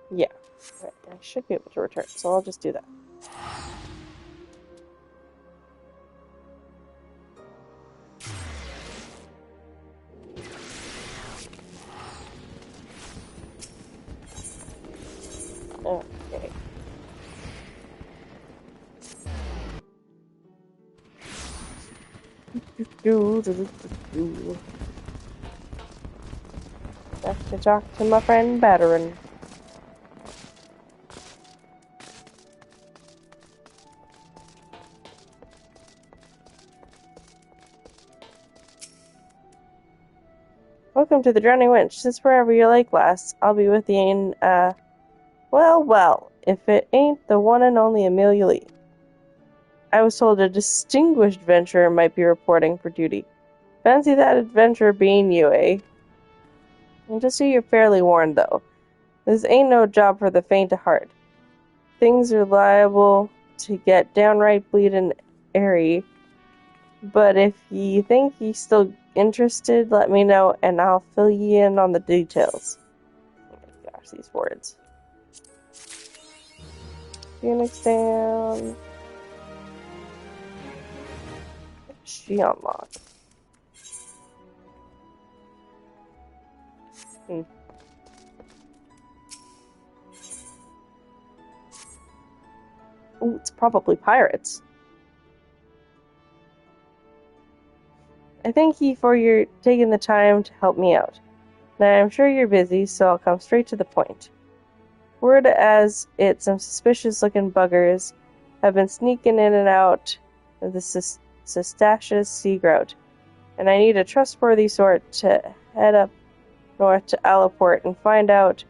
Yeah. Right. I should be able to return, so I'll just do that. Okay. Have to talk to my friend Batterin. Welcome to the Drowning Winch. Since wherever your lake lasts, I'll be with you in, well, if it ain't the one and only Amelia Lee. I was told a distinguished adventurer might be reporting for duty. Fancy that adventurer being you, eh? And just so you're fairly warned, though, this ain't no job for the faint of heart. Things are liable to get downright bleedin' airy, but if ye think ye still interested, let me know, and I'll fill ye in on the details. Oh my gosh, these words. Phoenix down. She unlocked. Oh, it's probably pirates. I thank ye for your taking the time to help me out. Now I'm sure you're busy, so I'll come straight to the point. Word as it, some suspicious-looking buggers have been sneaking in and out of the Cetaceous sea grout, and I need a trustworthy sort to head up north to Allaport and find out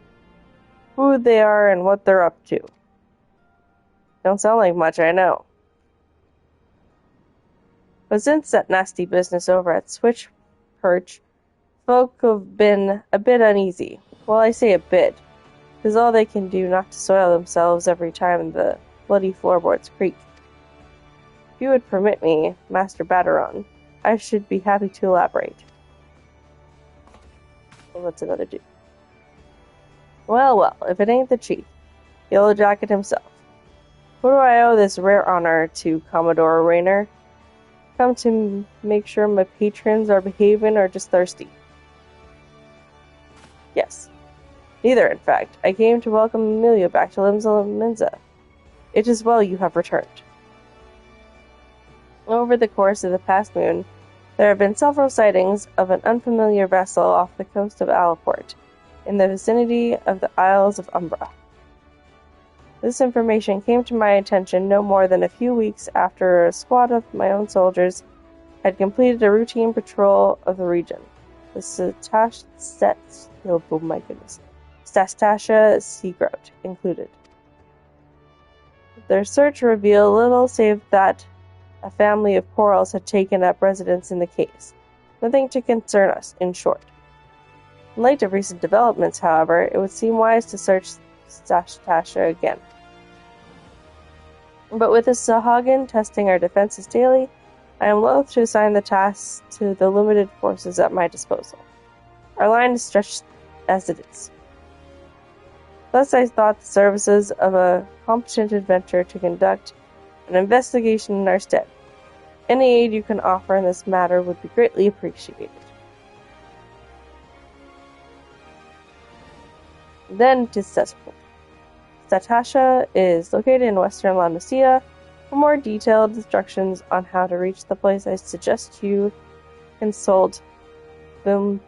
who they are and what they're up to. Don't sound like much, I know. But since that nasty business over at Switch Perch, folk have been a bit uneasy. Well, I say a bit, because all they can do not to soil themselves every time the bloody floorboards creak. If you would permit me, Master Batteron, I should be happy to elaborate. Well, what's it gonna do? Well, if it ain't the chief, Yellow Jacket himself. Who do I owe this rare honor to, Commodore Raynor? Come to make sure my patrons are behaving or just thirsty? Yes. Neither, in fact. I came to welcome Amelia back to Limsa Minza. It is well you have returned. Over the course of the past moon, there have been several sightings of an unfamiliar vessel off the coast of Allaport, in the vicinity of the Isles of Umbra. This information came to my attention no more than a few weeks after a squad of my own soldiers had completed a routine patrol of the region, the Cetaceous sea grout included. Their search revealed little save that a family of corals had taken up residence in the caves. Nothing to concern us, in short. In light of recent developments, however, it would seem wise to search Cetaceous again. But with the Sahagin testing our defenses daily, I am loath to assign the tasks to the limited forces at my disposal. Our line is stretched as it is. Thus I thought the services of a competent adventurer to conduct an investigation in our stead. Any aid you can offer in this matter would be greatly appreciated. Then to Cesspool. Cetaceous is located in western Laodicea. For more detailed instructions on how to reach the place, I suggest you consult Vimelpa.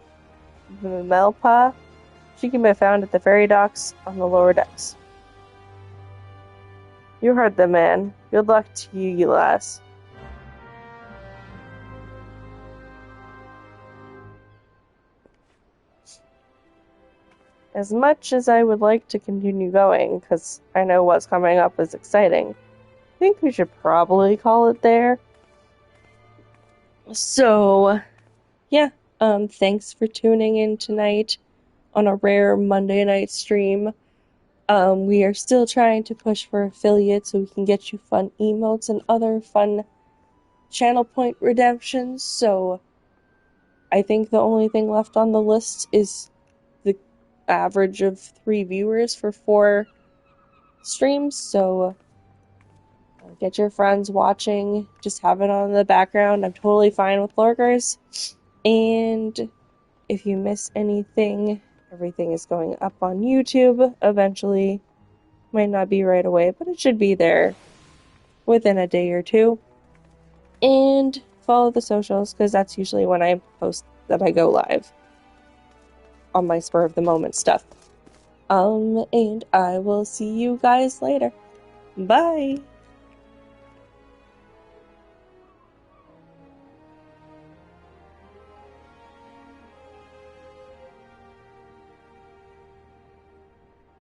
She can be found at the ferry docks on the lower decks. You heard the man. Good luck to you, lass. As much as I would like to continue going, because I know what's coming up is exciting, I think we should probably call it there. So, yeah, thanks for tuning in tonight on a rare Monday night stream. We are still trying to push for affiliates so we can get you fun emotes and other fun channel point redemptions, so I think the only thing left on the list is the average of 3 viewers for 4 streams, so get your friends watching, just have it on in the background. I'm totally fine with lurkers. And if you miss anything, everything is going up on YouTube eventually. Might not be right away, but it should be there within a day or two. And follow the socials, because that's usually when I post that I go live on my spur of the moment stuff. And I will see you guys later. Bye!